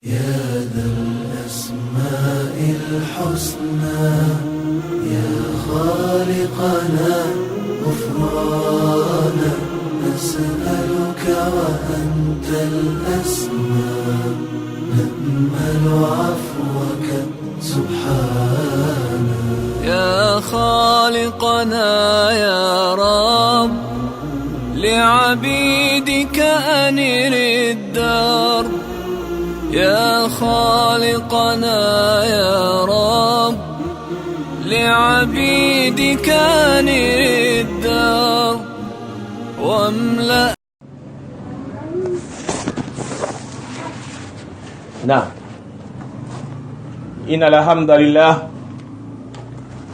يا ذا الأسماء الحسنى يا خالقنا غفرانا نسألك وأنت الأسمى نأمل عفوك سبحانا يا خالقنا يا رب لعبيدك أنر الدرب يا خالقنا يا رب لعبيدك أنر الدرب واملأ. نعم إن الحمد لله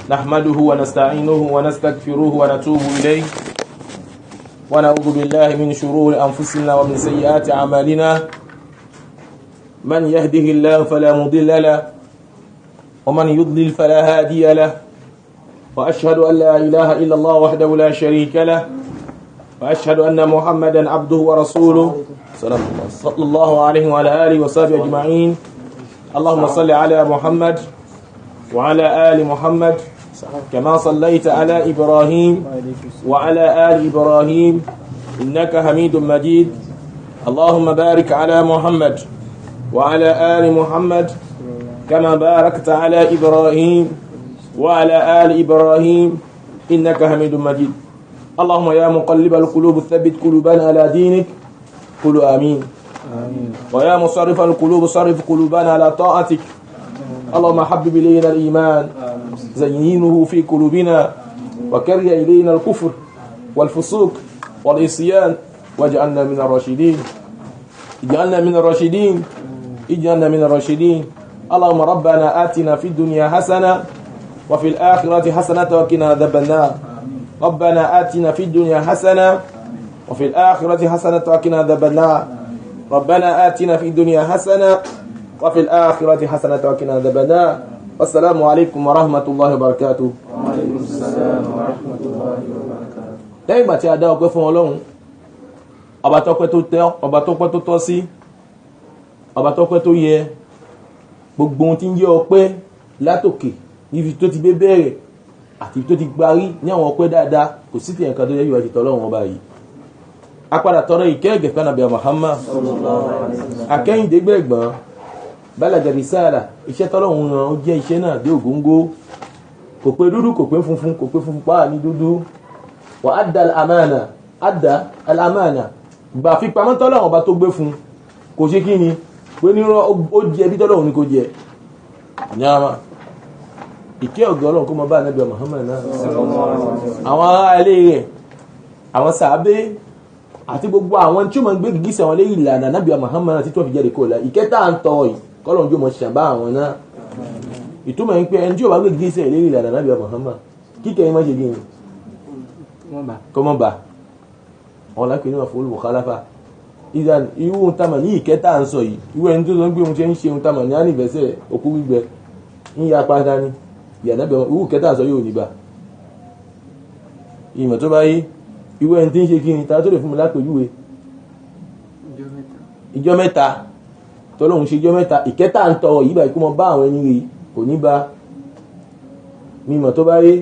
نحمده ونستعينه ونستغفره ونتوب إليه ونعوذ بالله من شرور أنفسنا ومن سيئات أعمالنا من يهده الله فلا مضل له ومن يضلل فلا هادي له وأشهد أن لا إله إلا الله وحده لا شريك له وأشهد أن محمدا عبده ورسوله صلى الله عليه وعلى آله وصحبه أجمعين. اللهم صل على محمد وعلى آل محمد كما صليت على إبراهيم وعلى آل إبراهيم إنك حميد مجيد. اللهم بارك على محمد وعلى آل محمد كما باركت على إبراهيم وعلى آل إبراهيم إنك حميد مجيد. اللهم يا مقلب القلوب ثبت قلوبنا على دينك قولوا آمين. ويا مصرف القلوب صرف قلوبنا على طاعتك. اللهم حبب إلينا الإيمان زينه في قلوبنا وكره إلينا الكفر والفسوق والعصيان واجعلنا من الراشدين. اجعلنا من الراشدين اجعلنا من الراشدين. اللهم ربنا آتنا في الدنيا حسنة وفي الآخرة حسنة وقنا عذاب النار. ربنا آتنا في الدنيا حسنة وفي الآخرة حسنة وقنا عذاب النار. ربنا آتنا في الدنيا حسنة وفي الآخرة حسنة وقنا عذاب النار. والسلام عليكم ورحمة الله وبركاته. وعليكم السلام ورحمة الله وبركاته. lẹ́yìn ìgbà tí a dá ọpẹ́ fún Ọlọ́run ọba tọ́pẹ́ tó tẹ́ ọba tọ́pẹ́ tó tọ́ sí ọba tọ́pẹ́ tó yẹ gbogbo ohun tí ń jẹ́ ọpẹ́ látòkè níbi tó ti bẹ̀rẹ̀ àti tó ti gbarí ní àwọn ọpẹ́ dáadáa kò sí ti ẹ̀kan tó yẹ yíwa ti tọ́lọ́run ọba yìí. Apadà tọrọ ìkẹ́ ẹ̀gẹ̀fẹ́ nàbí Muhammad akẹ́yìndégbẹ̀gbọ́n balaga risala iṣẹ́ tọ́lọ́run rán ó jẹ́ iṣẹ́ náà dé ògóngó kò pé dúdú kò pé funfun kò pé funfun pàà ní dúdú wà adda al-amana gbà fi pamọ́ tọ́lọ́run ọba tó gbé fún kò ṣe kí ni pé ní ó jẹ bí tọ́lọ́run ní kò jẹ nyama ìkẹ́ ọ̀gọ́ Ọlọ́run kó mọ bá nàbí Muhammad náà àwọn ará ilé rẹ̀ àwọn sàábé àti gbogbo àwọn tí ó mọ̀ gbé gìgísẹ̀ wọn lérí ìlànà nábì Muhammad tí tó fi jáde kó la ìkẹta ń tọrọ yìí kọ́lọ̀n jò mọ̀ ṣàbá àwọn náà ìtumọ̀ ń pẹ́ ẹni tí ó bá gbé gìgísẹ̀ lérí ìlànà nábì Muhammad kíkẹ́ yìí má ṣe gíní kọ́mọ́ bá wọn lápẹ́ ní wà fún olùkọ́láfà irú tamà ní ìkẹta ń sọ yìí irú ẹni tó sọ ń gbé ohun tí ń ṣe ohun tamà ní ánìfẹ́sẹ̀ òkú gbígbẹ ń ya pátá ní ìyànàbì irú ìkẹta sọ yóò níbà ìmọ̀ tó bá yí ìwé ẹni tí ń ṣe kí ni ta tó lè fún mi lápèjúwe ìjọ mẹ́ta tọ́lọ́hun ṣe ìjọ mẹ́ta ìkẹta ń tọrọ yìí báyìí kó mọ bá àwọn ẹni rèé kò ní bá mímọ̀ tó bá yé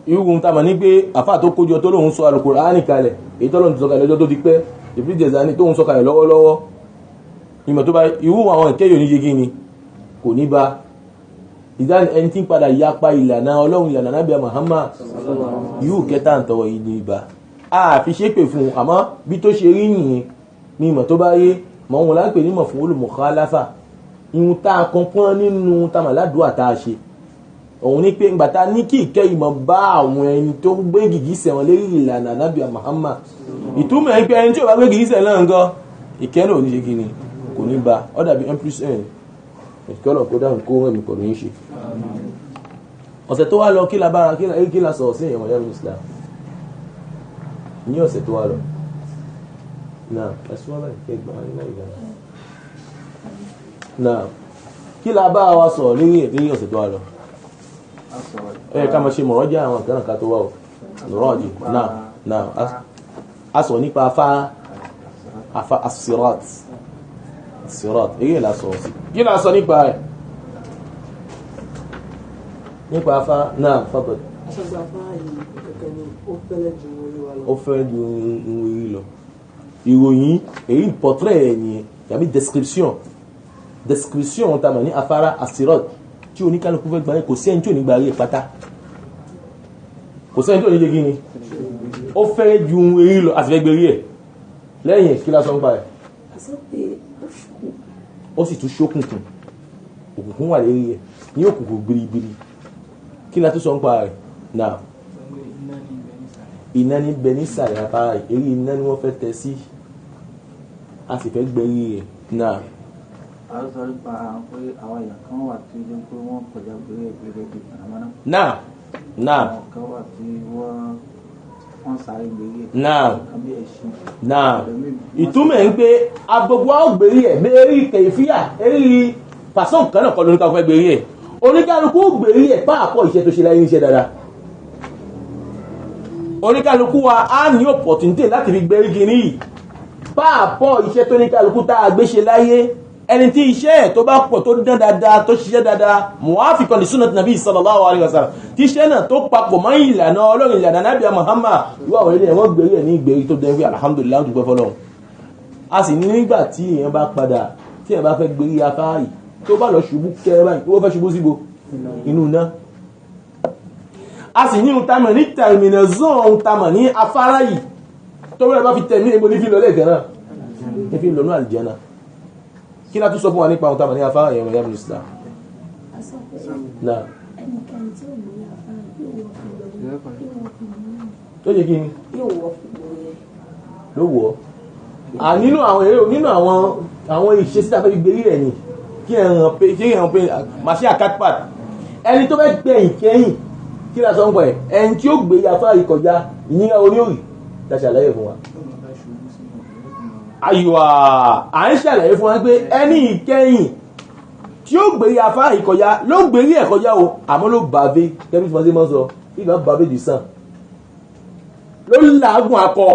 irúgun ta mà ní pé àfà tó kójọ tó lóhun sọ Al-Qur'ani kalẹ̀ èyí tọ́lọ́hun ti sọ kalẹ̀ lọ́jọ́ tó ti pẹ́ ìfìdíjẹ̀sání tóhun sọ kalẹ̀ lọ́wọ́lọ́wọ́ mímọ̀ tó bá irú àwọn ìkẹyọ̀ ní ṣe kí ni kò ní bá ìdáni ẹni tí ń padà yapa ìlànà Ọlọ́run ìlànà Nábì Muhammad irú kẹta ń tọrọ yìí ní ibà a fi ṣépè fún àmọ́ bí tó ṣe rí yìnyín ní ìmọ̀ tó bá yé mọ̀ wọn láńpẹ̀ nímọ̀ fún olùmọ̀kálàfà ihun tá a kan pọ́n nínú tamaládùá tá a ṣe òun ní pé ìgbà tá a ní kí ìkẹ́ ìmọ̀ bá àwọn ẹni tó gbé gìgísẹ̀ wọn lérí ìlànà Nábì Muhammad ìtumọ̀ ẹ̀ pé ẹni tí ò bá gbé gìgísẹ̀ náà gan ìkẹ́ náà ò ní ṣe kí ni kò ní ba ọ́ dàbí empress ìkọ́lọ̀ kó dáhùn kó rẹ̀ mi pọ̀ ní ṣe ọ̀sẹ̀ tó wá lọ kí la bára kí la sọ̀rọ̀ sí èèyàn yàrá Islam ní ọ̀sẹ̀ tó wá lọ náà ẹ̀sùn wọ́n báyìí kẹgbà nílá ìgbàna náà kí la bá wa sọ̀rọ̀ lérí ọ̀sẹ̀ tó wá lọ ká mọ̀ ṣe mọ̀rọ́jà àwọn kan ká tó wá ọ̀ lọ́rọ̀jì náà a sọ̀rọ̀ nípa afá as-sirat sirat èyí la sọ sí kí la sọ nípa ẹ̀ nípa afá náà fọ́bọ̀ ó fẹ́ ju ìròyìn lọ ìròyìn èyí portrait ẹ̀ nìyẹn yàbí description ta mọ̀ ní afárá asirat tí oníkálukú fẹ́ gbáyé kò sí ẹni tí ò ní gbáyé pátá kò sẹ́ni tí ò ní jẹ́ gíní ó fẹ́ ju èyí lọ àti fẹ́gbẹ̀rí ẹ̀ lẹ́yìn kí lásán ń pa ẹ̀ ó sì tún ṣókùnkùn òkùnkùn wà lérí ẹ̀ ní òkùnkùn biribiri kí la tún sọ ń pa ẹ̀ náà iná ní bẹ ní sàlẹ̀ afárá eré iná ni wọ́n fẹ́ tẹ sí a sì fẹ́ gbẹ̀rí ẹ̀ náà. a sọ nípa pé àwọn èèyàn kan wà tí ó jẹ́ pé wọ́n kọjá gbèrè àmọ́ná. náà àwọn kan wà tí wọ́n sáré gbèrè. náà ìtumọ̀ ń pé agbogbo àwọn gbèrè ẹ̀ bẹ́ẹ̀rí kẹfíà eré pàṣán kan náà kọ́ lóníkà fẹ́ gbèrè ẹ̀ oníkálukú gbèrè ẹ̀ pàápọ̀ iṣẹ́ tó ṣe láyé iṣẹ́ dáadáa oníkálukú wa á ní opportunity láti fi gbèrè gíní yìí pàápọ̀ iṣẹ́ tó níkálukú tá a gbé ṣe láyé ẹni tí iṣẹ́ ẹ̀ tó bá pọ̀ tó dán dáadáa tó ṣiṣẹ́ dáadáa muwafiqan li sunnati nabi sallallahu alaihi wasallam tí iṣẹ́ náà tó papọ̀ mọ́ ìlànà ọlọ́run ìlànà nábì Muhammad ìwà àwọn ilé ẹ̀wọ̀n gbèrè ẹ̀ ní ìgbèrí tó dẹ̀ ń fi alhamdulillah dúpẹ́ fọlọ́run a sì ní nígbà tí èèyàn bá padà tí èèyàn bá fẹ́ gbèrè afárá yìí tó bá lọ ṣubú kẹrẹ báyìí tó fẹ́ ṣubú síbo inú náà a sì ní ìtamọ̀ ní termination tamọ̀ ní afárá yìí tó rẹ̀ bá fi tẹ̀mí ebo ní fi lọ lẹ́ẹ̀kan náà ní fi lọ ní àlìjẹ́nà kí látún sọ fún wa nípa àwọn tamọ̀ ní afárá yẹn rẹ̀ mínísítà náà tó yẹ kí ni ló wọ́ nínú àwọn èrè nínú àwọn ìṣesí tàbí gbérí rẹ̀ ni kí ẹ̀ràn pé màṣí àkápàt ẹni tó fẹ́ gbẹ̀yìn kẹ́yìn kí lásán ń pọ̀ ẹ̀ ẹni tí ó gbé afárá yìí kọjá ìnira orí òrì láti àlàyé fún wa ayùwà à ń ṣàlàyé fún wa pé ẹni ìkẹyìn tí ó gbé afárá yìí kọjá ló gbé rí ẹ̀ kọjá o àmọ́ ló bàbé kẹ́bí tí wọ́n sì mọ́ sọ ìgbà bàbé dì sàn ló làágùn akọ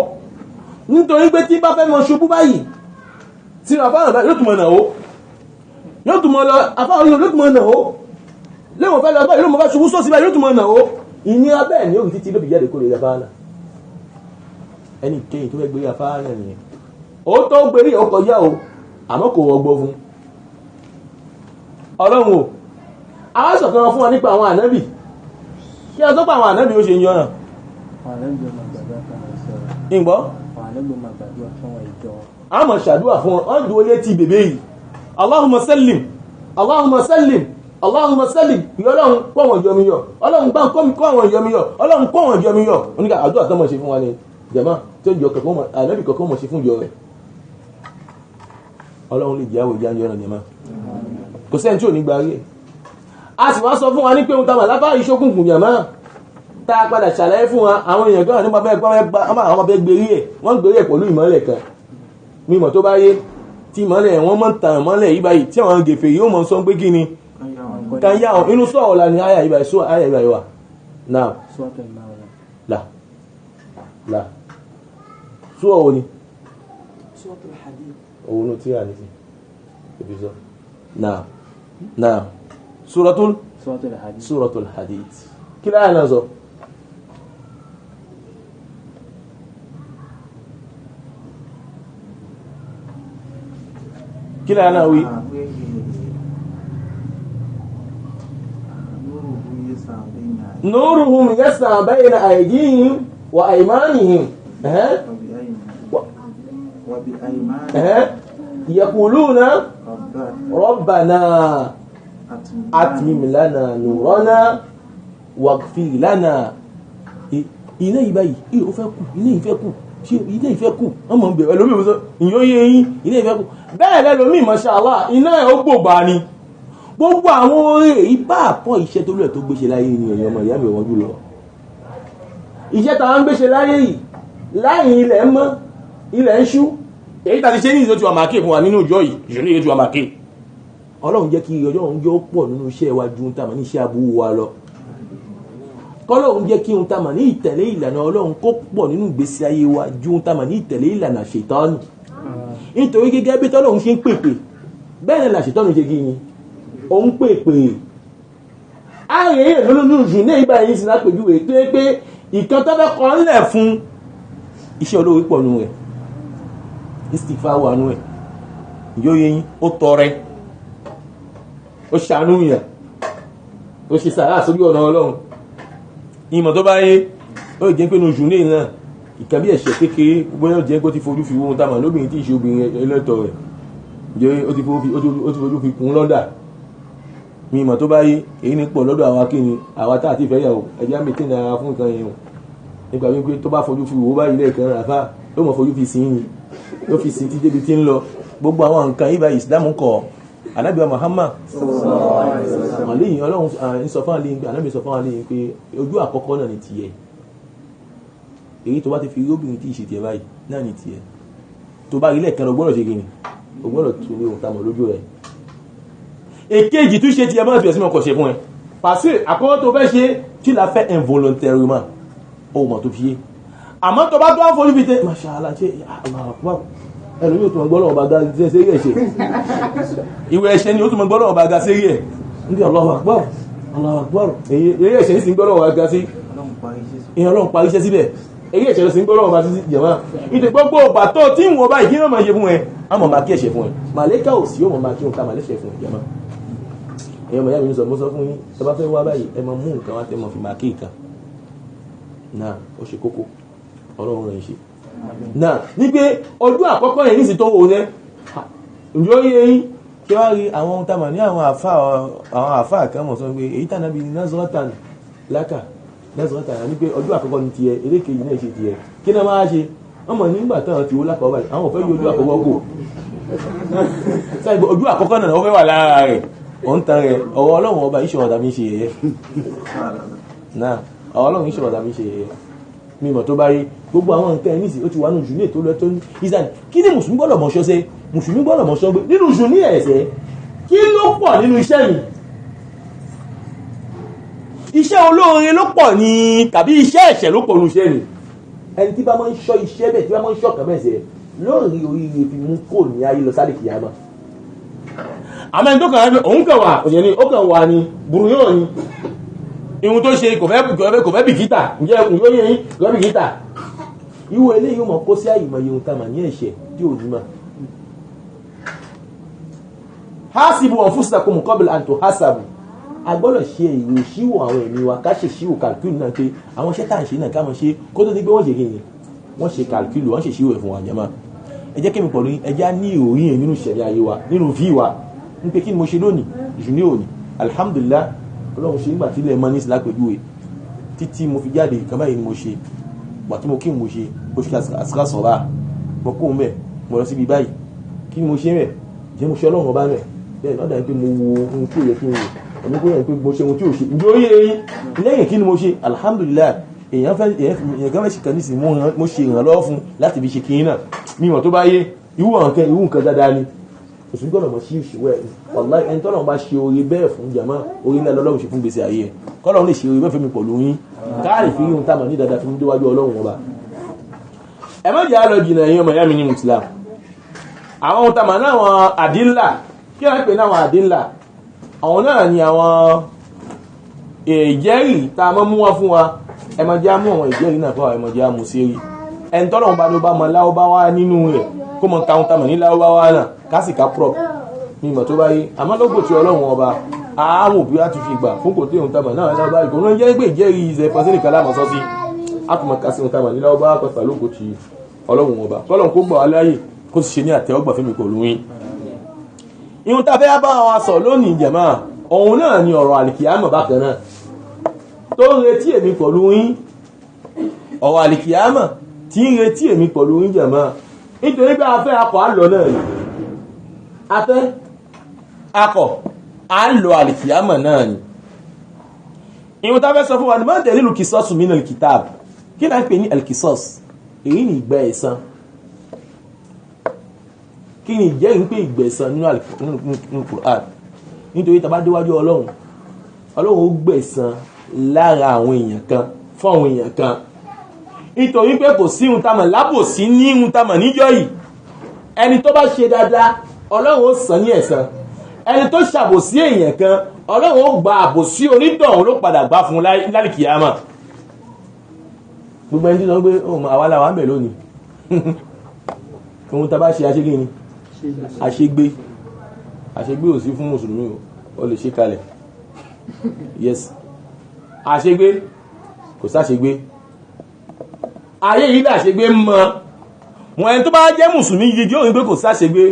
nítorí pé tí bá fẹ́ mọ ṣubú báyìí tí afárá yóò tún mọ̀ náà ó yóò tún mọ̀ lọ afárá yóò tún mọ̀ náà ó léwọ̀n fẹ́ lọ báyìí ló mọ̀ bá ṣubú sósì báyìí yóò tún mọ̀ náà ó ìnira bẹ́ẹ̀ ni ó rí títí ló fi jáde kó lè rí afárá náà ẹni kẹ́yìn tó fẹ́ gbé afárá náà nìyẹn ó tó gbérí ọkọ̀ yá o àmọ́ kò rọgbọ fún ọlọ́run o àwọn sọ̀kan fún wa nípa àwọn ànábì kí a tó pa àwọn ànábì ó ṣe ń yọ́nà ìgbọ́ a mọ̀ ṣàdúwà fún wọn dúó létí bèbè yìí Allahumma sallim Allahumma sallim Allahumma sallim ìyọ́lọ́run pọ̀wọ̀n yọmiyọ ọlọ́run gbá kọ́ àwọn yọmiyọ ọlọ́run pọ̀wọ̀n yọmiyọ oníkà àdúrà tó mọ̀ ṣe fún wa ní jẹ́mọ́ tó jọ ànábì kọ̀kọ́ mọ̀ ṣe fún yọ rẹ̀ ọlọ́run lè jáwò ìjáyọ́ ọ̀nà jẹ́mọ́ kò sẹ́ni tí ò ní gba rí ẹ̀ a sì wá sọ fún wa ní pé ohun tamà lábá ìṣókùnkùn jẹ́mọ́ tá a padà ṣàlàyé fún wa àwọn èèyàn gan nípa bẹ́ẹ̀ gbérí ẹ̀ wọ́n gbérí ẹ̀ pẹ̀lú ìmọ́lẹ̀ kan mímọ̀ tó bá yé tí ìmọ́lẹ̀ wọ́n mọ́ tàn ìmọ́lẹ̀ yí báyìí tí àwọn gèfè yóò mọ̀ sọ pé kí ni kan yá wọn inú sọ́ọ̀ la ni àyà ìbáyìí sọ àyà ìbáyìí wà náà là sọ́ọ̀ wo ni òun ló tí a ní sí ìbísọ́ náà suratul hadid kí láyà náà sọ kí láyà náà wí nuruhum yas'a bayna aydihim wa aymanihim يقولون ربنا أتمم لنا نورنا واغفر لنا iná ìbáyìí ó fẹ́ kú iná ìfẹ́ kú ṣe iná ìfẹ́ kú ọmọ bẹ̀rẹ̀ lómi ìwọ̀n ìyóyé yìí iná ìfẹ́ kú bẹ́ẹ̀ lẹ́lómi mashallah iná ẹ̀ ó gbògbà ni gbogbo àwọn orí ìbá àpọ̀ iṣẹ́ tó lẹ̀ tó gbéṣe láyé ni èèyàn ọmọ ìyá mi wọ́n jù lọ iṣẹ́ tàwọn gbéṣe láyé yìí láyìn ilẹ̀ mọ́ ilẹ̀ ń ṣú èyí tàbí ṣe ní ìzó tí wà máa ké fún wa nínú ìjọ yìí ìṣòro ìyó tí wà máa ké ọlọ́run jẹ́ kí ọjọ́ òun jẹ́ ó pọ̀ nínú iṣẹ́ wa ju tàmà ní iṣẹ́ abúwò wa lọ kọ́lọ́run jẹ́ kí ohun tàmà ní ìtẹ̀lé ìlànà ọlọ́run kó pọ̀ nínú ìgbésí ayé wa ju ohun tàmà ní ìtẹ̀lé ìlànà ṣètánì nítorí gẹ́gẹ́ bí tọ́lọ́run ṣe ń pèpè bẹ́ẹ̀ la ṣètọ́nù ṣe kí ni ó ń pèpè ààrẹ lónìí jù ní ìgbà yìí sí lápèjúwe tó yẹ pé ìkan tó fẹ́ kọ́ ńlẹ̀ fún iṣẹ́ olóore pọ̀ nù rẹ̀ istighfar wà nù rẹ̀ yóò yẹ yín ó tọrẹ ó ṣàánú yàn ó ṣe sàrà sórí ọ̀nà ọlọ́run ìmọ̀ tó bá yé ó jẹ́ pé nù jù ní ìlànà ìkàbí ẹ̀ṣẹ̀ kékeré bóyá jẹ́ kó ti fojú fi wọ́n tàmà lóbìnrin tí ìṣe obìnrin ẹlẹ́tọ̀ rẹ̀ jẹ́ ó ti fojú fi kún lọ́dà mímọ̀ tó bá yí èyí ní pọ̀ lọ́dọ̀ àwa kí ni àwa tá àti ìfẹ́yàwó ẹjá mẹ́tẹ́ ní ara fún nǹkan yẹn nípa wípé tó bá fojú fi wò báyìí lẹ́ẹ̀kan ràfà ló mọ̀ fojú fi sí ni ló fi sí ti débi tí ń lọ gbogbo àwọn nǹkan yìí báyìí ìsìlámù kọ̀ Ànábì wa Muhammad àléyìn ọlọ́run sọ fún àléyìn pé Ànábì sọ fún àléyìn pé ojú àkọ́kọ́ náà ni tiẹ̀ èyí tó bá ti fi obìnrin tí ìṣe tiẹ̀ báyìí náà ni tiẹ̀ tó bá rí lẹ́ẹ̀kan lọ gbọ́dọ̀ ṣe kí ni o gbọ́dọ̀ tún ní ohun tá mọ̀ lójú rẹ̀ èkejì tún ṣe tiẹ̀ bá ti bẹ̀rẹ̀ sí mọ̀ kọ̀ ṣe fún ẹ pàṣẹ àkọ́kọ́ tó fẹ́ ṣe kí la fẹ́ involontairement ohun mọ̀ tó fi yé àmọ́ tó bá tó wá fojú fi tẹ́ mashallah ṣe ẹnu yóò tún mọ̀ gbọ́dọ̀ ọba ga sérí ẹ̀ ṣe ìwé ẹ̀ṣẹ̀ ni ó tún mọ̀ gbọ́dọ̀ ọba ga sérí ẹ̀ ní Allahu Akbar Allahu Akbar èyí ẹ̀ṣẹ̀ ní sí gbọ́dọ̀ ọba ga sí ìyẹn Ọlọ́run parí iṣẹ́ síbẹ̀ èyí ẹ̀ṣẹ̀ ló sì ń gbọ́dọ̀ ọba sí jẹ̀mọ́ ìtẹ̀ gbogbo ọba tó tí ń wọ báyìí kí wọ́n máa ṣe fún ẹ á mọ̀ máa kí ẹ̀ṣẹ̀ fún ẹ màlẹ́kà ò sí ó mọ̀ máa kí òun ká màlẹ́ṣẹ̀ fún ẹ jẹ̀mọ́ ẹ̀yọ́ mọ̀ yá mi sọ mo sọ fún yín tó bá fẹ́ wá báyìí ẹ máa mú nǹkan wá tẹ́ mọ̀ fi máa kí ìkan náà ó ṣe kókó Ọlọ́run rẹ̀ ṣe náà ní pé ọdún àkọ́kọ́ yẹn ní sí tó wò rẹ̀ ǹjọ́ yẹ yín kí wá rí àwọn ohun tamà ní àwọn àfáà kan mọ̀ sọ pé èyí tànà bí nazaratan lákà nazaratan ní pé ọdún àkọ́kọ́ ní tiẹ̀ elékejì náà ṣe tiẹ̀ kí náà máa ṣe wọ́n mọ̀ nígbà táwọn ti wó lápá ọba àwọn òfẹ́ yóò ojú àkọ́kọ́ kò sáyẹ̀ ojú àkọ́kọ́ náà ó fẹ́ wà lára rẹ̀ òun tan rẹ̀ ọ̀rọ̀ Ọlọ́run ọba ìṣòro tàbí ṣe yẹ̀yẹ́ náà ọ̀rọ̀ Ọlọ́run ìṣòro tàbí ṣe yẹ̀yẹ́ mímọ̀ tó bá rí gbogbo àwọn nǹkan ẹ̀mí sí ó ti wà nínú jù ní ètò lọ́tọ́ ní ìsàn kí ní mùsùlùmí gbọ́dọ̀ mọ̀ṣọ́ ṣe mùsùlùmí gbọ́dọ̀ mọ̀ṣọ́ gbé nínú jù ní ẹ̀ṣẹ̀ kí ló pọ̀ nínú iṣẹ́ mi iṣẹ́ olóore ló pọ̀ ní tàbí iṣẹ́ ẹ̀ṣẹ̀ ló pọ̀ nínú iṣẹ́ mi ẹni tí bá máa ń ṣọ́ iṣẹ́ bẹ́ẹ̀ tí bá máa ń ṣọ́ kàmẹ́sẹ̀ lórí oríire fi mú kó ní ayé lọ sáré kìyàmá àmọ́ ẹni tó kàn án òun kàn wà òyìn ni ó kàn wà ní burú yóò ní ihun tó ṣe kò fẹ́ bìkítà ǹjẹ́ ìyó yẹn kò fẹ́ bìkítà ìwọ eléyìí ó mọ̀ kó sí àyè ìmọ̀ye ohun tá a mà ní ẹ̀ṣẹ̀ tí ò ní mà. hasibu anfusakum qabla an tuhasabu a gbọ́dọ̀ ṣe ìwé ìṣíwò àwọn ẹ̀mí wa ká ṣe ìṣíwò kàlùkùlù náà pé àwọn iṣẹ́ tá à ń ṣe náà ká mọ̀ ṣe kó tó di pé wọ́n ṣe kíni wọ́n ṣe kàlùkùlù wọ́n ṣe ìṣíwò ẹ̀ fún wa jẹ́mọ́ ẹ jẹ́ kémi pọ̀lú ẹ já ní ìròyìn yẹn nínú ìṣẹ̀lẹ̀ ayé wa nínú fí wa ń pé kí ni mo ṣe lónìí jù ní òní alhamdulillah Ọlọ́run ṣe nígbà tí ilẹ̀ mọ́ ní ìsìlá pẹ̀lú títí mo fi jáde ìkan báyìí ni mo ṣe gbà tí mo kí mo ṣe ó ṣe àsìkà sọ̀rọ̀ mo kó mẹ́ mo lọ síbi báyìí kí ni mo ṣe mẹ́ jẹ́ mo ṣe Ọlọ́run ọba mẹ́ bẹ́ẹ̀ náà dàbí pé mo wo ohun tí ò yẹ kí n wò ọdún kó yẹ pé mo ṣe ohun tí ò ṣe ìjọ yẹ yín lẹ́yìn kí ni mo ṣe alhamdulillah èèyàn kan fẹ́ ṣe kan nísìnyí mo ṣe ìrànlọ́wọ́ fún láti fi ṣe kí náà mímọ̀ tó bá yé irú nǹkan dáadáa ni òsùn gbọ́dọ̀ mọ̀ sí ìṣòwò ẹ̀ wallahi ẹni tọ́lọ́run bá ṣe oore bẹ́ẹ̀ fún jàmá orí ńlá lọ́lọ́run ṣe fún gbèsè ayé ẹ̀ kọ́lọ́run lè ṣe oore bẹ́ẹ̀ fún mi pẹ̀lú yín káàrí fi yín tá mọ̀ ní dáadáa fún déwájú Ọlọ́run ọba ẹ má jẹ́ àlọ́ jìnà ẹ̀yìn ọmọ ìyá mi ní Islam àwọn ohun tàmà náà àwọn àdínlà kí wọ́n pè náà àwọn àdínlà àwọn náà ni àwọn ìjẹ́rìí tá a mọ́ mú wá fún wa ẹ má jẹ́ àmú àwọn ìjẹ́rìí náà fún wa ẹ má jẹ́ àmú sí rí ẹni tọ́lọ́run bá ló bá mọ láwọ́báwá nínú rẹ̀ kó mọ káwọn tàmà ní láwọ́báwá náà kásìká prop mímọ̀ tó bá yé àmọ́ lọ́gbò tí Ọlọ́run ọba àwọn òbí láti fi gbà fún kò tí òun tàbà náà lábá ìkò ní jẹ́ pé ìjẹ́rìí ìzẹ̀ fásílì kalámọ̀ sọ́sí átùmọ̀ kásí òun tàbà ní lábá pẹ̀fà lókò tí Ọlọ́run ọba kọ́lọ̀ kó gbà aláyè kó sì ṣe ní àtẹ́wọ́gbà fún mi kò lóyún ihun tá fẹ́ bá wa sọ lónìí jẹ̀mọ́ òun náà ni ọ̀rọ̀ àlìkìyámọ̀ bákan náà tó ń retí èmi pẹ̀lú yín ọ̀rọ̀ àlìkìyámọ̀ tí ń retí èmi pẹ̀lú yín jẹ̀mọ́ nítorí pé afẹ́ akọ̀ àlọ́ náà ni afẹ́ akọ̀ àlọ́ àlìkìyámọ̀ náà ni ihun tá fẹ́ sọ fún wa ni máa dalilu kìsọ́sù min al-kitab kí náà pè ní al-kisọ́s èyí ni ìgbà ẹ̀san kí ni ìjẹ́ ń pè ìgbẹ̀san nínú Qur'an nítorí tàbá déwájú Ọlọ́run ó gbẹ̀san lára àwọn èèyàn kan fún àwọn èèyàn kan nítorí pé kò sí ihun tamọ̀ lábòsí ní ihun tamọ̀ níjọ́ yìí ẹni tó bá ṣe dáadáa ọlọ́run ó san ní ẹ̀san. Ẹni tó ṣàbòsí èèyàn kan ọlọ́run ó gba àbòsí onítọ̀hún ló padà gbà fún lálìkìyàmà. Gbogbo ẹni tí sọ pé àwa làwa ń bẹ̀ lónìí ohun tá bá ṣe àṣegbé ni àṣegbé ò sí fún mùsùlùmí o lè ṣe kalẹ̀. Yes, àṣegbé kò sáṣegbé, ayé yìí láṣegbé mọ́ wọn. Ẹni tó bá jẹ́ mùsùlùmí yìí yóò rí pé kò sáṣegbé.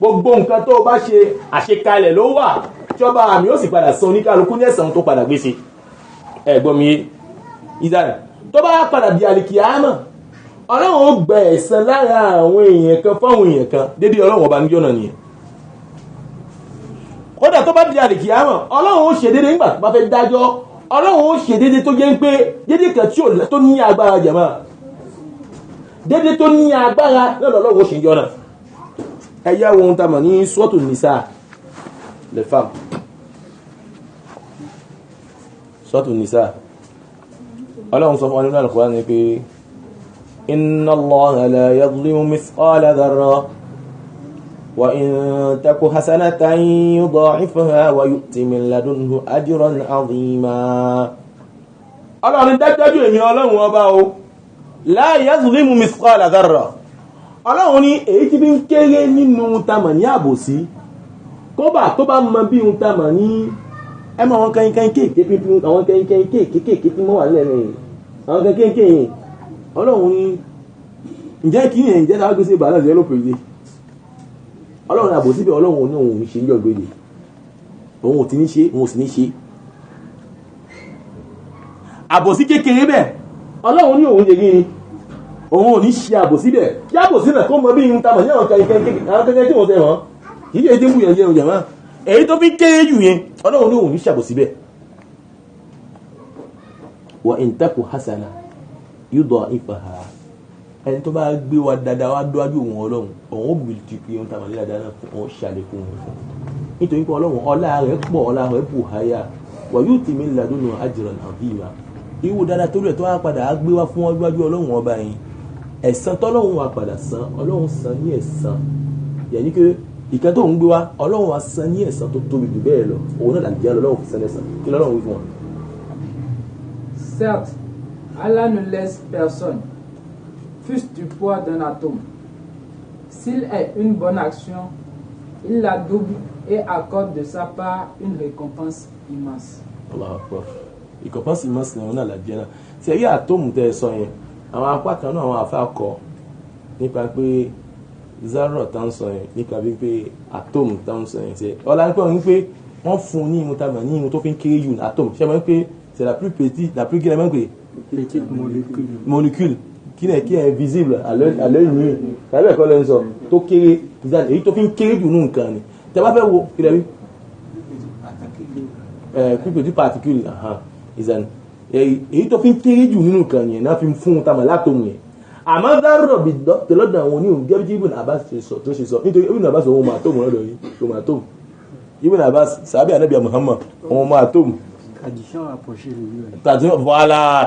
Gbogbo nǹkan tó bá ṣe àṣekalẹ̀ ló wà tí ọba àmì ó sì padà san oníkálukú ní ẹ̀san tó padà gbéṣe. Ẹ̀gbọ́n mi ìdára tó bá padà di àlìkìyámà ọlọ́run ó gba ẹ̀san lára àwọn èèyàn kan fáwọn èèyàn kan dédé ọlọ́run ọba níjọ́ náà nìyẹn. Kódà tó bá di àlìkìyámà ọlọ́run ó ṣe dédé nígbà tó bá fẹ́ dájọ́, ọlọ́run ó ṣe dédé tó jẹ́ ń pé dédé kan tí tó ní agbára jàmá, dédé tó ní agbára náà lọ́lọ́run ó ṣe jọ náà. Ẹyá wọn ta mọ̀ ní Suratul Nisa, les femmes. Suratul Nisa ọlọ́run sọ fún wa nínú Al-Qur'an ní pé inna Allaha la yadhlimu mithqala dharra wa in taku hasanatan yudha'ifha wa yu'ti min ladunhu ajran 'azima. Ọlọ́run dájúdájú èmi ọlọ́run ọba o la yadhlimu mithqala dharra. Ọlọ́run ní èyí tí bí ń kéré nínú tamà ní àbòsí kóbà tó bá mọ bí ń tamà ní ẹmọ àwọn kẹ́yìnkẹ́yìn kéèké pínpín àwọn kẹ́yìnkẹ́yìn kéèké tí wọ́n wà lẹ́rìn àwọn kẹ́yìnkẹ́yìn. Ọlọ́run ní ǹjẹ́ kí ní ẹ̀ǹjẹ́ tàbí gbèsè ìbàlẹ̀ ìjẹ́ lópèdè. Ọlọ́run àbòsí bí ọlọ́run ní òun ṣe ní ọgbẹ́dẹ, òun ò ti ní ṣe, òun ò sì ní ṣe àbòsí kékeré bẹ́ẹ̀. Ọlọ́run ní òun yẹ gíní, òun ò ní ṣe àbòsí bẹ́ẹ̀ kí àbòsí náà kó mọ bí ń tamà ní àwọn kẹ́kẹ́ tí wọ́n tẹ́ wọ́n kìí ṣe tí ń bùyàn jẹun jẹ̀mọ́ èyí tó fi kéré jù yẹn ọlọ́run ní òun ní ṣàbòsí bẹ́ẹ̀. Wa in taku hasana yudha'ifaha. Ẹni tó bá gbé wa dáadáa wá dọ́jú òun ọlọ́run òun ó bìlì tí pé ń tamà ní dáadáa náà fún òun ṣàlékún òun fún, nítorí pé ọlọ́run ọlá rẹ̀ pọ̀, ọlá rẹ̀ bù háyà wa yu'ti min ladunhu ajran 'azima. Irú dáadáa tó rẹ̀ tó wá padà gbé wá fún ọjọ́ ọlọ́run ọba yẹn ẹ̀san tọ́lọ́run wa padà san, ọlọ́run san ní ẹ̀san yẹni pé ìkan tó ń gbé wá ọlọ́run wa san ní ẹ̀san tó tóbi jù bẹ́ẹ̀ lọ, òun náà làjẹ́ ọlọ́run fi san ẹ̀san. Kí lọ́lọ́run wí fún wọn. Certes, Allah ne laisse personne, fût-ce du poids d'un atome. S'il est une bonne action, il la double et accorde de sa part une récompense immense. Allahu Akbar. Récompense immense ni òun náà làjẹ́ náà. Ṣé rí àtọ́mù tẹ́ ẹ sọ yẹn àwọn apá kan náà àwọn àfáà kọ nípa pé zaro tá ń sọ yẹn nípa pé atom tá ń sọ yẹn ṣe ọlá ń pẹ́ wọn pé wọ́n fún ní ìmú tàbí ní ìmú tó fi ń kéré jù atom ṣe mọ́ pé c'est la plus petite, la plus gréement que petite molécule qui est visible à l'œil nu tàbí ẹ̀kọ́ lẹ́nu sọ tó kéré èyí tó fi ń kéré jù ní nǹkan ni tẹ́ bá fẹ́ wo kí lẹ́rí plus petite particule ìzàn èyí tó fi ń kéré jù nínú nǹkan yẹn náà fi ń fún un tamà látòmù yẹn. Àmọ́ dárò bí tẹ́lọ́dọ̀ àwọn oníhùn gẹ́gẹ́ bí Ibn Abbas tó ṣe sọ nítorí Ibn Abbas òun máa tóòmù lọ́dọ̀ yìí tó máa tóòmù. Ibn Abbas sàbí ànábì Muhammad òun máa tóòmù. Tradition rapprochée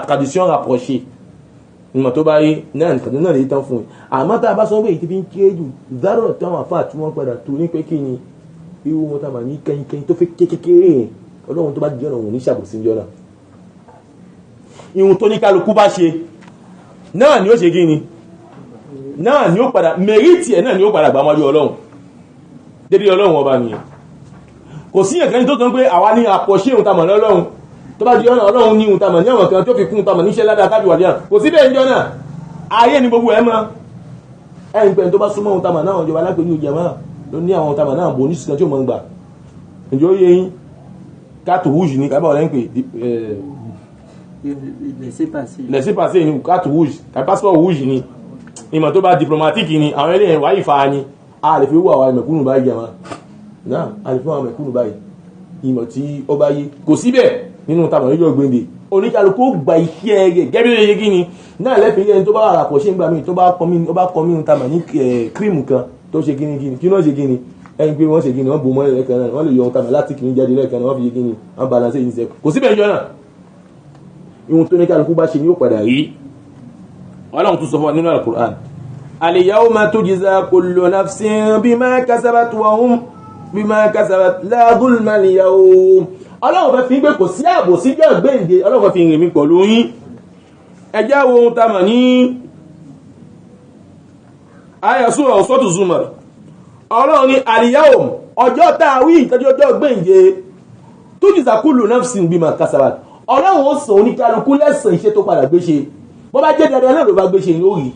tradition rapprochée ìmọ̀ tó bá yé náà nìkan náà lè tán fún un. Àmọ́ tá a bá sọ pé èyí ti fi ń kéré jù dárò táwọn afá tí wọ́n padà tó ní pé kí ni irú wọn tábà ní kẹ́yìnkẹ́yìn tó fi kékeré yẹn ọlọ́run tó bá jẹ́ ọ̀run ní ṣàbòsí ń jọ náà. Ihun tó ní kálukú bá ṣe náà ni ó ṣe gíní náà ni ó padà mẹ́rìtì ẹ̀ náà ni ó padà gbàmọ́jú ọlọ́run dédé ọlọ́run ọba nìyẹn. Kò sí ẹ̀kẹ́ni tó tán pé àwa ní àpọ̀ṣe ohun tamọ̀ lọ́lọ́run tó bá di ọ̀nà ọlọ́run ní ohun tamọ̀ ní àwọn kan tó fi kún tamọ̀ níṣẹ́ ládàá tábí wà díà kò sí bẹ́ẹ̀ ń jọ náà ayé ni gbogbo ẹ̀ mọ́ ẹ̀yìn pẹ̀lú tó bá súnmọ́ ohun tamọ̀ náà ìjọba alápẹ̀lú ìjẹmọ́ ló ní àwọn tamọ̀ náà bò ní sísan tí ó mọ̀ ń gbà ǹjẹ́ ó yẹ yín káàtò wújì ní kábà ọ̀rẹ́ ń pè laissez passer ni carte rouge ka passeport rouge ni ìmọ̀ tó bá diplomatique ni àwọn eléyìn wáyé fa ni a lè fi wú àwọn ẹ̀mẹ̀kúnnù báyìí jẹ́ wọn náà a lè fi wọ́n àwọn ẹ̀mẹ̀kúnnù báyìí ìmọ̀ tí ó bá yé kò síbẹ̀ nínú tàbí ọjọ́ gbéǹde oníkálukú gba iṣẹ́ rẹ̀ gẹ́bí lóye gíní náà lẹ́fẹ̀ẹ́ yẹn tó bá wà lápọ̀ ṣe ń gbà mí tó bá kọ́ mí tàbí ní kírìmù kan tó ṣe gíní kí náà ṣe gíní ẹni pé wọ́n ṣe gíní wọ́n bò mọ́ ẹ̀rẹ́ kan náà wọ́n lè yọ ohun tàbí láti kìí jáde lẹ́ẹ̀kan náà wọ́n fi ṣe gíní wọ́n balance èyí ṣe kò síbẹ̀ ìjọ náà ihun tó ní kálukú bá ṣe ní ó padà rí. Ọlọ́run tún sọ fún wa nínú Al-Qur'an al-yawma tujza kullu nafsin bima kasabat wa hum bima kasabat la dhulma al-yawm. Ọlọ́run fẹ́ fi gbé kò sí ààbò síjọ́ gbéǹde, Ọlọ́run fẹ́ fi rìn mí pẹ̀lú yín. Ẹ jẹ́ wo ohun tá mọ̀ ní àyà sura Suratu Zumar. Ọlọ́run ní al-yawm, ọjọ́ tá a wí ìtọ́jú ọjọ́ gbéǹde, tujza kullu nafsin bima kasabat. Ọlọ́run ó san oníkálukú lẹ́san iṣẹ́ tó padà gbé ṣe. Bó bá jẹ́ dandan náà ló bá gbé ṣe ní orí.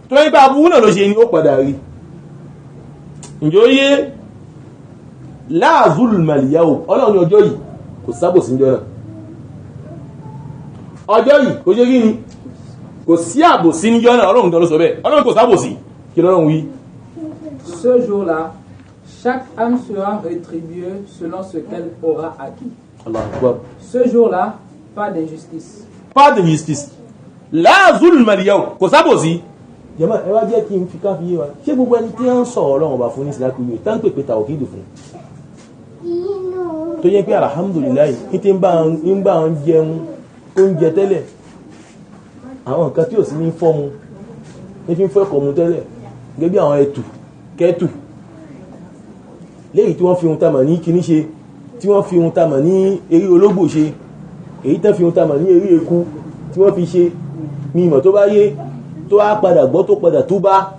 Tó yí bá aburú náà ló ṣe ní ó padà rí. Ǹjẹ́ ó yé la zulma al-yawm. Ọlọ́run ní ọjọ́ yìí kò sábòsí níjọ́ náà. Ọjọ́ yìí kò ṣe kí ni? Kò sí àbòsí níjọ́ náà. Ọlọ́run tó ló sọ bẹ́ẹ̀. Ọlọ́run kò sábòsí. Kí l'Ọlọ́run wí? Ce jour-là, chaque âme sera rétribuée selon ce qu'elle aura acquis. Allahu Akbar. Ce jour-là, pas d'injustice. Pas d'injustice. La zulma al-yawm. Kò sábòsí. Jàmáà, ẹ wá jẹ́ kí n fi ká fi yé wa. Ṣé gbogbo ẹni tí ń sọ̀rọ̀ Ọlọ́run bá fún ní síláàkú yìí tán pè pé tàwhídù fún? Tó yẹ pé alhamdulillah ní tí ń bá ń jẹun oúnjẹ tẹ́lẹ̀. Àwọn nǹkan tí ò sí ní fọ́mu ní fi ń fọ́ ẹ̀kọ́ mu tẹ́lẹ̀. Gẹ́gẹ́ bí àwọn ẹ̀tù, kẹ́tù. Léyìí tí wọ́n fi ohun tamà ní kíní ṣe, tí wọ́n fi ohun tamà ní eré ológbò ṣe, èyí tán fi ohun tamà ní eré eku tí wọ́n fi ṣe, mímọ̀ tó bá yé tó á padà gbọ́ tó padà túbá.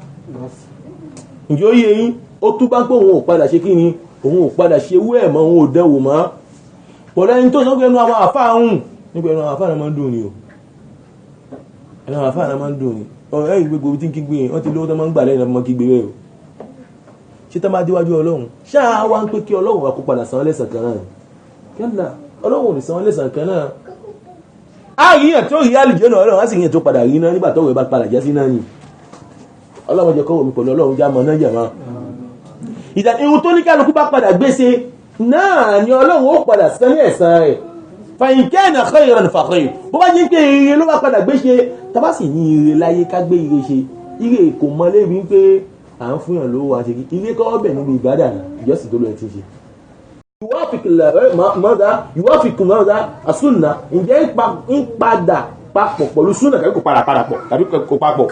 Ǹjẹ́ ó yé yín ó túbá pé òun ò padà ṣe kí ni, òun ò padà ṣe wú ẹ̀ mọ́, òun ò dẹ̀wò mọ́. Pọ̀lọ́ ẹni tó sọ́gbẹ́ ẹnu àwọn àfáà hùn nípa ẹnu àwọn àfáà náà máa ń dùn ni o. Ẹnu àwọn àfáà náà máa ń dùn ni. Ọ̀rẹ́ ìgbégbò tí ń kígbe yẹn wọ́n ti lówó tó máa ń gbà lẹ́yìn ọmọ kígbe rẹ̀ o. Ṣé tá máa déwájú Ọlọ́run ṣáà wá ń pé kí Ọlọ́run wá kó padà san lẹ́san kan náà? Kẹ́lá Ọlọ́run ò ní san lẹ́san kan náà. Àríyàn tó rí àlìjẹ́ náà Ọlọ́run á sì yẹn tó padà rí náà nígbà tó rẹ̀ bá padà jẹ́ sí náà ni. Ọlọ́run jẹ́ kọ́wọ́ mi pẹ̀lú Ọlọ́run já mọ́ náà jẹ̀ mọ́. Ìdá irun tó ní kálukú bá padà gbéṣe náà ni Ọlọ́run ó padà san ní ẹ̀san rẹ̀. Fa in kana khayran fa khayr. Bó bá jẹ́ pé ire ló bá padà gbéṣe, tá bá sì ní ire láyé ká gbé ire ṣe. Ire kò mọ lébi pé à ń fún yàn lówó àṣẹ kí ire kọ́ ọbẹ̀ níbi ìbádà ìjọsìn tó lọ ẹ̀ ti ṣe. Yuwafiq mọ́dá àsúnà ǹjẹ́ ń padà papọ̀ pẹ̀lú súnà tàbí kò padà parapọ̀ tàbí kò papọ̀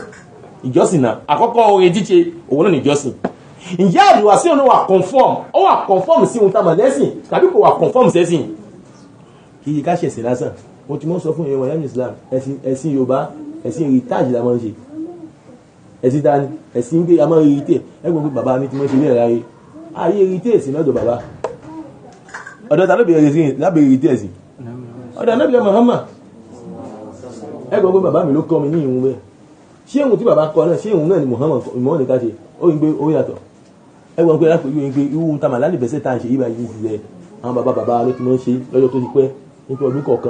ìjọsìn náà àkọ́kọ́ oore jíjẹ òun náà ní ìjọsìn. Ǹjẹ́ àdùwà sí òun wà conform sí ohun tá a mọ̀ lẹ́sìn tàbí kò wà conform sẹ́sìn. Kì í ká ṣẹ̀sìn lásán mo ti mọ́ sọ fún ìwọ̀n yẹn Islam ẹ̀sìn Yorùbá ẹ̀sìn heritage la máa ń ṣe. Ẹ̀sìn dání ẹ̀sìn gbé a máa ń heritage ẹgbẹ́ pé bàbá mi ti mọ́ ṣe ní ẹ̀ráyé ayé heritage sí lọ́dọ̀ bàbá ọ̀dọ̀ ta ló bèèrè sí lábẹ̀rẹ̀ ìtẹ́ sí ọ̀dọ̀ anábìlẹ̀ Muhammad ẹgbọ́n pé bàbá mi ló kọ́ mi ní ìhun bẹ́ẹ̀ ṣé ìhun tí bàbá kọ́ náà ṣé ìhun náà ni Muhammad ìmọ̀ ní ká ṣe ó ń gbé ó yàtọ̀ ẹgbọ́n pé lápẹ̀jú ń gbé irú tamà lálìbẹ̀sẹ̀ tá à ń ṣe yíba yìí ti rẹ̀ àwọn bàbá ló ti mọ́ ṣe lọ́jọ́ tó ti pẹ́ nípa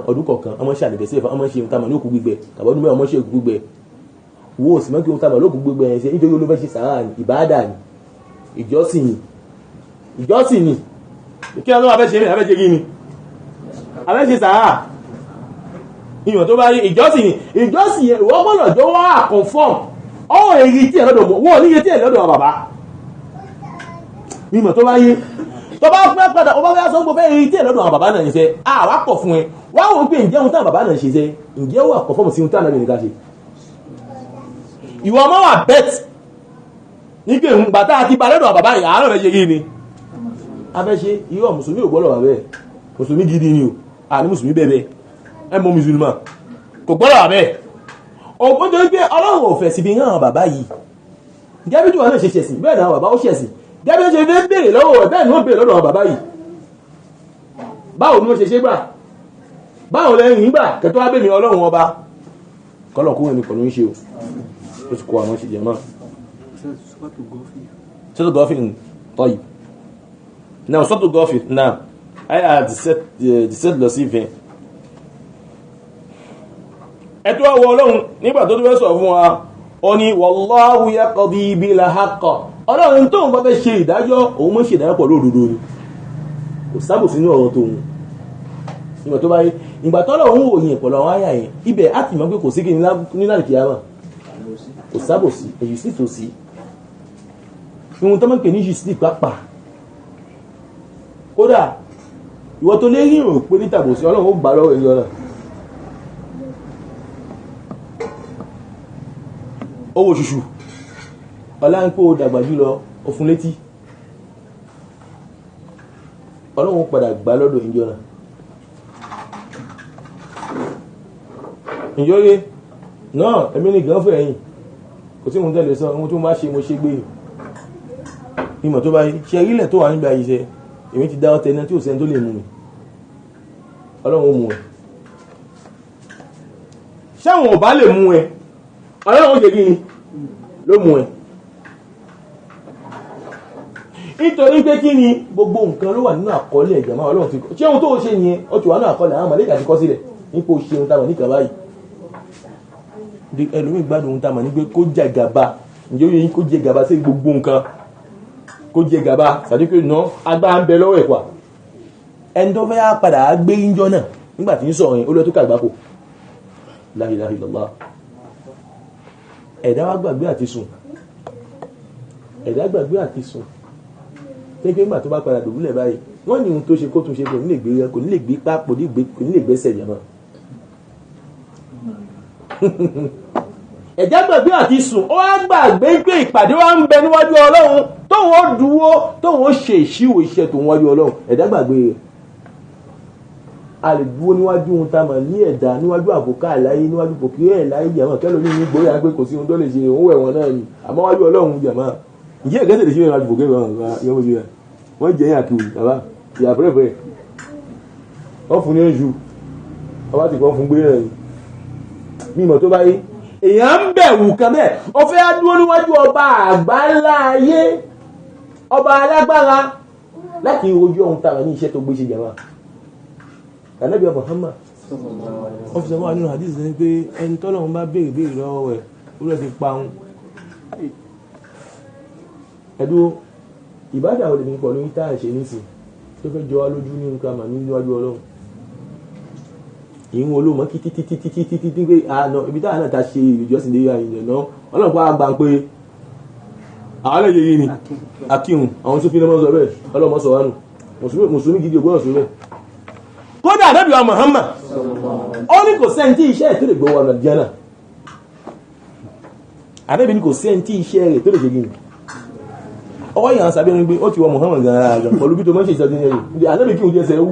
ọdún kọ̀ọ̀kan ọmọ ṣe àlìbẹ̀sẹ̀ ọmọ ṣe ohun tamà lókù gbígbẹ tàbọ́dún mẹ́rin ọmọ ṣe òkú gbígbẹ wo sì mọ́ kí ohun tamà lókù gbígbẹ yẹn ṣe nítorí olófẹ́ ṣe sàárà ní ìbáàdà ní ìjọsìn ni kí ọlọ́wọ́ abẹ́ ṣe ní abẹ́ ṣe gí ni abẹ́ ṣe sàárà ìwọ̀n tó bá rí ìjọsìn yẹn ìwọ́n gbọ́dọ̀ jọ wọ́n à conform ọwọ́ èyí tí ẹ̀ lọ́dọ̀ wọ́n ní iye tí ẹ̀ lọ́dọ̀ bàbá mímọ̀ tó bá yé tó bá pẹ́ padà ọba fẹ́ sọ gbogbo èyí tí ẹ̀ lọ́dọ̀ bàbá náà ṣe àwa pọ̀ fún ẹ wá wọ́n pé ǹjẹ́ ohun tá bàbá náà ṣe ṣe ǹjẹ́ wà conform sí ohun tá náà nìkan ṣe ìwọ ọmọ wà bet ní pé bàtà àti balẹ̀dọ̀ bàbá yìí àárọ̀ rẹ̀ ṣe kí ni abẹ́ṣe irọ́ mùsùlùmí ò gbọ́dọ̀ wà bẹ́ẹ̀ mùsùlùmí gidi ni o àní mùsùlùmí bẹ́ẹ̀ ẹ mọ mùsùlùmí kò gbọ́dọ̀ wà bẹ́ẹ̀ ọgbọ́n tó ń pé ọlọ́run ò fẹ́ síbi hàn bàbá yìí gẹ́bí tí wọ́n náà ṣe ṣẹ̀sìn bẹ́ẹ̀ náà bàbá ó ṣẹ̀sìn gẹ́bí ó ṣe fẹ́ béèrè lọ́wọ́ rẹ̀ bẹ́ẹ̀ ni ó béèrè lọ́dọ̀ bàbá yìí báwo ni wọ́n ṣe ṣe gbà báwo lẹ́yìn gbà kẹtọ́ wá bèèrè ọlọ́run ọba kọ́lọ̀ kúrò ní pẹ̀lú ń ṣe o ó ti kó àwọn ṣe jẹ náà sọ́tò gọ́fìn tọ́yì náà sọ́tò gọ́fìn náà àyà 17 lọ sí 20 ẹ̀tọ́ ọwọ́ ọlọ́run nígbà tó tó fẹ́ sọ fún wa ó ní wallahu yaqdi bil haqq ọlọ́run tó ń bá fẹ́ ṣe ìdájọ́ òun mọ́ ṣe ìdájọ́ pọ̀ lóòdodo ni kò sábò sínú ọ̀rọ̀ tóun nígbà tó bá yé ìgbà tó lọ́wọ́ òyìn ìpọ̀lọ̀ àwọn àyà yẹn ibẹ̀ á ti mọ̀ pé kò sí kí ní láti kíyàmá kò sábò sí èyí sì tó sí ihun tó mọ́ pè ní jù sí pápá kódà ìwọ tó lé rí ìrò pé ní tàbòsí ọlọ́run ó gbà lọ́wọ́ èyí ọ̀nà owó ṣùṣù ọlá ń pé ó dàgbà jùlọ ó fún létí ọlọ́run padà gbà lọ́dọ̀ ìjọ náà ìjọ́yé náà ẹ̀mí ní gan fún ẹ̀yìn kò tí mo tẹ́lẹ̀ sọ ohun tó má ṣe mo ṣe gbé ìmọ̀ tó bá yí ṣe rílẹ̀ tó wà nígbà iṣẹ́ èmi ti dá ọ́ tẹ́ná tí ò sẹ́ni tó lè mú mi ọlọ́run ó mú ẹ ṣáwọn ò bá lè mú ẹ ọlọ́run ó jẹ́ kí ni ló mú ẹ nítorí pé kí ni gbogbo nǹkan ló wà nínú àkọọ́lẹ̀ ìjàmá ọlọ́run ti kọ́ ṣé ohun tó ṣe yẹn ó ti wà nínú àkọọ́lẹ̀ àwọn màlẹ́kà ti kọ́ sílẹ̀ nípò ṣe ohun táwọn níkà báyìí ẹlòmíì gbádùn ohun táwọn ní pé kó jẹ gàba ǹjẹ́ ó yẹ kó jẹ gàba sí gbogbo nǹkan kó jẹ gàba sàdékè náà agbára ń bẹ lọ́wọ́ ẹ̀ pa ẹni tó fẹ́ padà gbé yíjọ náà nígbà tí ń sọ̀rọ̀ yẹn ó lọ tó kàgbákò la ilaha illallah ẹ̀dá wá gbàgbé àti sùn ẹ̀dá gbàgbé àti sùn tẹ́gbẹ́ nígbà tó bá padà dògúnlẹ̀ báyìí wọ́n ní ohun tó ṣe kó tún ṣe kò ní lè gbé pápò kò ní lè gbẹ́sẹ̀ jẹ̀mọ́ ẹ̀dá gbàgbé àti sùn ó wá gbàgbé pé ìpàdé wa ń bẹ níwájú ọlọ́run tóun ó dúró tóun ó ṣe ìṣíwò iṣẹ́ tòun wájú ọlọ́run ẹ̀dá gbàgbé a lè dúró níwájú ohun tá a mọ̀ ní ẹ̀dá níwájú àbòká àláyé níwájú bòkí ẹ̀ láyé jẹ̀mọ́ kẹ́lò ní gbóyà pé kò sí ohun tó lè ṣe òun ẹ̀wọ̀n náà ni àmọ́ wájú ọlọ́run jẹ̀mọ́ ìjẹ́ ìgẹ́sẹ̀ lè ṣe ìrìnàjò bòkí ẹ̀wọ̀n wọ́n jẹ́ yàn kìwì bàbá ìyà pẹ́rẹ́pẹ́ wọ́n fún ní ẹ̀ṣù ọba ti kọ́ fún gbé rẹ̀ mímọ̀ tó bá yé èèyàn ń bẹ̀wù kan bẹ́ẹ̀ ó fẹ́ dúró níwájú ọba àgbáńlá ayé ọba alágbára láti ojú ohun tààrà ní iṣẹ́ tó gbé ṣe jàmá Ànábì Muhammad ọ́fíìsì wà nínú hadith ní pé ẹni tọ́lọ́run bá béèrè lọ́wọ́ rẹ̀ ó rẹ̀ ti pa òun ẹ̀dúró ìbádà olè ní pọ̀lú ìta àṣẹ nísìn tó fẹ́ jọ wá lójú ní nǹkan mà níwájú ọlọ́run ìwọ̀n olóòmọ́ kí títí pé àná ibi táwọn náà ta ṣe ìjọsìn lé ìyẹn náà ọlọ́run pa àgbà pé àwọn ẹlẹ́yẹ yìí ni akíhun àwọn tó fi lọ́mọ́ sọ bẹ́ẹ̀ ọlọ́mọ sọ wánu mùsùlùmí gidi ògbọ́n sọ bẹ́ẹ̀ kódà Ànábì wa Muhammad ó ní kò sẹ́ni tí iṣẹ́ ẹ̀ tó lè gbọ́ wà lọ́díánà Ànábì ní kò sẹ́ni tí iṣẹ́ rẹ̀ tó lè ṣe gini ọwọ́ ìyàn sàbí ẹni pé ó ti wọ Muhammad gan ara gan pẹ̀lú bí tó mọ́ ṣe ìṣẹ́jú yẹn yìí Ànábì kí o jẹ́ sẹ́wú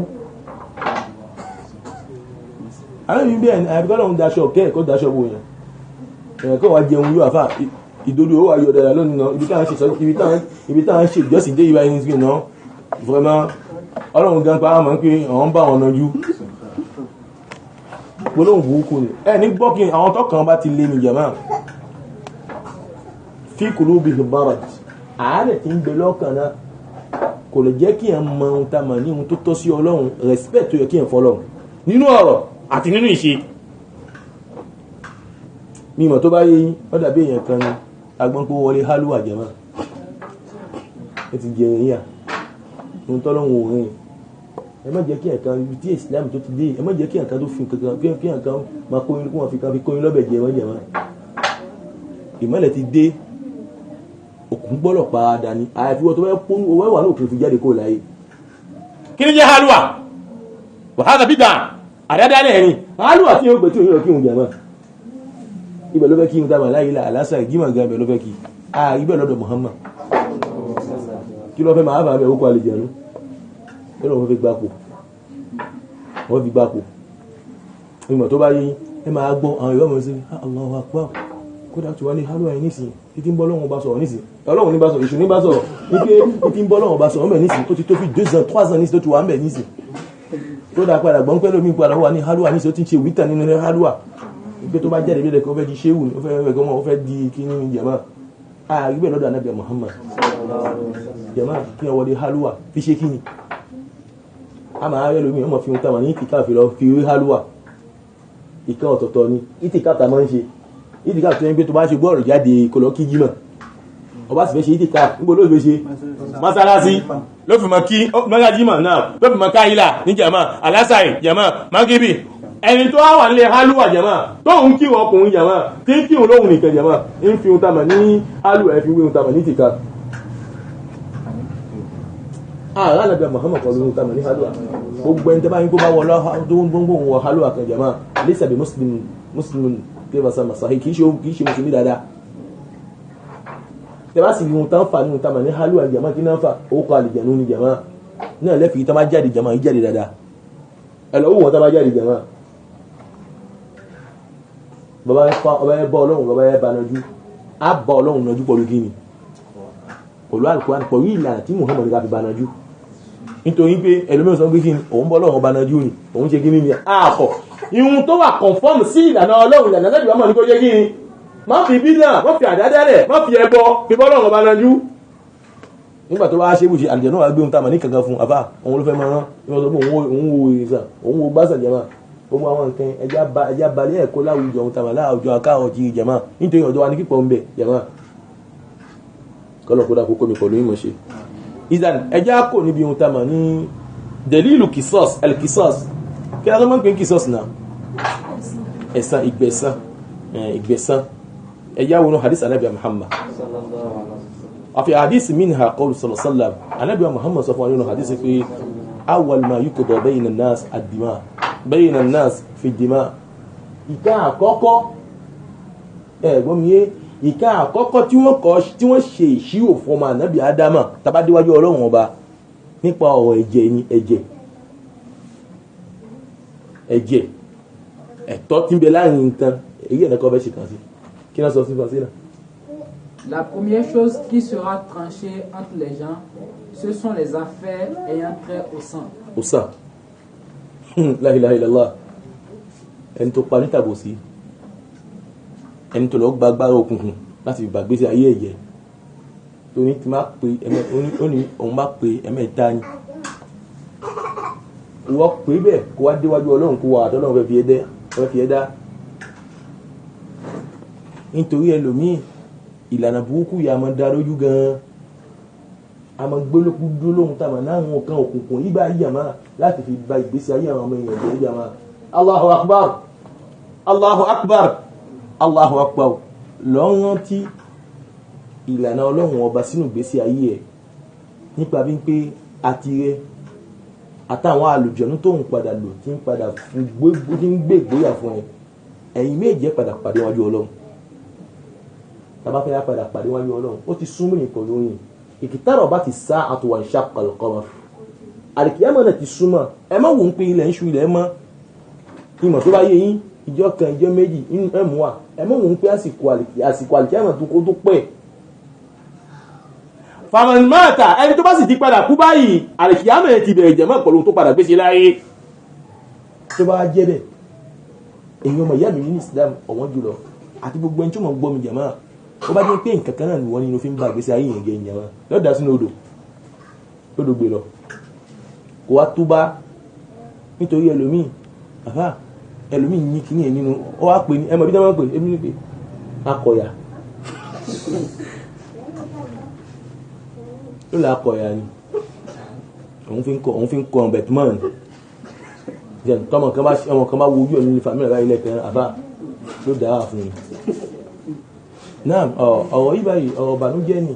Ànábì bí ẹni àbíkọ́ lọ́hun daṣọ kẹ́ ẹ̀kọ́ daṣọ wo yẹn èèyàn kọ́ wa jẹun yóò àfà ìdodo ó wà yọ dára lónìí náà ibi táwọn ṣe ìjọsìn dé ìwà ẹni sí náà vraiment ọlọ́run gan pa àmọ́ pé àwọn bá wọn nájú gbólóhùn burúkú ni ẹ ní gbọ́kì àwọn tọ́kàn bá ti lé ní jàmáà fi qulubihim marad àárẹ̀ tí ń gbé lọ́kàn náà kò lè jẹ́ kí ẹ̀ mọ ohun tá mà ní ohun tó tọ́ sí ọlọ́run respect tó yẹ kí ẹ̀ fọlọ́run nínú ọ̀rọ̀ àti nínú ìṣe mímọ̀ tó bá yé yín ó dàbí èèyàn kan ni agbọ́n pé wọlé hálùwà jàmáà ẹ ti jẹ ẹ̀yà ohun tọ́lọ́run ò rìn ẹ má jẹ́ kí ẹ̀kan ibi tí Islam tó ti dé ẹ má jẹ́ kí ẹ̀kan tó fi kankan kí ẹ̀kan máa kóyin kó wọn fi kan fi kóyin lọ́bẹ̀ jẹ wọ́n jàmáà ìmọ̀lẹ̀ ti dé òkun gbọ́dọ̀ padà ní àyàfiwọ́ tó fẹ́ pọ́n owó ẹ̀wà lóòkè fi jáde kó láyé kí ní jẹ́ halwa wàhálà bídà àdádálẹ̀ ẹ̀rin halwa tí yóò gbé tí òyìnbó kí òun jàmá ibẹ̀ ló fẹ́ kí n dábà láyé àlásà ìgímọ̀ gan ibẹ̀ ló fẹ́ kí ibẹ̀ lọ́dọ̀ Muhammad kí ló fẹ́ máa bá bẹ̀ ókó àlejànú ẹ̀rọ wọn fi gbapò wọ́n fi gbapò ìmọ̀ tó bá yí ẹ máa gbọ́ àwọn ìwọ́n mọ̀ sí Allahu Akbar kódà tí wọ́n ní halwa yìí nísìn títí ń bọ́ lọ́wọ́ bá sọ̀rọ̀ nísìn ọlọ́run ní bá sọ̀rọ̀ èṣù ní bá sọ̀rọ̀ wípé títí ń bọ́ lọ́wọ́ bá sọ̀rọ̀ mẹ́ nísìn ó ti tó fi 2 ans 3 ans nísìn tó ti wà mẹ́ nísìn tó dá padà gbọ́n pẹ́lú mi padà wà ní halwa nísìn ó ti ń ṣe wíta nínú halwa wípé tó bá jáde bí ẹ̀kọ́ fẹ́ di ṣéwù ó fẹ́ di kíní jẹ̀má àrígbẹ̀ lọ́dọ̀ Ànábì Muhammad jẹ̀má kí wọ́n wọlé halwa fi ṣe kíní a máa rẹ́ lómi ọmọ fi ń tàwọn ní ìtìká fi lọ fi rí halwa ìkan ọ̀tọ̀ọ̀tọ̀ ni ìtìká ta máa ń ṣe ìdíkà tó ń gbé tó bá ṣe gbọ́ọ̀rọ̀ jáde kò lọ kí jímọ̀ ọba sì fẹ́ ṣe ìdíkà níbo ló fẹ́ ṣe mọ́sálásí ló fi mọ́ kí mọ́sá jímọ̀ náà ló fi mọ́ káyílà ní jàmá alásàì jàmá mágíbì ẹni tó wà nílé hálùwà jàmá tó ń kí ọkùnrin jàmá tí ń kí òun lóhun nìkan jàmá ń fi ohun tamà ní hálùwà ẹ̀ fi wé ohun tamà ní ìtìká Ànábì Muhammad kọ́ lóhun tamà ní hálùwà gbogbo ẹni tẹ́ bá yín kó bá wọ hálùwà kan jàmá lẹ́sàbí muslim kí bá sá masahi kìí ṣe mùsùlùmí dáadáa tẹ́ bá sì rí ohun tán fà nínú tamà ní halu àjàmá kí náà fà ó kọ àlìjànú ní jàmá náà lẹ́fì tán bá jáde jàmá yìí jáde dáadáa ẹ lọ wò wọ́n tán bá jáde jàmá bàbá yẹn bá ọlọ́run bàbá yẹn bá nájú á bá ọlọ́run nájú pọ̀lú kí ni pẹ̀lú Al-Qur'an pẹ̀lú ìlànà tí Muhammad ká fi bá nájú nítorí pé ẹlòmíràn sọ pé kí ni òun bọ́ ọlọ́run bá nájú ni òun ṣe kí ni àpọ̀ ihun tó wà conform sí ìlànà ọlọ́run ìlànà lẹ́bí ọmọ ní kó jẹ́ kí ni má fi bí náà má fi àdádálẹ̀ má fi ẹbọ fi bọ́ ọlọ́run bá nájú nígbà tó wá ṣe bùṣe àlìjẹ̀nú wà gbé ohun tàmà ní kankan fún àbá òun ló fẹ́ máa rán ní wọ́n sọ pé òun wo ìrìnsà òun wo gbásà jẹ́mà gbogbo àwọn nǹkan ẹjá balẹ̀ ẹ̀kọ́ láwùjọ ohun tàmà láàwùjọ akáwọ̀ ti jẹ́mà nítorí ọjọ́ wa ní kíkọ́ ń bẹ̀ jẹ́mà kọ́lọ̀ kódà kókó mi pẹ̀lú ìmọ̀ ṣe ìzàn ẹjá kò níbi ohun tàmà ní delilu kisos el-kisos kí a tó máa ń pè ní kisos náà ẹ̀san ìgbẹ̀san ẹjá wọnú hadith anabi Muhammad وفي حديث منها قول صلى الله عليه وسلم النبي محمد صلى الله عليه وسلم حديث في أول ما يقضى بين الناس الدماء بين الناس في الدماء ìka àkọ́kọ́ ẹ̀gbọ́n mi yé ìka àkọ́kọ́ tí wọ́n ṣe ìṣirò fún ọmọ ànábì ádámà tàbá déwájú ọlọ́run ọba nípa ọ̀rọ̀ ẹ̀jẹ̀ ni ẹ̀jẹ̀ ẹ̀tọ́ tí ń bẹ láàrin nǹkan èyí ẹ̀nẹ́kọ́ fẹ́ ṣe kàn sí kí náà sọ sí fàṣílà. La première chose qui sera tranchée entre les gens, ce sont les affaires ayant trait au sang. Au sang. La ilaha illallah. Ẹni tó pa ní tàbòsí. Ẹni tó lọ gbàgbára òkùnkùn láti fi gbàgbé sí ayé ẹ̀jẹ̀. Tó ní ti máa pè òun bá pè ẹ̀mẹ́ta ni. Wọ́n pè bẹ́ẹ̀ kó wá déwájú ọlọ́run kó wà àtọ́lọ́run fẹ́ fi ẹ̀dá. Nítorí ẹlòmíì ìlànà burúkú yà máa dá lójú gan-an a máa gbólókú dúlóhun tàbí láwọn kan òkùnkùn yí bá yà máa láti fi ba ìgbésí ayé àwọn ọmọ èèyàn jẹ́ yà máa Allahu Akbar Allahu Akbar Allahu Akbar lọ́rán tí ìlànà ọlọ́run ọba sínú ìgbésí ayé ẹ̀ nípa bí pé àti rẹ àtàwọn àlùjọ̀nú tó ń padà lò tí ń padà gbé ìgbóyà fún ẹ ẹ̀yin méje padà pàdé wájú ọlọ́run tàbá fẹ́ padà pàdé wáyé ọlọ́run ó ti súnmọ́ nìkan lóyìn ìkìtàrọ̀ bá ti sá àtúwà ìṣàkọlùkọmọ àríkìyàmọ̀ náà ti súnmọ́ ẹ má wò ń pé ilẹ̀ ń ṣú ilẹ̀ mọ́ ìmọ̀ tó bá yé yín ìjọ kan ìjọ méjì ẹ̀mú wa ẹ má wò ń pé àsìkò àríkìyàmọ̀ tó pẹ́ fàmìmáàtà ẹni tó bá sì ti padà kú báyìí àríkìyàmọ̀ ẹ ti bẹ̀rẹ̀ jẹ̀mọ́ pẹ̀lú tó padà gbéṣe láyé tó bá jẹ́ bẹ́ẹ̀ èyí ọmọ ìyá mi ní Islam ọ̀wọ́n jùlọ àti gbogbo ẹni tó mọ̀ gbọ́ mi jẹ̀mọ́ ó bá jẹ́ pé nǹkan kan náà ni wọ́n nínú fi ń bá ìgbésí ayé yẹn gẹ̀ ìyẹn wọn lọ́dà sínú odò gbé lọ kò wá túbá nítorí ẹlòmíì ní kíní ẹ̀ nínú ó wá pè ní ẹmọ bí wọ́n máa pè é ní pé akọ̀yà ló lè akọ̀yà ni òun fi ń kọ ọ̀bẹ̀tùmọ̀ jẹ́ tọ́mọ kan bá wo ojú ẹ̀ nínú fàmílì ráyé lẹ́kẹ̀ẹ́ àbá ló dáa fún mi náà ọ̀rọ̀ yìí báyìí ọ̀rọ̀ ìbànújẹ́ ni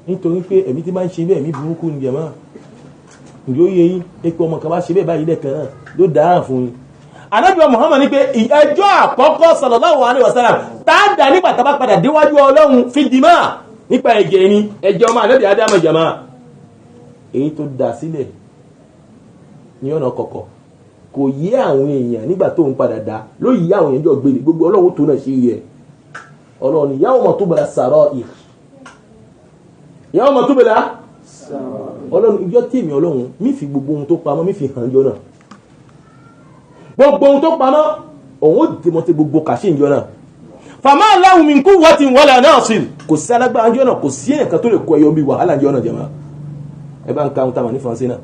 nítorí pé ẹ̀mí tí bá ń ṣe bẹ́ẹ̀ ẹ̀mí burúkú ni jẹ̀mọ́ ìlú oyè yìí pé ọmọ kan bá ṣe bẹ́ẹ̀ báyìí lẹ́ẹ̀kan náà ló dáa fún yín. Ànábì Muhammad ní pé ẹjọ́ àkọ́kọ́ sallallahu alaihi wasallam tá a dà nígbà tá a bá padà déwájú ọlọ́run fi dìímà nípa ẹ̀jẹ̀ ni ẹjọ́ ọmọ ànábì Ádámù jẹ̀mọ́ èyí tó dà sílẹ̀ ní ọ̀nà kọ̀kọ̀ kò yé àwọn èèyàn nígbà tó ń padà dá ló yí àwọn èèyàn jọ gbélé gbogbo ọlọ́run tó náà ṣe yẹ ọlọ́run yawma tubla sarair yawma tubla ọlọ́run ìjọ tí èmi ọlọ́run mi fi gbogbo ohun tó pamọ́ mi fi hàn jọ náà gbogbo ohun tó pamọ́ òun ó dìmọ̀tẹ́ gbogbo kàṣí ìjọ náà fama lahu min quwwatin wala nasir kò sí alágbára ìjọ náà kò sí ẹ̀ka tó lè kọ ẹyọ bí wàhálà ìjọ náà jẹ̀mọ́ ẹ bá ń ka ohun táwọn ní fàǹsí náà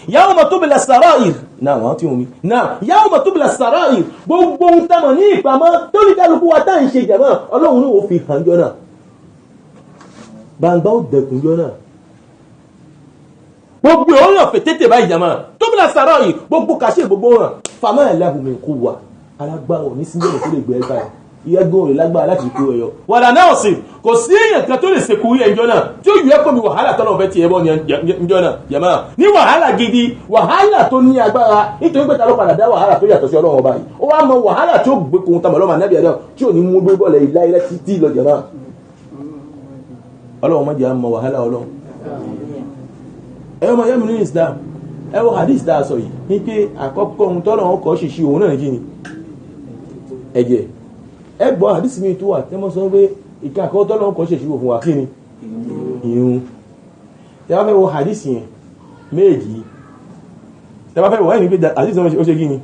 yawma tubla sarair náà wọ́n tí wọ́n mi náà yawma tubla sarair gbogbo ohun táwọn ní ìpamọ́ tó ní kálukú wa tá ń ṣe jẹ̀mọ́ ọlọ́run ní ó fi hàn jọ náà gbangba ó dẹkùn jọ náà gbogbo ọ̀rọ̀ ọ̀fẹ́ tètè báyìí jàmá tubla sarair gbogbo kàṣẹ gbogbo hàn fama lahu min quwwa alágbára ní sílẹ̀ tó lè gbé ẹ̀ka ẹ̀ ìyẹ́gbọ́n rẹ̀ lágbára láti kó ẹyọ wàlà náà sì kò sí èèyàn kan tó lè ṣekú ẹjọ́ náà tí ó yọ ẹ́ kóbi wàhálà tọ́lọ̀ fẹ́ ti ẹbọ ní ẹjọ́ náà jàmá ní wàhálà gidi wàhálà tó ní agbára nítorí pé ta ló padà dá wàhálà tó yàtọ̀ sí ọlọ́run ọba yìí ó wá mọ wàhálà tí ó gbé kohun tamọ̀ lọ́mọ anábìyà náà tí ò ní mú gbé bọ́ọ̀lẹ̀ ìlà ilẹ̀ títí lọ jàmá ọlọ́run má jẹ́ àmọ́ wàhálà ọlọ́run ẹ̀rọ mayami ní Islam ẹwọ hadith dáa sọ yìí ní pé àkọ́kọ́ ohun tọ́lọ̀ wọn kọ́ ṣìṣì òun náà ní kíni ẹ̀jẹ̀ ẹgbọ́n hadith mi tó wà tẹ́mọ́ sọ pé ìka àkọ́kọ́ tọ́lọ̀ wọn kọ́ ṣìṣì fún wa kíni ìrun tẹ́wọ́ fẹ́ wọ hadith yẹn méjì tẹ́wọ́ fẹ́ wọ ẹni pé hadith náà ó ṣe kíni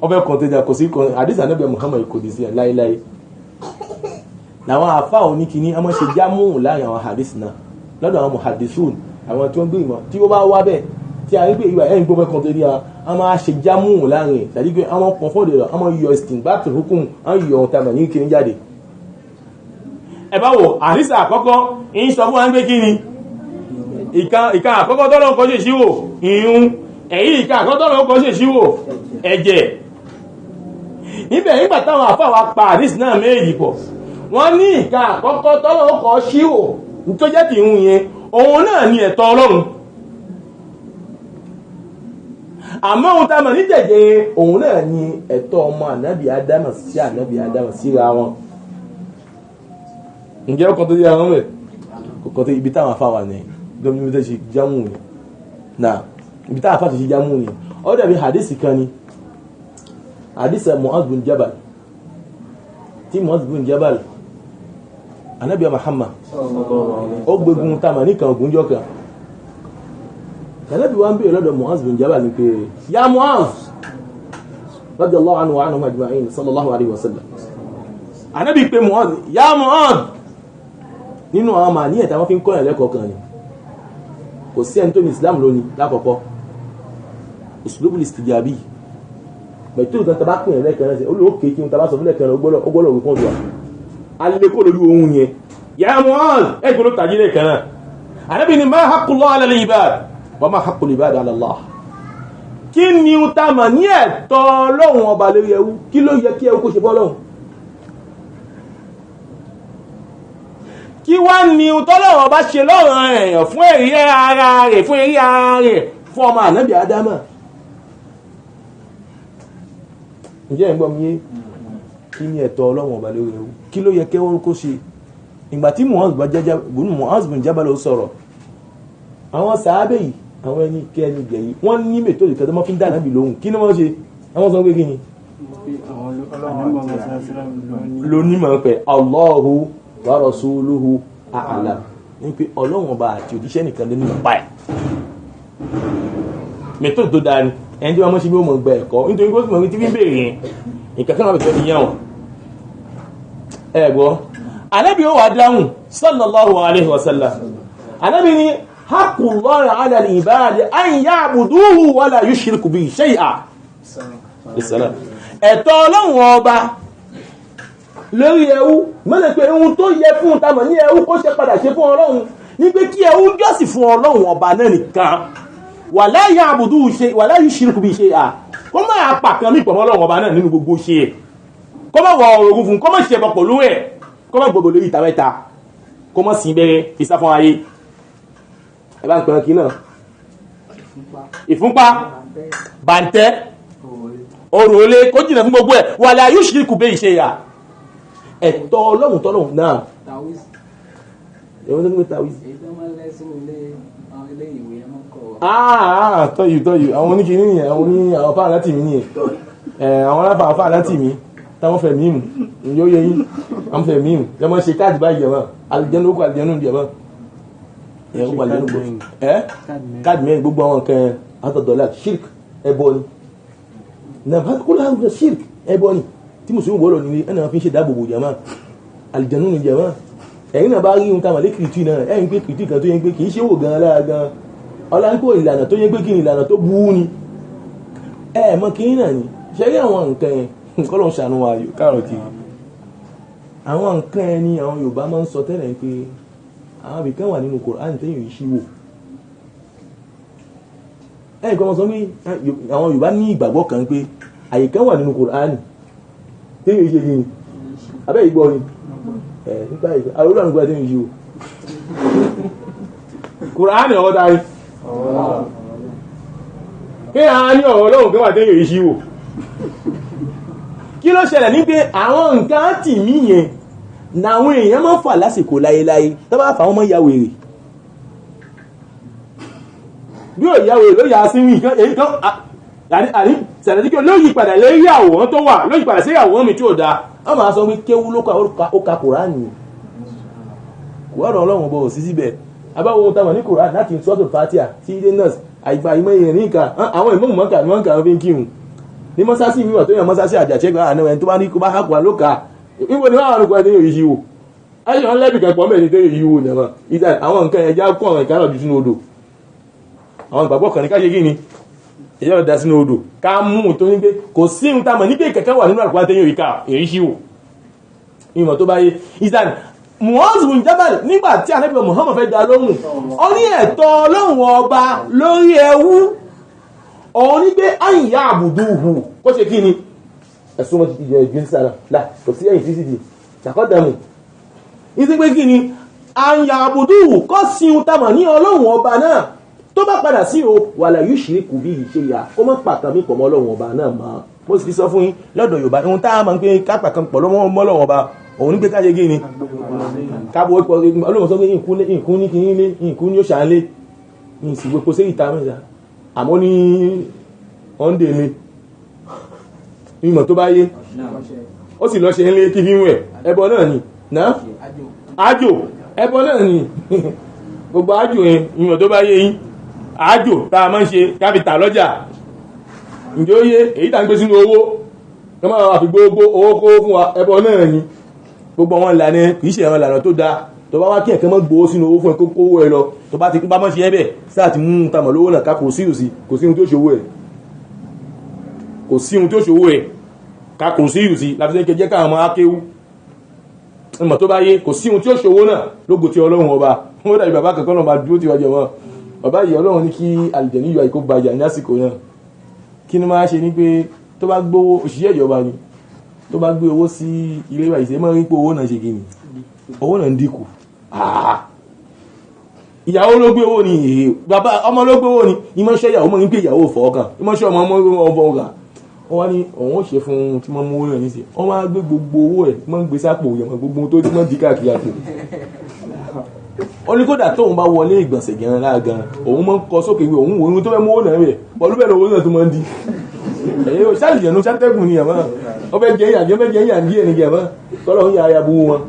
ọfẹ́ kọ̀ntẹ́jà kò sí hadith Ànábì Muhammad kò dì sí ẹ̀ láíláí làwọn àfáà oníkíní a máa ṣe jámù láàrin àwọn hadith náà lọ́dọ̀ àwọn muhaddisun àwọn tí wọ́n gbé ìmọ̀ tí ó bá wá bẹ́ẹ̀ tí a rí pé ìwà ẹ̀yìn gbọ́mọ̀ kan tó rí a máa ṣe jámù láàrin tàbí pé àwọn kan fọ́dẹ̀ rẹ̀ a máa yọ istinbat hukum a yọ ohun tàbí ní kiri jáde ẹ bá wò àrísà àkọ́kọ́ ń sọ fún wa ń gbé kí ni ìka àkọ́kọ́ tọ́lọ́ kọ́ ṣe ṣíwò ìrun èyí ìka àkọ́kọ́ tọ́lọ́ kọ́ ṣe ṣíwò ẹ̀jẹ̀ níbẹ̀ nígbà táwọn àfáà wa pa àrísì náà méjì pọ̀ wọ́n ní ìka àkọ́kọ́ tọ́lọ́ kọ́ ṣíwò tó jẹ́ ti ìhun yẹn òun náà ni ẹ̀tọ́ Ọlọ́run àmọ́ ohun tá a mọ̀ ní jẹ̀jẹ̀ òun náà ni ẹ̀tọ́ ọmọ ànábì Ádámù sí ànábì Ádámù síra wọn ǹjẹ́ ọkọ̀ tó yẹ àwọn rẹ̀ kọ̀kọ́ tó ibi táwọn afá wà ní domini tó ṣe jámù ni náà ibi táwọn afá tó ṣe jámù ni ó dàbí hadisi kan ni hadisi Mu'adh bin Jabal tí Mu'adh bin Jabal ànábì Muhammad ó gbégun tamà ní kan ògúnjọ́ kan ànábì wá ń bèèrè lọ́dọ̀ Mu'adh bin Jabal ní pé ya Mu'adh radiyallahu anhu wa anhum ajma'in sallallahu alaihi wasallam ànábì pé Mu'adh ya Mu'adh nínú àwọn màá ní ẹ̀ta wọ́n fi ń kọ́yàn lẹ́kọ̀ọ́ kan ni kò sí ẹni tó ní Islam lónìí lákọ̀ọ́kọ́ uslubul istijabi mẹ̀tò ìtàn tàbá pín ẹ̀lẹ́kẹ̀ẹ́ rẹ̀ olóòkè kí n tàbá sọ fún lẹ́kẹ̀ẹ́ rẹ̀ ọgbọ́lọ̀ wípọ́n dùn alẹ́kọ́ lórí ohun yẹn ya Mu'adh ẹgbẹ̀rún tàjí lẹ́kẹ̀ẹ́ náà Ànábì ni ma haqqullah ala al-ibad wa ma haqqul ibad ala Allah kí ni ó ta mà ní ẹ̀tọ́ Ọlọ́run ọba lórí ẹrú kí ló yẹ kí ẹrú kó ṣe fọ́lọ́run kí wá ní tọ́lọ́run bá ṣe lọ́rọ̀ èèyàn fún èrí ara rẹ̀ fún ọmọ ànábì Ádámà ǹjẹ́ ìgbọ́n mi kí ní ẹ̀tọ́ Ọlọ́run ọba lórí ẹrú kí ló yẹ kẹ́wọ́n kó ṣe ìgbà tí Mu'adh bin Jabal ló sọ̀rọ̀ àwọn sàábẹ̀ yìí àwọn ẹni kẹ́ni gẹ̀yí wọ́n ní mẹ́tò ìkẹ́tọ́ mọ́ fi ń dáná bí lóhun kí ní wọ́n ṣe àwọn sọ pé kí ni lónímọ̀ pẹ̀ Allahu wa rasuluhu a'lam ní pé Ọlọ́run ọba àti òjíṣẹ́ nìkan ló ní mọ̀ páì mẹ́tò tó dáa ni ẹni tí wọ́n mọ́ sí bí ó mọ̀ gbẹ ẹ̀kọ́ nítorí pé ó sì mọ̀ tí fi ń bèèrè yẹn ìkẹ́kẹ́ náà bẹ̀tọ́ ti yẹn wọn ẹ̀gbọ́ Ànábì ó wà dáhùn sallallahu alaihi wasallam Ànábì ni haqqullahi ala al-ibadi an ya'buduhu wa la yushriku bihi shay'an ẹ̀tọ́ Ọlọ́run ọba lórí ẹrú mẹ́lẹ̀ pé ohun tó yẹ fún tamọ̀ ní ẹrú kó ṣe padà ṣe fún Ọlọ́run ní pé kí ẹrú jọ́sìn fún Ọlọ́run ọba náà nìkan wala ya'buduhu shay'an wala yushriku bihi shay'an kó máa pàkan mí pọ̀mọ́ Ọlọ́run ọba náà nínú gbogbo ṣe kó má wọ orogún fún kó má ṣe pọ̀pọ̀ lórí ẹ̀ kó má gbogbo lórí ìtàwẹ́ta kó má sí bẹ̀rẹ̀ ìsá fún ayé ẹ bá ń pẹ̀rẹ̀ kí náà ìfúnpá bàǹtẹ́ orò olé kó jìnà fún gbogbo ẹ̀ wala yushriku bihi shay'an ẹ̀tọ́ Ọlọ́run tọ́lọ́run náà ẹ̀wọ́n tó ń gbé tàwíz tọ́yù àwọn oníkìní nìyẹn àwọn ní àwọn fáà láti mi nìyẹn àwọn aláfà fáà láti mi táwọn fẹ̀ mímù yóò yẹ yín àwọn fẹ̀ mímù lẹ́mọ́ ṣe káàdì báyìí jẹ̀mọ́ alìjẹ́nu ókù alìjẹ́nu jẹ̀mọ́ káàdì mẹ́rin gbogbo àwọn nǹkan àtọ̀dọ̀lá shirk ẹbọ ni nàbàkúlà shirk ẹbọ ni tí mùsùlùmí bọ́ọ̀lọ̀ ní ẹ̀nà fi ń ṣe dáàbòbò jẹ̀mọ́ alìjẹ́nu ni jẹ̀mọ́ ẹ̀yìn náà bá rí ohun táwọn lé kìrìtì náà ẹ̀yìn pé kìrìtì kan tó yẹ pé kì í ṣe wò gan lára gan ọláńkò ìlànà tó yẹ pé kí ni ìlànà tó bú ní mọ́ kí náà ni ṣe rí àwọn nǹkan ẹ̀ kọ́lọ̀ ṣàánú wa káàrọ̀ kiri àwọn nǹkan ẹ̀ ni àwọn Yorùbá máa ń sọ tẹ́lẹ̀ pé àwọn ibìkan wà nínú Kùránì tẹ́yìn ìṣíwò ẹ̀yìn kan wọ́n sọ pé àwọn Yorùbá ní ìgbàgbọ́ kan pé àyè kan wà nínú Kùránì tẹ́yìn ìṣe yìí abẹ́ ìgbọ́ ni nípa ìgbà àwọn olóòrùn gbọ́ tẹ́yìn ìṣíwò Kùránì ọ̀rọ̀ darí kí a ní ọ̀rọ̀ Ọlọ́run kí wà tẹ́yìn ìṣíwò kí ló ṣẹlẹ̀ ní pé àwọn nǹkan tì mí yẹn náwọn èèyàn máa ń fà lásìkò láyéláyé tó bá fà wọ́n mọ́ ya wèrè bí ò ya wèrè ló yà sí nǹkan èyí kan àní sàdẹ̀díkẹ́ lóyìí padà lérí àwòrán tó wà lóyìí padà sí àwòrán mi tí ò dáa wọ́n máa sọ pé kéwú ló ka kùránì kùránì ọlọ́run bọ̀ sí síbẹ̀ abáwo ohun táwọn ní kùránì láti sọ́tò fatia sí ilé nurse àìgbà ìmọ̀ èèyàn ní ìka àwọn ìmọ̀ mọ̀ọ́kà fi ń kírun ní mọ́sásí mi wà tó yàn mọ́sásí àjàṣẹ́gbà àná ẹni tó bá ní kó bá hàkùn lóka níbo ni wọ́n àwọn olùkọ́ ẹni yóò yí wò ayé wọn lẹ́bì kẹ́pọ̀ mẹ́rin tó yóò yí wò nìyẹn ìdá àwọn nǹkan ẹja kọ́ ọ̀rọ̀ ìkárọ̀ jù sínú odò àwọn ìgbàgbọ́ kan ní ká ṣe kí ni ẹjọ́ da sínú odò ká mú tó ní pé kò sí ń tamọ̀ ní pé kẹ̀kẹ́ wà nínú àkùnrin àtẹ́yìn ìka èyí sí wò ìmọ̀ tó bá yé ìsàn Mu'adh bin Jabal nígbà tí Ànábì Muhammad fẹ́ dá lóhùn ó ní ẹ̀tọ́ Ọlọ́run ọba lórí ẹrú òun ní pé àyíyá àbùdúhù kó ṣe kí ni ẹ̀sùn mọ́ ti jẹ ìgbín sára láà kò sí ẹ̀yìn títí di ṣàkọ́dàmù ìsí pé kí ni àyíyá àbùdúhù kó sí un tamọ̀ ní Ọlọ́run ọba náà tó bá padà sí o wala yushriku bihi shay'a kó mọ́ pàtàkì pọ̀ mọ́ Ọlọ́run ọba náà mọ́ mo sì sọ fún yín lọ́dọ̀ Yorùbá ohun tá a máa ń pè kápá kan pọ̀ lọ́wọ́ Ọlọ́run ọba òun ní pé káyé gí ni kábò Ọlọ́run sọ pé ìkún ní kìí lé ìkún ní ó ṣàálé ní ìsìnkú kó sí ìta mẹ́ta àmọ́ ní ọ́ndé lé ìmọ̀ tó bá yé ó sì lọ ṣe ń lé kí fíwẹ̀ ẹbọ náà ni náà ájò ẹbọ náà ni gbogbo ájò yẹn ìmọ̀ tó bá yé yín ájò tá a máa ń ṣe káfíntà lọ́jà ǹjẹ́ ó yé èyí tá ń gbé sínú owó kọ́ máa wà fi gbogbo owó kó fún wa ẹbọ náà ni gbogbo wọn ìlànà kìí ṣe àwọn ìlànà tó dáa tó bá wá kí ẹ̀kẹ́ mọ́ gbówó sínú owó fún ẹ kó kówó ẹ lọ tó bá ti bá mọ́ ṣe ẹbẹ̀ sáà ti mú tamọ̀ lówó náà ká kò sí ìrùsí kò sí ohun tó ṣòwò ẹ̀ kò sí ohun tó ṣòwò ẹ̀ ká kò sí ìrùsí láti ṣe jẹ́ káwọn ọmọ akéwú ìmọ̀ tó bá yé kò sí ohun tí ó ṣòwò náà lógo ti Ọlọ́run ọba wọ́n dàbí bàbá kankan náà máa dúró ti wájọ wọn bàbá yìí Ọlọ́run ní kí àlìjẹ̀ní yọ àìkó bàjà ní àsìkò náà kí ni máa ṣe ní pé tó bá gbówó òṣìṣẹ́ ìjọba ni tó bá gbé owó sí ilé ìwà ìṣẹ́ mọ́ rí pé owó náà ṣe kí ni owó náà ń dínkù ìyàwó ló gbé owó ni bàbá ọmọ ló gbé owó ni ìmọ̀ṣẹ́ ìyàwó mọ́ ní pé ìyàwó fọ́ọ̀kàn ìmọ̀ṣẹ́ ọmọ ọ̀gá wọ́n wá ní ọ̀wọ́n ṣe fún tí wọ́n mú owó náà níṣẹ́ wọ́n wá gbé gbogbo owó ẹ̀ mọ́ ń gbé sápò yẹ̀mọ̀ gbogbo tó ti mọ́ dí káàkiri àpò ó ní kódà tóun bá wọlé ìgbọ̀nsẹ̀ gẹ̀rẹ́ láàgan òun mọ́ ń kọ sókè ìwé òun wò ó tó fẹ́ mú owó náà rẹ̀ pọ̀lú bẹ́ẹ̀ owó náà tó mọ́ ń di ẹ̀yẹ́ òṣàlìyànú sátẹ́gùn ni àmọ́ ọbẹ̀ jẹ́ ìyàn díẹ̀ ní gẹ̀mọ́ tọ́lọ̀ ń ya ayabu wọn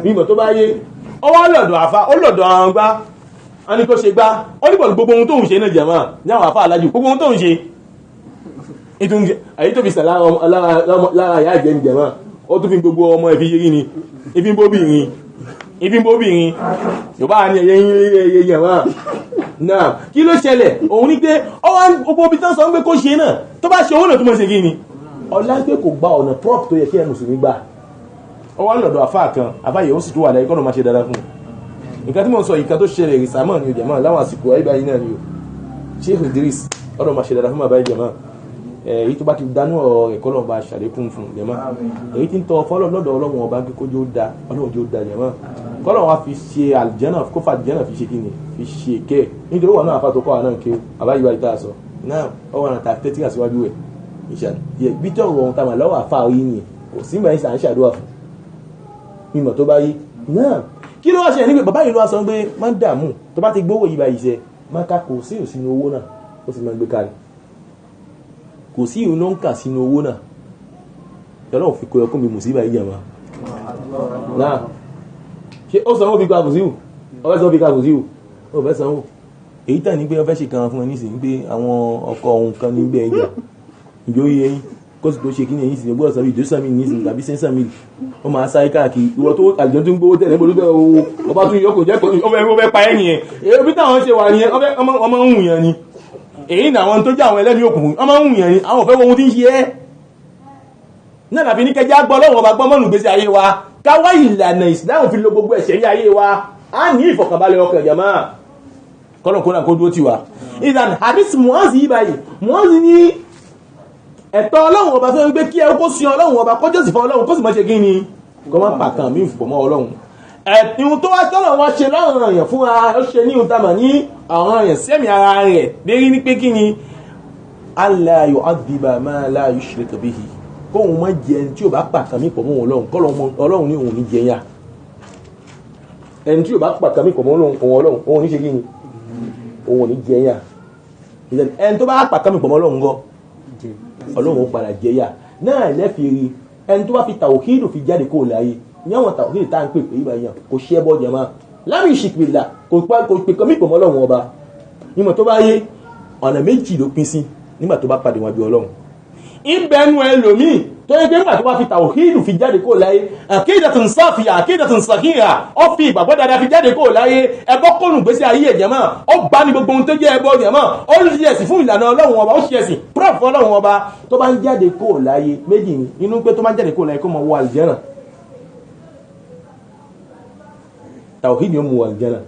mímọ̀ tó bá yé ọwọ́ lọ́dọ̀ àfá ó lọ́dọ̀ àwọn gbá a ní kó ṣe gbá ó ní pọ̀lú gbogbo ohun tó ń ṣe náà jẹ̀mọ́ ní àwọn àfá alájú gbogbo ohun tó ń ṣe èyí tó fi sẹ̀ lára ìyá ìjẹ́ ní jẹ̀mọ́ ó tún fi gbogbo ọmọ ẹ̀fí yérí ni ibi bóbìnrin yóò ní ẹyẹ jẹ̀mọ́ náà kí ló ṣẹlẹ̀ òun ní pé ọwọ́ gbogbo ibi tán sọ ń pé kó ṣe náà tó bá ṣe owó náà tó mọ́ ṣe kí ni ọlá pé kò gba ọ̀nà prop tó yẹ kí ẹnu sì ní gbà ọwọ́ lọ́dọ̀ àfáà kan àfáà ó sì tó wà láyé kọ́nà máa ṣe dáadáa fún nǹkan tí mo sọ ìkan tó ṣẹlẹ̀ ìsàmọ́ ní ìjẹ̀mọ́ láwọn àsìkò ayébáyé náà ni o Sheikh Idris ọ̀dọ̀ máa ṣe dáadáa fún bàbá ìjẹ̀mọ́ èyí tó bá ti dánú ọ̀rọ̀ ẹ̀kọ́ náà bá ṣàlékún fún ìjẹ̀mọ́ èyí tí ń tọ́ fọ́lọ́ lọ́dọ̀ Ọlọ́run ọba kí kójú ó da Ọlọ́run jó da ìjẹ̀mọ́ kọ́lọ̀ wa fi ṣe àlìjẹ́nà kó fà àlìjẹ́nà fi ṣe kí ni fi ṣe kẹ́ nítorí wọn náà àfàtò kọ́ wa náà kí àbáyé wa ìta sọ náà ọwọ́ náà ta tẹ́tí àṣíwájú ẹ̀ ìṣàdíyẹ bí tọ̀rọ̀ ohun tá a mà lọ́wọ́ àfa orí ni kò sí ìgbà yìí sàn ṣàdúrà fún mímọ̀ tó bá yí náà kí ló wá ṣe ní pé bàbá yìí ló wá sọ pé má ń dààmú tó bá ti gbówó yìí bá yìí ṣe má ká kò sí òsínú owó náà ó sì máa gbé kalẹ̀ kò sí ìrún ló ń kà sínú owó náà Ọlọ́run fi kó ẹkún mi mùsíbà yìí yàmá náà ṣe ó sanwó fi ká fùsíù ọfẹ́ sanwó fi ká fùsíù ó fẹ́ sanwó èyí tà ní pé ọfẹ́ ṣe kan fún ẹ nísìnyí pé àwọn ọkọ̀ ohun kan ní gbẹ́ ẹjà ìjọ yẹ yín kó sì tó ṣe kí ní ẹ̀yìn sí ẹgbọ́n sàmì ìdó-sàmì ní ìsìn tàbí sẹ́sàmì ó máa sáré káàkiri ìwọ tó àjọ tó ń gbówó tẹ̀lé bó ló fẹ́ owó ọba tún yọkò jẹ́ ọfẹ́ pa ẹ̀yìn ẹ̀ èyí bí táwọn ṣe wà ní ọmọ ń hùn yẹn ni èyí làwọn tó jẹ́ àwọn ẹlẹ́mìí òkùnkùn ọmọ ń hùn yẹn ni àwọn òfẹ́ ohun tí ń ṣe ẹ́ náà làbí ní kẹjá gbọ́ lọ́wọ́ ọba gbọ́mọ́nù gbèsè ayé wa káwá ìlànà ìsìláàmù fi lo gbogbo ẹ̀ṣẹ̀ ní ayé wa a ní ìfọ̀kànbalẹ̀ ọkàn jàmá kọ́lọ̀kọ́lá kó dúró ti wa ìlànà hadith Mu'adh yìí báyìí Mu'adh ní ẹ̀tọ́ Ọlọ́run ọba tó ń gbé kí ẹ kó sí Ọlọ́run ọba kọjọ́ sí fún Ọlọ́run kó sì mọ́ ṣe kí ni kọ́ mọ́ pàkàn mí fò mọ́ Ọlọ́run ẹ̀tìhun tó wá tọ́lọ̀ wọn ṣe lọ́rùn èèyàn fún ara ó ṣe ní ìtàmà ní àwọn èèyàn sẹ́mi ara rẹ̀ lérí ní pé kí ni alla yu'adhiba ma la yushrik bihi kóhun mọ́ jẹ ẹni tí ò bá pàtàkì mí pọ̀ mọ́ ọlọ́run ọlọ́run ní òun ní jẹ yá ẹni tí ò bá pàtàkì mí pọ̀ mọ́ ọlọ́run òun ní ṣe kí ni òun ní jẹ yá ẹni tó bá pàtàkì mí pọ̀ mọ́ ọlọ́run gọ́ ọlọ́run padà jẹ yá náà lẹ́fìrí ẹni tó bá fi tàwhídù fi jáde kó láyé ìyáwọn tàwhídù tá à ń pè pé ìbá yàn kò ṣẹ́ bọ́ jẹ̀má láàrin ìṣìkìlá kò pè kọ́ mí pọ̀ mọ́ ọlọ́run ọba nígbà tó bá yé ọ̀nà méjì ló pín sí nígbà tó bá pàdé wájú ọlọ́run ìbẹ̀nu ẹlòmíì tó yẹ pé nígbà tó bá fi tàwhídù fi jáde kó láyé àkídàtun sáfìyà àkídàtun sàkíyà ó fi ìgbàgbọ́ dáadáa fi jáde kó láyé ẹbọ kónù gbèsè ayé ẹ̀jẹ̀ mọ́ ó gbá ní gbogbo ohun tó jẹ́ ẹbọ ẹ̀jẹ̀ mọ́ ó ṣe ẹ̀sìn fún ìlànà ọlọ́run ọba ó ṣe ẹ̀sìn prọ́f ọlọ́run ọba tó bá ń jáde kó láyé méjì ní inú pé tó bá ń jáde kó láyé kó mọ wọ àlùjánnà tàwhídù ó mú wọ àlùjánnà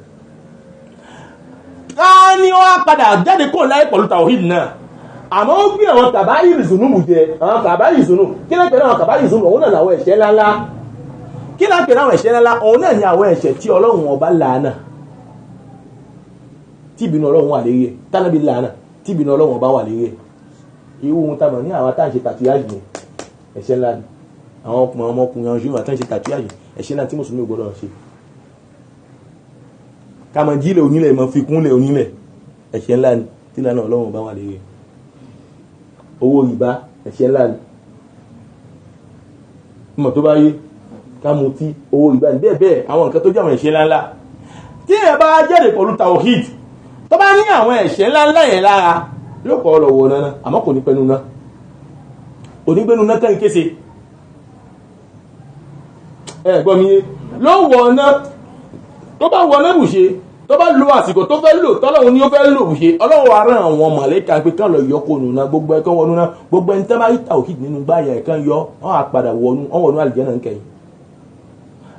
ká ní ó wá padà jáde kó láyé pẹ̀lú tàwhídù náà àmọ́ ó gbé àwọn kàbáyì ìzùnú mú jẹ àwọn kàbáyì ìzùnú kí ló ń pè ní àwọn kàbáyì ìzùnú òun náà ní àwọn ẹ̀ṣẹ̀ ńláńlá kí ló ń pè ní àwọn ẹ̀ṣẹ̀ ńláńlá òun náà ní àwọn ẹ̀ṣẹ̀ tí ọlọ́run ọba làánà tí ìbínú ọlọ́run wà lérí ẹ̀ tánàbí làánà tí ìbínú ọlọ́run ọba wà lérí ẹ̀ irú ohun tá a mọ̀ ní àwọn tá à ń ṣe tàtúyàjì ní ẹ̀ṣẹ̀ ńlá ni àwọn ọmọkùnrin àwọn ṣùgbọ́n tá à ń ṣe tàtúyàjì ẹ̀ṣẹ̀ ńlá tí mùsùlùmí gbọ́dọ̀ ṣe ká mọ jílẹ̀ onílẹ̀ mọ fi kúnlẹ̀ onílẹ̀ ẹ̀ṣẹ̀ ńlá ni tí ìlànà ọlọ́run ọba wà lérí ẹ̀ owó rìbá ẹ̀ṣẹ̀ ńlá ni mọ̀ tó bá yé ká mú tí owó rìbá ní bẹ́ẹ̀ bẹ́ẹ̀ àwọn nǹkan tó jẹ́ àwọn ẹ̀ṣẹ̀ ńláńlá tí ẹ bá jáde pẹ̀lú tawhid tó bá ní àwọn ẹ̀ṣẹ̀ ńláńlá yẹn lára yóò kọ́ ọlọ́wọ́ náà àmọ́ kò ní pẹ́nu náà onígbẹ́nu náà kẹ́yìn kése ẹ̀gbọ́n mi yé ló wọ̀ ọ́nà tó bá wọ náà bùṣe tó bá lo àsìkò tó fẹ́ lò tọ́lọ́run ní ó fẹ́ lò bùṣe ọlọ́run arán àwọn màlẹ́kà pé kán lọ yọ kó nù náà gbogbo ẹ̀kan wọnú náà gbogbo ẹni tẹ́ bá rí tawhid nínú gbáyà ẹ̀kan yọ wọ́n á padà wọnú àlùjánnà náà kẹ́yìn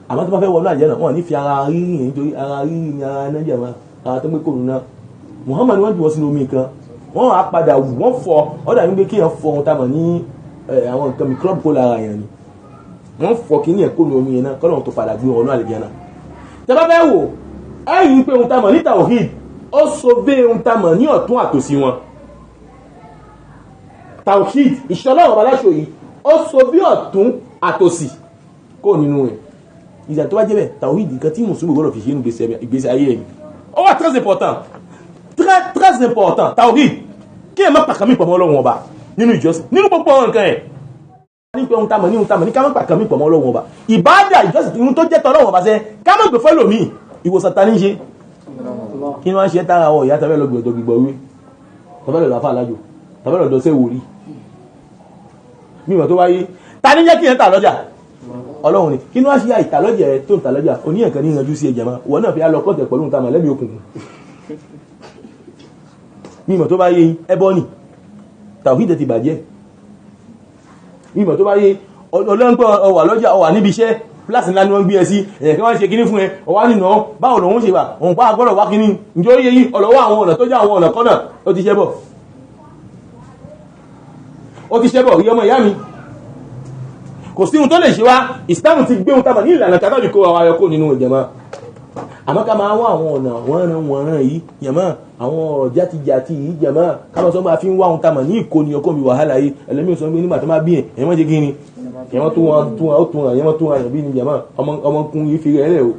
àmọ́ tó bá fẹ́ wọnú àlùjánnà náà wọ́n ní fi ara rírì yẹn nítorí ara rírì ni ara náà jẹ̀ máa ara tó gbé kó nù náà Muhammad wọ́n jù wọ́n sínú omi kan wọ́n á padà wọ́n fọ ọ̀dà nígbè kéèyàn fọ ohun tá a mọ̀ ní àwọn nǹkan mi club kó lára yẹn ni wọ́n fọ kí ní ẹ̀kọ́ ní omi yẹn náà kọ́lọ́run tó padà gbé wọn ní àlùjánnà tẹ́ bá fẹ́ wò ẹ̀yìn pé ohun tá a mọ̀ ní tawhid ó so bẹ́ ohun tá a mọ̀ ní ọ̀tún àtòsí wọn tawhid ìṣọ́lọ́wọ́ baláṣọ yìí ó so bí ọ̀tún àtòsí kó nínú rẹ̀ ìjà tó bá jẹ́ bẹ́ẹ̀ tawhid nǹkan tí mùsùlùmí gbọ́dọ̀ fi ṣe nínú ìgbésí ayé ẹ̀mí ó wà très important très important tawhid kí ẹ má pàkàmì pọ̀ mọ́ Ọlọ́run ọba nínú ìjọsìn nínú gbogbo àwọn nǹkan ẹ̀ ní pé ohun tá a mọ̀ ní ohun tá a mọ̀ ní ká má pàkàmì pọ̀ mọ́ Ọlọ́run ọba ìbádà ìjọsìn ohun tó jẹ́ tọ́ Ọlọ́run ọba sẹ́ ká má gbé fẹ́ lòmíì ìwòsàn ta ní ṣe kí ni wọ́n ṣe tára wọ ìyá tàbí lọ́gbọ̀dọ̀ gbígbọ̀ wí tàbí lọ́dọ̀ afá alájò tàbí lọ́dọ̀ sẹ́ wòrí mímọ̀ tó wáyé ta ní jẹ́ kí ẹ̀ tà lọ́jà Ọlọ́run ni kí ni wọ́n ṣe ya ìtàlọ́jà ẹ̀ tó ń tàlọ́jà oníyànkan ní ìyanjú sí ẹjẹ̀ máa wọ́n náà fi á lọ kọ́tẹ̀ pẹ̀lú ìtàmà lẹ́mí òkùnkùn mímọ̀ tó bá yé ẹbọ ni tàwhídẹ̀ ti bàjẹ́ mímọ̀ tó bá yé ọlọ́npọ̀ ọwà lọ́jà ọwà níbi iṣẹ́ pláàsì ńlá ni wọ́n gbé ẹ sí ẹ̀yẹ̀ kí wọ́n ṣe kíní fún ẹ ọwá nínú báwo lòun ṣe wà òun pa agbọ́dọ̀ wá kíní ǹjẹ́ ó yé yí ọlọ́wọ́ àwọn ọ̀nà tó jẹ́ àwọn ọ̀nà kọ́nà ó ti ṣẹ́bọ̀ rí ọmọ ìyá mi kò sí ohun tó lè ṣe wá ìsìlámù ti gbé ohun tábà ní ìlànà kátàlì kó àwọn ayọkó nínú ìjẹmọ́ àmọ́ ká máa wá àwọn ọ̀nà wọ́nran yìí jẹmọ́ àwọn ọ̀rọ̀ játijàti yìí jẹmọ́ káwọn sọ máa fi ń wá ohun tábà ní ìkóni ọkọ̀ mi wàhálà yìí ẹlẹ́mìí sọ pé nígbà tó máa bí ẹ̀ wọ́n ṣe kí ni ẹ̀wọ́n tún wọn bí ni jẹmọ́ ọmọkùnrin yìí fi rẹ̀ lẹ̀ o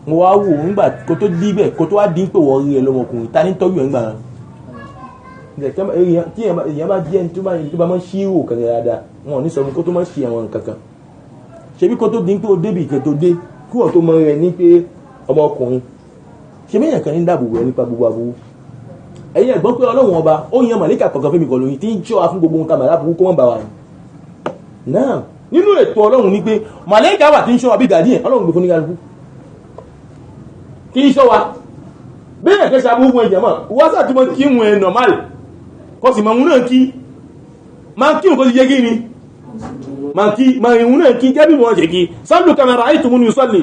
mo wá wò nígbà kó tó dí bẹ́ẹ̀ kó tó wá dín pé wọ́n rí ẹ lọ́mọkùnrin ta ní tọ́jú ẹ̀ ń gbà tí èèyàn bá jẹ́ tó bá máa ń ṣírò kan dáadáa wọn ò ní sọ fún kó tó máa ń ṣe àwọn nǹkan kan ṣebí kó tó dín pé ó débì kan tó dé kí wọ́n tó mọ rẹ̀ ní pé ọmọkùnrin ṣe méyàn kan ní dáàbò rẹ̀ nípa gbogbo aburú ẹ̀yin ẹ̀gbọ́n pé Ọlọ́run ọba ó yan màlíkà kọ̀ọ̀kan fẹ́mi kọ̀ọ̀lóyìn tí ń ṣọ́ wa fún gbogbo ohun tá màlá burú kó wọ́n bá wa yìí náà nínú ètò Ọlọ́run ní pé màlíkà wà tí ń ṣọ́ wa bí gàdí ẹ̀ Ọlọ́run gbé fún nígbàlùkù tí ń ṣọ́ wa bẹ́ẹ̀ kẹ́ ṣàbú fún ẹ̀jẹ̀ mọ́ wọ́n sà tí mo kí wọn ẹ̀ nọ̀málì kọ́ sì mọ̀ òun náà kí máa kí òun kó ti jẹ́ kí ni máa ìhun náà kí jẹ́ bí wọ́n ṣe kí sọ́lù kamara àìtùmú ni sọ́lì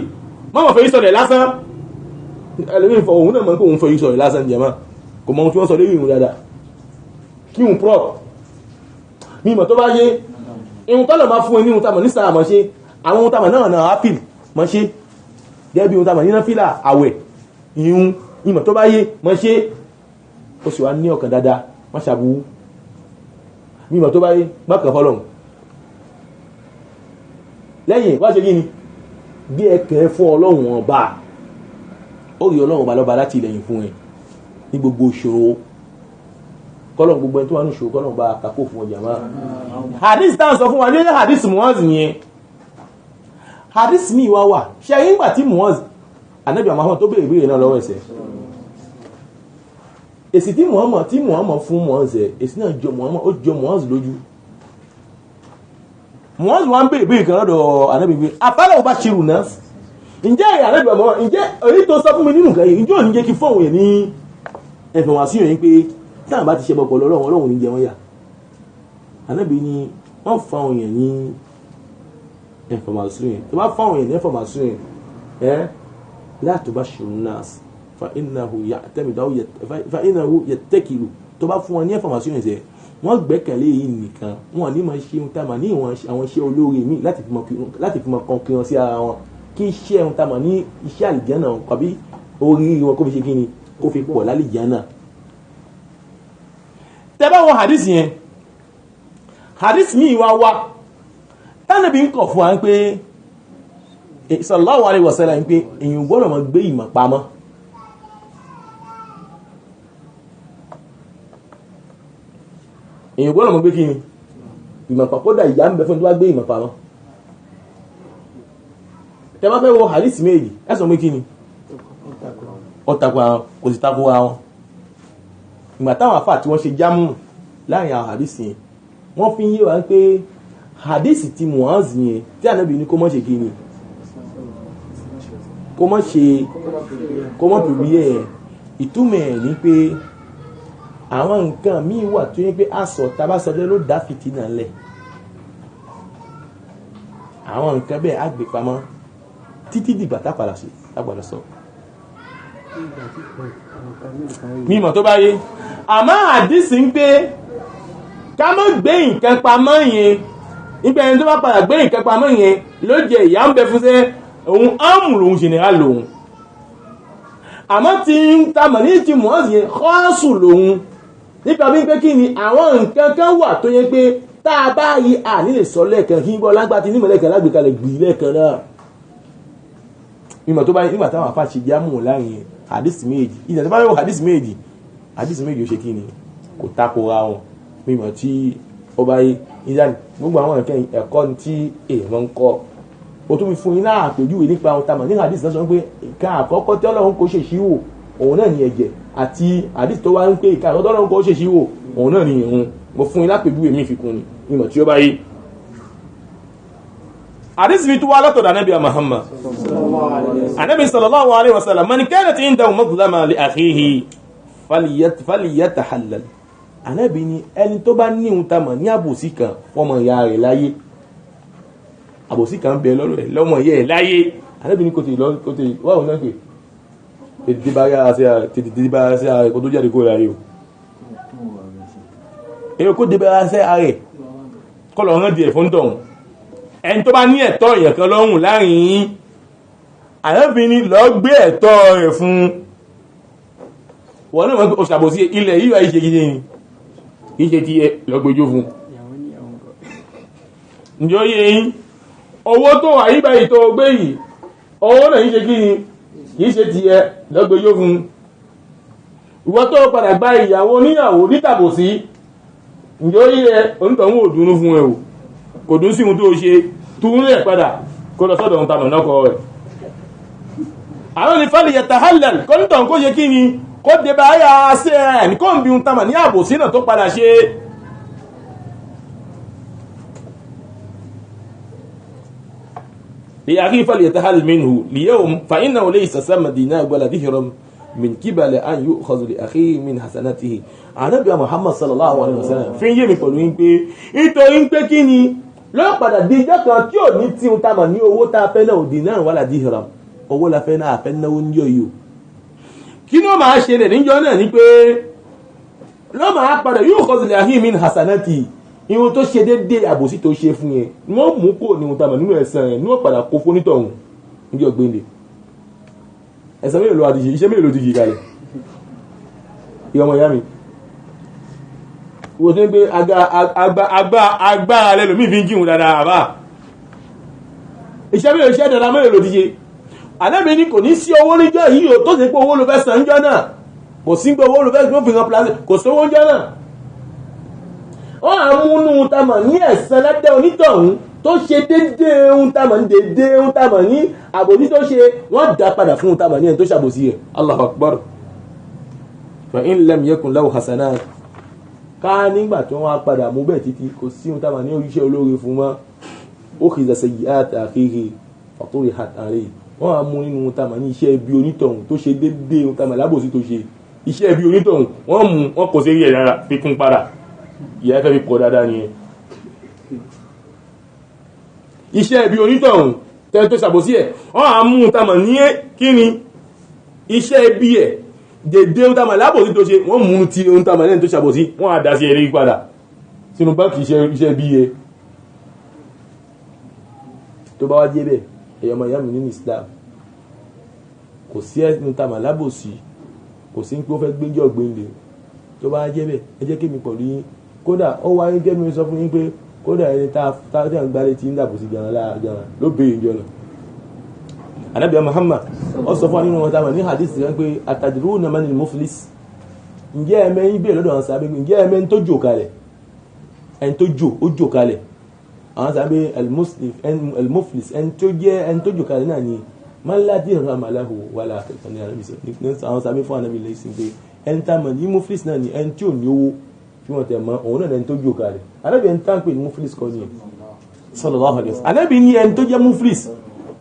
máa wọ́n fẹ́ ìsọ̀rẹ̀ lásán ẹlẹ́mìn fọ òun náà mọ́ kó òun fẹ́ ìsọ̀rẹ̀ lásán jẹ́ máa kò mọ́ tí wọ́n sọ lé ìhun dáadáa kí òun prọ̀ mímọ̀ tó bá yé ihun tọ́lọ̀ máa fún ẹni ihun tamọ̀ ní sáà mọ́ ṣe àwọn ohun tamọ̀ náà ápìl mọ́ ṣe gẹ́gẹ́ bí ohun tamọ̀ nínú fílà àwẹ̀ ihun ìmọ̀ tó bá yé mọ́ ṣe ó sì wá ní ọkàn dáadáa wọ́n ṣàbúwú mímọ̀ tó bá yé gbọ́kàn fọ́lọ́run lẹ́yìn wá ṣe kí ni bí ẹkẹ̀ fún ọlọ́run ọba ó rí ọlọ́run ọba lọ́ba láti ilẹ̀yìn fún ẹ ní gbogbo ìṣòro kọ́lọ̀n gbogbo ẹni tó wà ní ìṣòro kọ́lọ̀n bá kakó fún ọjà máa hadith tán sọ fún wa ní hadith Mu'az yẹn hadith mi wá wà ṣe ayé ńgbà tí Mu'az Ànábì Muhammad tó béèrè ìbéèrè náà lọ́wọ́ ẹ̀sẹ̀ èsì tí Muhammad fún Mu'az èsì náà jọ Mu'az lójú Mu'az wá ń béèrè ìbéèrè kan lọ́dọ̀ Ànábì pé afálẹ̀ ọba ṣirù náà ǹjẹ́ Ànábì Muhammad ǹjẹ́ èyí tó sọ fún mi nínú nǹkan yìí ǹjẹ́ ò ní jẹ́ kí fọ́ọ̀hún yẹn ní ẹ̀fẹ̀ wá sí yẹn pé táwọn bá ti ṣe bọ̀pọ̀ lọ́wọ́ ní jẹ wọ́n yà Ànábì ni wọ́n fa àwọn èèyàn ní information yẹn tó bá fa àwọn èèyàn ní information yẹn la tubashiru nas fa innahu yattakilu tó bá fún wọn ní information yẹn sẹ́ wọ́n gbẹ́kẹ̀lé yìí nìkan wọn ní máa ṣe ohun tá a máa ní àwọn iṣẹ́ olóore míì láti fi mọ kọ̀ọ̀kan wọn sí ara wọn kí iṣẹ́ ohun tá a máa ní iṣẹ́ àlìjánà kàbí orí wọn kó fi ṣe kí ni kó fi pọ̀ lálìjánà. Tẹ́bá wọ hadith yẹn hadith mi wá tánàbí ń kọ̀ fún wa pé sallallahu alaihi wasallam pé èyàn gbọ́dọ̀ máa gbé ìmọ̀ pamọ́ èyàn gbọ́dọ̀ máa gbé kí ni ìmọ̀ pamọ́ kódà ìyá ń bẹ fún tó bá gbé ìmọ̀ pamọ́. Tẹ́bá fẹ́ wọ hadith méjì ẹ̀sùn pé kí ni ó takò àwọn kò sì takò àwọn ìgbà táwọn àfà tí wọ́n ṣe jámù láàrin àwọn hadith yẹn wọ́n fi ń yé wa pé hadith ti Mu'az yẹn tí Ànábì ní kó mọ́ ṣe kíni kó mọ́ pèbí ẹ̀ ìtumọ̀ ẹ̀ ní pé àwọn nǹkan míì wà tó yẹ pé àsọ tabasọjọ́ ló dá fìtínà lẹ̀ àwọn nǹkan bẹ́ẹ̀ á gbé pamọ́ títí dìgbà tápàdà sọ mímọ̀ tó bá yé àmọ́ àdísì ń pé ká mọ́ gbé nǹkan pamọ́ yẹn nígbà ẹni tó bá padà gbé nǹkan pamọ́ yẹn ló jẹ ìyà ń bẹ fún sẹ́ òun áàmù lòun general lòun àmọ́ tí ń tamọ̀ ní ti Mu'az yẹn kọ́ọ̀sù lòun nípa bí pé kí ni àwọn nǹkan kan wà tó yẹ pé tá a bá yí à nílè sọ lẹ́ẹ̀kan kí gbọ́ lágbá ti nímọ̀ lẹ́ẹ̀kan lágbèkalẹ̀ gbì lẹ́ẹ̀kan náà mímọ̀ tó bá yẹ nígbà táwọn afá ṣe jámù láàrin hadith méjì ìjà tó bá lọ́wọ́ hadith méjì ó ṣe kí ni kò takora wọn mímọ̀ tí ó bá yé ìjà gbogbo àwọn ẹ̀kọ́ tí èèyàn ń kọ́ o tún fi fún yín náà àpèjúwe nípa ohun tamọ̀ ní hadith náà sọ pé ìka àkọ́kọ́ tí Ọlọ́run kò ṣe ṣíwò òun náà ni ẹ̀jẹ̀ àti hadith tó wá ń pé ìka àkọ́kọ́ tí Ọlọ́run kò ṣe ṣíwò òun náà ni ìrun mo fún yín lápèjúwe mi fi kún ni mímọ̀ tí ó bá yé hadith mi tó wá látọ̀dọ̀ Ànábì Muhammad Ànábì sallallahu alaihi wasallam man kanat indahu mazlama li akhihi falyatahallal Ànábì ni ẹni tó bá ní ohun tamọ̀ ní àbòsí kan fọ́mọ ìyá rẹ̀ láyé àbòsí kan bẹ lọ́rọ̀ ẹ̀ lọ́mọ ìyá ẹ̀ láyé Ànábì ni kò tè wáhùn náà pé tètè dé bára sí ààrẹ kò tó jáde kó ráyé o èyí kó dé bára sí ààrẹ kọ́lọ̀ rán di ẹ̀fún tọ̀hún ẹni tó bá ní ẹ̀tọ́ èèyàn kan lọ́rùn láàrin Ànábì ni lọ gbé ẹ̀tọ́ rẹ̀ fún wọn náà wọ́n pé òṣàbòsí ilẹ̀ yíwa ìṣe gidi ni ìṣe tí ẹ lọ́gbẹ́jọ́ fún ǹjọ́ yé yín owó tó wà yí báyìí tó gbé yìí owó náà ìṣe kí ni kìí ṣe tí ẹ lọ́gbẹ́jọ́ fún ìwọ tó padà gba ìyàwó oníyàwó nítàbòsí ǹjọ́ yé ẹ onítọ̀hún ò dúnú fún ẹ o kò dún sí ohun tó ṣe túnlẹ̀ padà kó lọ sọ́dọ̀ ohun tamọ̀ náà kọ rẹ̀ àwọn onífàlì yatahallal kọ́nítọ̀ kó ṣe kí ni kó dé bá yá sí ẹ̀ ní kó ń bí ohun tamọ̀ ní àbòsí náà tó padà ṣe لأخيه فليتحلل منه اليوم فإنه ليس سمى دينار ولا ذهرا من قبل أن يؤخذ لأخيه من حسناته Ànábì Muhammad sallallahu alaihi wasallam fi yé mi pẹ̀lú yín pé ìtorí pé kí ni ló padà di ìjọ kan tí ò ní tí ń tamọ̀ ní owó tá a fẹ́ náà dinar wala dirham owó la fẹ́ náà fẹ́ náwó ní yóò yóò kí ló máa ṣe lẹ̀ níjọ́ náà ni pé ló máa padà yu'khadhu li akhihi min hasanatihi ihun tó ṣe déédéé àbòsí tó ṣe fún yẹn ni wọ́n mú kó ní ohun tamọ̀ nínú ẹ̀san yẹn ni wọ́n padà kó fónítọ̀hún ní ọgbẹ́ndẹ̀ ẹ̀san mélòó àti iṣẹ́ mélòó ti yí kalẹ̀ ìyọmọ ìyá mi wo tó ń gbé agbára lẹ́lòmí fi ń jíun dáadáa àbá iṣẹ́ bí iṣẹ́ dáadáa mẹ́rin ló ti ṣe Ànábì ní kò ní sí owó níjọ́ yìí o tó sì pé owó ló fẹ́ san níjọ́ náà kò sí pé owó ló fẹ́ fi hàn plastic kò sówó níjọ́ náà wọ́n á múnú tamọ̀ ní ẹ̀san lẹ́dẹ́ onítọ̀hún tó ṣe dédé ohun tamọ̀ ní dédé ohun tamọ̀ ní àbòsí tó ṣe wọ́n dá padà fún ohun tamọ̀ ní ẹni tó ṣàbòsí rẹ̀ Allahu Akbar fa in lam yakun lahu hasanat ká nígbà tí wọ́n á padà mú bẹ́ẹ̀ títí kò sí ohun tamọ̀ ní oríṣẹ́ olóore fún wọn ó kì í ṣe sayyi'at akhihi faturihat alayhi wọ́n á mú nínú ohun tamọ̀ ní iṣẹ́ ibi onítọ̀hún tó ṣe dédé ohun tamọ̀ lábòsí tó ṣe iṣẹ́ ibi onítọ̀hún wọ́n mú wọn kò sí rí ẹ̀ rárá fi kún padà ìyá fẹ́ fi pọ̀ dáadáa nìyẹn iṣẹ́ ibi onítọ̀hún tẹ́ tó ṣàbòsí ẹ̀ wọ́n á mú tamọ̀ ní kí ni iṣẹ́ ibi ẹ̀ dédé ohun tamọ̀ lábòsí tó ṣe wọ́n mú ti ohun tamọ̀ lẹ́yìn tó ṣàbòsí wọ́n á dá sí ẹ̀rí padà sínú báńkì iṣẹ́ ibi ẹ̀ tó bá wá jẹ́ bẹ́ẹ̀ ẹ̀yọ́mọ ìyá mi nínú Islam kò sí ohun tamọ̀ lábòsí kò sí pé ó fẹ́ gbéjọ́ gbéńdé tó bá jẹ́ bẹ́ẹ̀ ẹ jẹ́ kí mi pọ̀lú yín kódà ó wáyé gẹ́gẹ́ mi sọ fún yín pé kódà ẹni tá a ń gbálẹ̀ tí ń dàbò sí gan ló béèrè ìjọ náà Ànábì Muhammad ó sọ fún nínú wọn táwọn ní hadith rẹ pé atadruna manil muflis ǹjẹ́ ẹ̀mẹ́ yín bèèrè lọ́dọ̀ àwọn sábẹ́ ǹjẹ́ ẹ̀mẹ́ ń tó jò kalẹ̀ ẹni tó jò kalẹ̀ àwọn sábẹ́ al-muflis ẹni tó jẹ́ ẹni tó jò kalẹ̀ náà ni man la dirhama lahu wala àkẹ́kọ̀ọ́ ní àwọn sábẹ́ fún Ànábì lẹ́sìn pé ẹni tá a mọ̀ ní muflis náà ni ẹni tí ò ní owó tí wọ́n tẹ̀ mọ́ òun náà ẹni tó jò kalẹ̀ Ànábì ẹni tá a pè ní muflis kọ́ ni sallallahu alaihi wasallam Ànábì ní ẹni tó jẹ́ muflis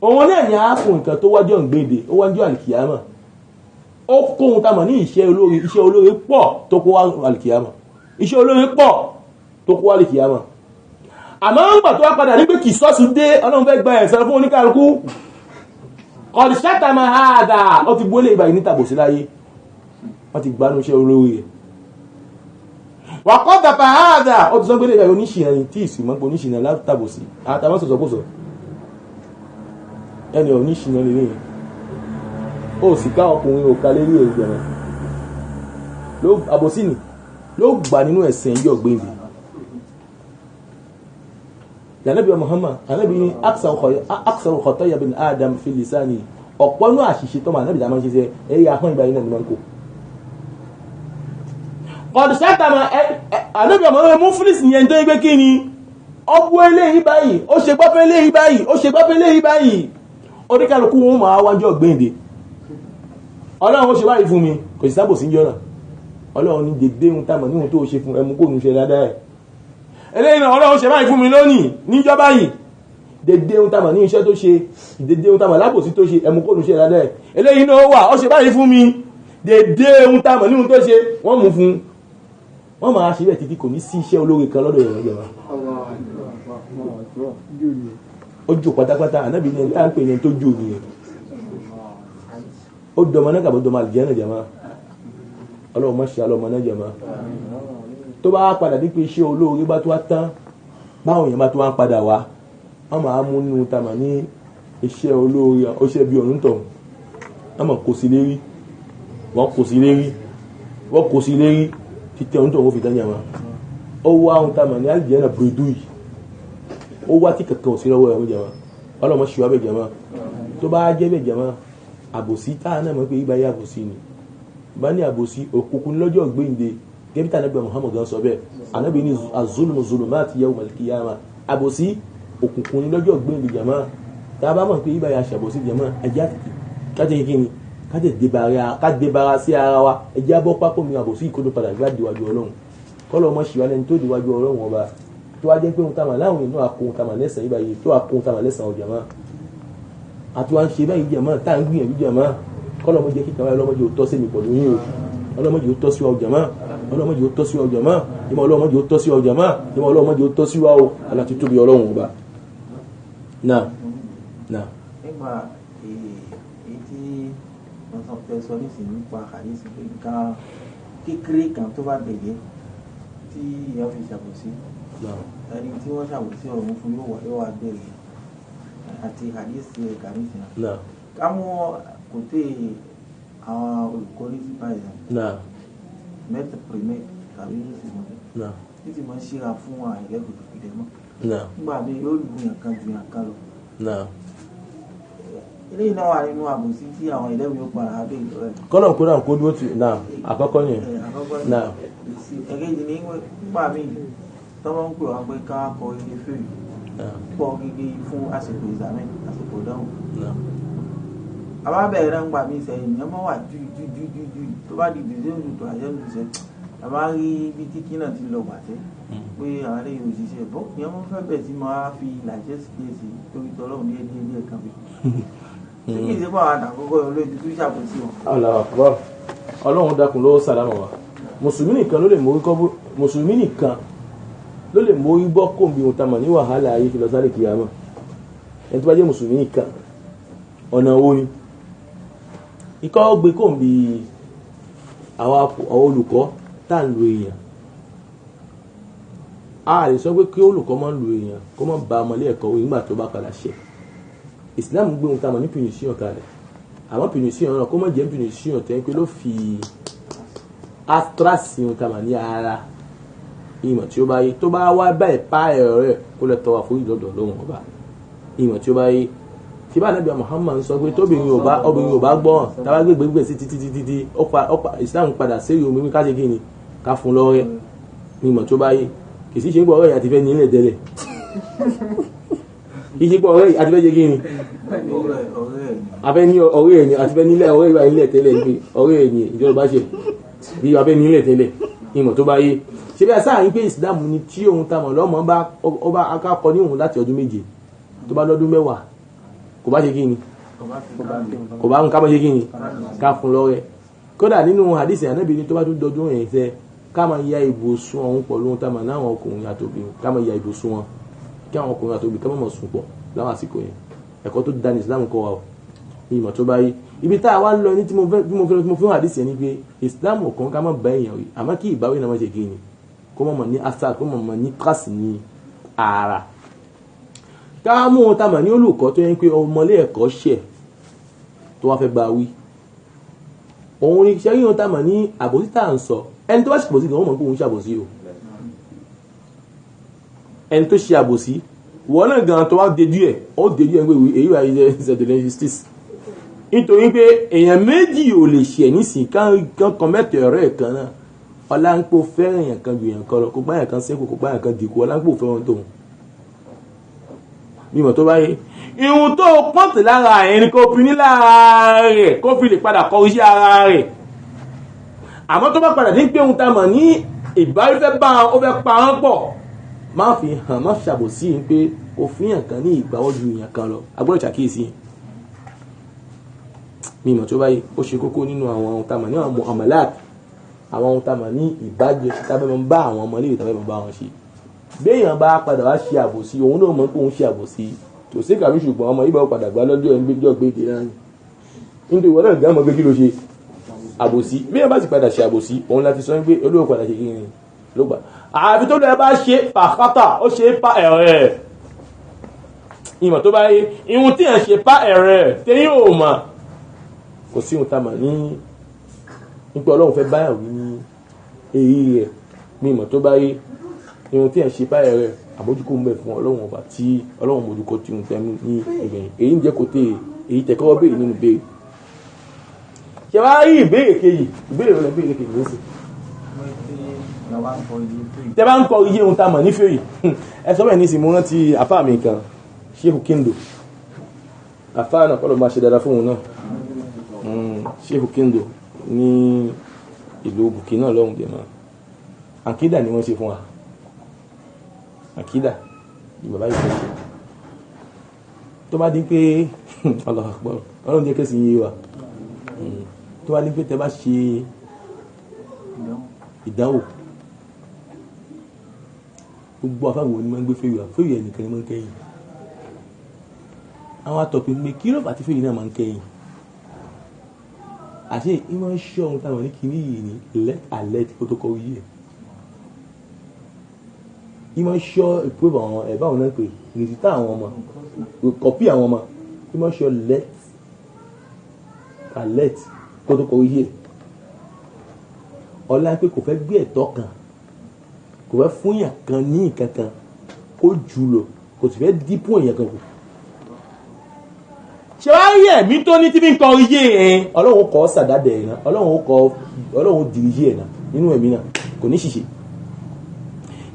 òun náà ni a kò nǹkan tó wájọ́ ìgbéde ó wájọ́ àlìkìyàmà ó kóhun tá a mọ̀ ní iṣẹ́ olóore pọ̀ tó kó wá àlìkìyàmà iṣẹ́ olóore pọ̀ tó kó wá àlìkìyàmà àmọ́ ń gbà tó wá padà ní pé kì sọ́ọ̀sì dé ọlọ́run fẹ́ gba ẹ̀san fún oníkàlùkù ọ̀dìṣàtà máa ha dà ó ti gbólé ìbàyí ní tàbòsí láyé wọ́n ti gbanú iṣẹ́ olóore rẹ̀ wà kọ́ dàpà ha dà ó ti sọ gbélé ìbàyí oníṣìnà ní tí ìsìn mọ́pọ̀ oníṣìnà látàbòsí àtàwọn sọ̀sọ̀kòsọ̀ ẹni oníṣìnà lè rí ó sì ká ọkùnrin òkà lérí ìgbẹ̀rẹ̀ àbòsí ni ló gbà nínú ẹ̀sẹ̀ ìjọ gbéǹdì Ànábì Muhammad Ànábì ní aksaru khataya bin Adam fi lisani ọ̀pọ̀ inú àṣìṣe tó máa Ànábì dá máa ń ṣe ṣe ẹ̀yà ahọ́n ìgbà iná ni máa ń kó ọ̀dùsátàmà Ànábì Muhammad muflis ní ẹni tó gbé kí ni ọgbọ́ eléyìí báyìí ó ṣe gbọ́fẹ́ eléyìí báyìí ó ṣe gbọ́fẹ́ eléyìí báyìí oníkàlùkù wọn máa wájú ọ̀gbẹ́ǹde Ọlọ́run ó ṣe báyìí fún mi kò sí sábò sí jọ́nà Ọlọ́run ní dédé ń tàmà níhun tó ṣe fún ẹmú kò ní ṣe dáadáa ẹ̀ eléyìí náà Ọlọ́run ṣe báyìí fún mi lónìí níjọ́ báyìí dédé ń tàmà ní iṣẹ́ tó ṣe dédé ń tàmà lábòsí tó ṣe ẹmú kò ní ṣe dáadáa ẹ̀ eléyìí náà wà ó ṣe báyìí fún mi dédé ń tàmà níhun tó ṣe wọ́n mú fún wọ́n máa ṣe bẹ́ẹ̀ títí kò ní sí iṣẹ́ olóore kan lọ́dọ̀ ìrìn ìjọba ó jò pátápátá Ànábì ní tá ń pè ní tó jò nìyẹn ó dọmọ náà kàbọ̀ dọmọ àlìjẹ́ náà jẹ́mọ́ Ọlọ́run mọ́ ṣe alọ́mọ náà jẹ́mọ́ tó bá padà dípé iṣẹ́ olóore bá tó wá tán báwọn èèyàn bá tó wá ń padà wá wọ́n máa mú nínú tamà ní iṣẹ́ olóore ọṣẹ́ bí ọ̀run tọ̀ wọ́n máa kò sí lérí wọ́n kò sí lérí títẹ̀ ọ̀run tọ̀ wọ́n fi tán yàmá ó wá ohun tamà ní àlìjẹ́ náà bùrẹ́dù yìí ó wá tí kankan ò sí lọ́wọ́ ẹ̀rọ jẹ́mọ́ Ọlọ́run mọ́ ṣe wá bẹ̀ jẹ́mọ́ tó bá jẹ́ bẹ̀ jẹ́mọ́ àbòsí táà náà mọ̀ pé ibà yà àbòsí ni bá ní àbòsí òkùnkùn lọ́jọ́ gbéǹde gẹ́bí tí Ànábì Muhammad gan sọ bẹ́ẹ̀ Ànábì ní az-zulmu zulumati yawm al-qiyamah àbòsí òkùnkùn lọ́jọ́ gbéǹde jàmá tá a bá mọ̀ pé ibà yà àṣàbòsí jàmá ẹjẹ́ àtìkì kájẹ́ kíni kájẹ́ débara sí ara wa ẹjẹ́ abọ́ pápọ̀ mi àbòsí ìkódó padà gbá díwájú Ọlọ́run kọ́lọ́ ọmọ ṣìwá lẹ́ni tó díwájú Ọlọ́run ọba tó wá jẹ́ pé ohun táwọn láwọn inú àkóhun táwọn lẹ́sàn ibà yìí tó àkóhun táwọn lẹ́sàn ọjàmá àti wá ń ṣe báyìí jàmá tá à ń gbìyànjú jàmá kọ́lọ́mọdé kíkà wáyé ọlọ́mọdé ò tọ́ sí mi pẹ̀lú yín o ọlọ́mọdé ò tọ́ sí wa jàmá ọlọ́mọdé ò tọ́ sí wa jàmá ìmọ̀ ọlọ́mọdé ò tọ́ sí wa jàmá ìmọ̀ ọlọ́mọdé ò tọ́ sí wa o aláti tóbi Ọlọ́run ọba náà. nígbà èyí tí wọ́n sọ pé sọ nísìnyí nípa àdéhùn pé nǹkan kékeré kan tó bá bẹ̀yẹ tí ìyá fi ṣàbòsí ẹni tí wọ́n ṣàbòsí ọ̀run fún yóò wá bẹ̀rẹ̀ àti àdéhùn ẹ̀ka nísìnyí ká mọ́ kò tẹ́ àwọn olùkọ́ ní fipá ìlànà mettre premier tàbí yóò sì mọ̀ náà títí máa ń ṣíra fún àìlẹ́kùn ìpìlẹ̀ mọ́ náà nígbà míì yóò lù yàn kan ju yàn kan lọ. náà. eléyìí náà wà nínú àbòsí tí àwọn ìlẹ́wọ̀n yóò padà abẹ́ ìlú rẹ̀. kọ́lọ̀ kó dà kó dúró tì náà àkọ́kọ́ yẹn àkọ́kọ́ náà ẹ̀kejì ní nígbà míì tọ́wọ́ ń pè wá pé ká kọ ilé fèrè pọ̀ gígé fún àsìkò ìsàmì àsìkò dáhùn. náà àbábẹ̀rẹ̀ náà ń gbà mí sẹ́yìn ìyẹn mọ́ wà jújújújú tó bá di dìde òdùtò àjẹ́lùsẹ̀ àbá rí ibi kíkí náà ti lọ gbàtẹ́ pé àwọn ilé yóò ṣiṣẹ́ bọ́ ìyẹn mọ́ fẹ́ bẹ̀ tí máa fi làjẹ́ sí kéèsì torí tọ́lọ́run ní díẹ̀ kan fi ṣé kì í ṣe pọ̀ àwọn àtàkọ́kọ́ yọ lójú tó ṣàkóso wọn. ọlọ́run dákun ló sàlámà wa mùsùlùmí nìkan ló lè mórí bọ́ kòmbi ohun tamọ̀ ní wàhálà ayé fi lọ sáré kìyàmọ̀ ẹni tó bá jẹ́ mùsùlùmí nìkan ọ̀nà owó ni ikọ́ gbé kòmbi àwọn olùkọ́ tá ń lo èèyàn a lè sọ pé kí olùkọ́ máa ń lo èèyàn kó máa ba ọmọlé ẹ̀kọ́ wí nígbà tó bá padà ṣe Islam gbé ohun tamọ̀ ní punition kalẹ̀ àmọ́ punition náà kó má jẹ́ punition tẹ́ pé ló fi astrasi ohun tamọ̀ ní ara ìmọ̀ tí ó bá yé tó bá wá báyìí pa ẹ̀rọ rẹ̀ kó lè tọwọ́ fún ìlọ́dọ̀ lóhùn ọba ìmọ̀ tí ó bá yé tí bá nàbí Muhammad sọ pé tóbìnrin ò bá gbọ́n tàbá gbégbé sí títí Islam padà sí omi wí ká ṣe kí ni ká fún lọ́rẹ́ ìmọ̀ tó bá yé kì í sí ṣe ń gbọ́ ọ̀rẹ́ àti fẹ́ ní ilẹ̀ tẹ́lẹ̀ kì í ṣe gbọ́ ọ̀rẹ́ àti fẹ́ ṣe kí ni afẹ́ ní ọ̀rẹ́ ẹ̀yìn àti fẹ́ nílẹ̀ ọ̀rẹ́ ìwà ilẹ̀ tẹ́lẹ̀ ní ọ̀rẹ́ ẹ̀yìn ìjọba ṣe bí afẹ́ nílẹ̀ tẹ́lẹ̀ ìmọ̀ tó bá yé ṣe bí asáà yín pé Islam ni tí òun tamọ̀ lọ́mọ bá akákọ ní òun láti ọdún 7 tó bá lọ́dún 10 kò bá ṣe kí ni kò bá ń ká mọ́ ṣe kí ni ká fún lọ́rẹ́ kódà nínú hadisi ànábì ní tó bá tún dọdún ẹ̀yìn sẹ́ ká máa ya ìbòsùn ọ̀hún pọ̀ lóhun tamọ̀ láwọn ọkùnrin àtòbìnrin ká máa ya ìbòsùn wọn kí àwọn ọkùnrin àtòbìnrin ká máa sùn pọ̀ láwọn àsìkò yẹn ẹ̀kọ́ tó dání Islam kọ́ wa ní ìmọ̀ tó bá yí ibi tá a wá ń lọ ní tí mo fẹ́ hadisi ẹni pé Islam kan ká má bá èèyàn rí àmọ́ kí ìbáwí náà má ṣe kí ni kó mọ̀ ní asa kó mọ̀ ní kíláàsì ní ara ká mú ohun tá a mọ̀ ní olùkọ́ tó yẹn pé ọmọlé ẹ̀kọ́ ṣẹ̀ tó wá fẹ́ bá wí òun ni ṣe rí ohun tá a mọ̀ ní àbòsí tá à ń sọ ẹni tó bá ṣe àbòsí gan wọ́n mọ̀ pé òun ṣe àbòsí o ẹni tó ṣe àbòsí wọ́n náà gan tó wá dejú ẹ̀ ó dejú ẹ̀ pé èyí wà ilẹ̀ ìṣẹ̀dẹ̀lẹ̀ justice nítorí pé èèyàn méjì ò lè ṣẹ̀ nísìn kán kọ́mẹ́tì ọ̀rẹ́ kan náà ọláńpò fẹ́ràn èèyàn kan ju èèyàn kan lọ kó gbá èèyàn kan sẹ́kù kó gbá èèyàn kan dìkú ọláńpò fẹ́ràn tóun mímọ̀ tó bá yé irun tó pọ́ǹtì lára ẹ̀ ni kó fi ní lára rẹ̀ kó fi lè padà kọ iṣẹ́ ara rẹ̀ àmọ́ tó bá padà ní pé ohun tá a mọ̀ ní ìbáwí fẹ́ bá ó fẹ́ pa wọ́n pọ̀ má fi hàn má ṣàbòsí yìí pé kò fi hàn kan ní ìgbàwọ́ ju èèyàn kan lọ agbọ́dọ̀ ṣàkíyèsí mímọ̀ tó bá yé ó ṣe kókó nínú àwọn ohun tá a mọ̀ ní àwọn muamalat àwọn ohun tá a mọ̀ ní ìbájọ tàbí mọ̀ bá àwọn ọmọ ilé tàbí mọ̀ bá wọn ṣe béèyàn bá padà wá ṣe àbòsí òun náà mọ̀ pé òun ṣe àbòsí tó sí kàbí ṣùgbọ́n ọmọ ibà padà gbá lọ́jọ́ ẹni gbéjọ́ gbéde náà nítorí ìwọ náà gbá mọ̀ pé kí ló ṣe àbòsí béèyàn bá sì padà ṣe àbòsí òun láti sọ pé olówó padà ṣe kí ni ló gbà àbí tó lọ bá ṣe pàkátà ó ṣe pa ẹ̀rẹ̀ ìmọ̀ tó bá yé ihun tí ẹ̀ ṣe pa ẹ̀rẹ̀ tẹ́yìn ò mà kò sí ohun tá a mà ní nípa ọlọ́run fẹ́ báyà wí ní èyí rẹ̀ ní ìmọ̀ tó bá yé ihun tí ẹ̀ ṣe báyà rẹ̀ àmójúkò ń bẹ̀ fún ọlọ́run ọba tí ọlọ́run mójúkò tí ń tẹ́mú ní ìgbẹ̀yìn èyí ń jẹ́ kó tẹ̀ èyí tẹ̀kọ́ béèrè nínú béèrè ṣe wá rí ìbéèrè kejì ìbéèrè rẹ̀ béèrè kejì lóṣù tẹ́ bá ń kọ iye ohun tá a mọ̀ ní fèrè ẹ sọ bẹ́ẹ̀ ní ìsìn mo rántí àfáà mi kan Sheikh Kindo àfáà náà kọ́ ló máa ṣe dáadáa fún òun náà Sheikh Kindo ní ìlú Burkina lọ́hùn dẹ̀ náà àkídà ni wọ́n ṣe fún wa àkídà ní bàbá yìí fẹ́ ṣe tó bá dín pé Allahu Akbar ọlọ́run jẹ́ kẹ́sì yé wa tó bá dín pé tẹ́ bá ṣe ìdánwò gbogbo àfáwọn ni wọ́n gbé fèrè ẹnìkan ni wọ́n kẹ́yìn àwọn atọ̀pẹ̀ pé kí ló bá ti fèrè náà máa ń kẹ́yìn àti ìmọ̀ ń ṣọ́ ohun táwọn ní kìíní yìí ní let alert protocol yìí ìmọ̀ ń ṣọ́ ìpúrò àwọn ẹ̀bá àwọn náà pé rìsítà àwọn ọmọ kọ̀pí àwọn ọmọ ìmọ̀ ń ṣọ́ let alert protocol yìí ọlá pé kò fẹ́ gbé ẹ̀tọ́ kan kò fẹ́ fún yàn kan ní nǹkan kan kó jù lọ kò sì fẹ́ dípò èèyàn kan kù. ṣé wàá rí ẹ̀mí tó ní tí fi ń kọ iye ẹ̀ ọlọ́run kọ́ sàdádẹ̀ ẹ̀ náà ọlọ́run dìrìjì ẹ̀ náà nínú ẹ̀mí náà kò ní ṣìṣe.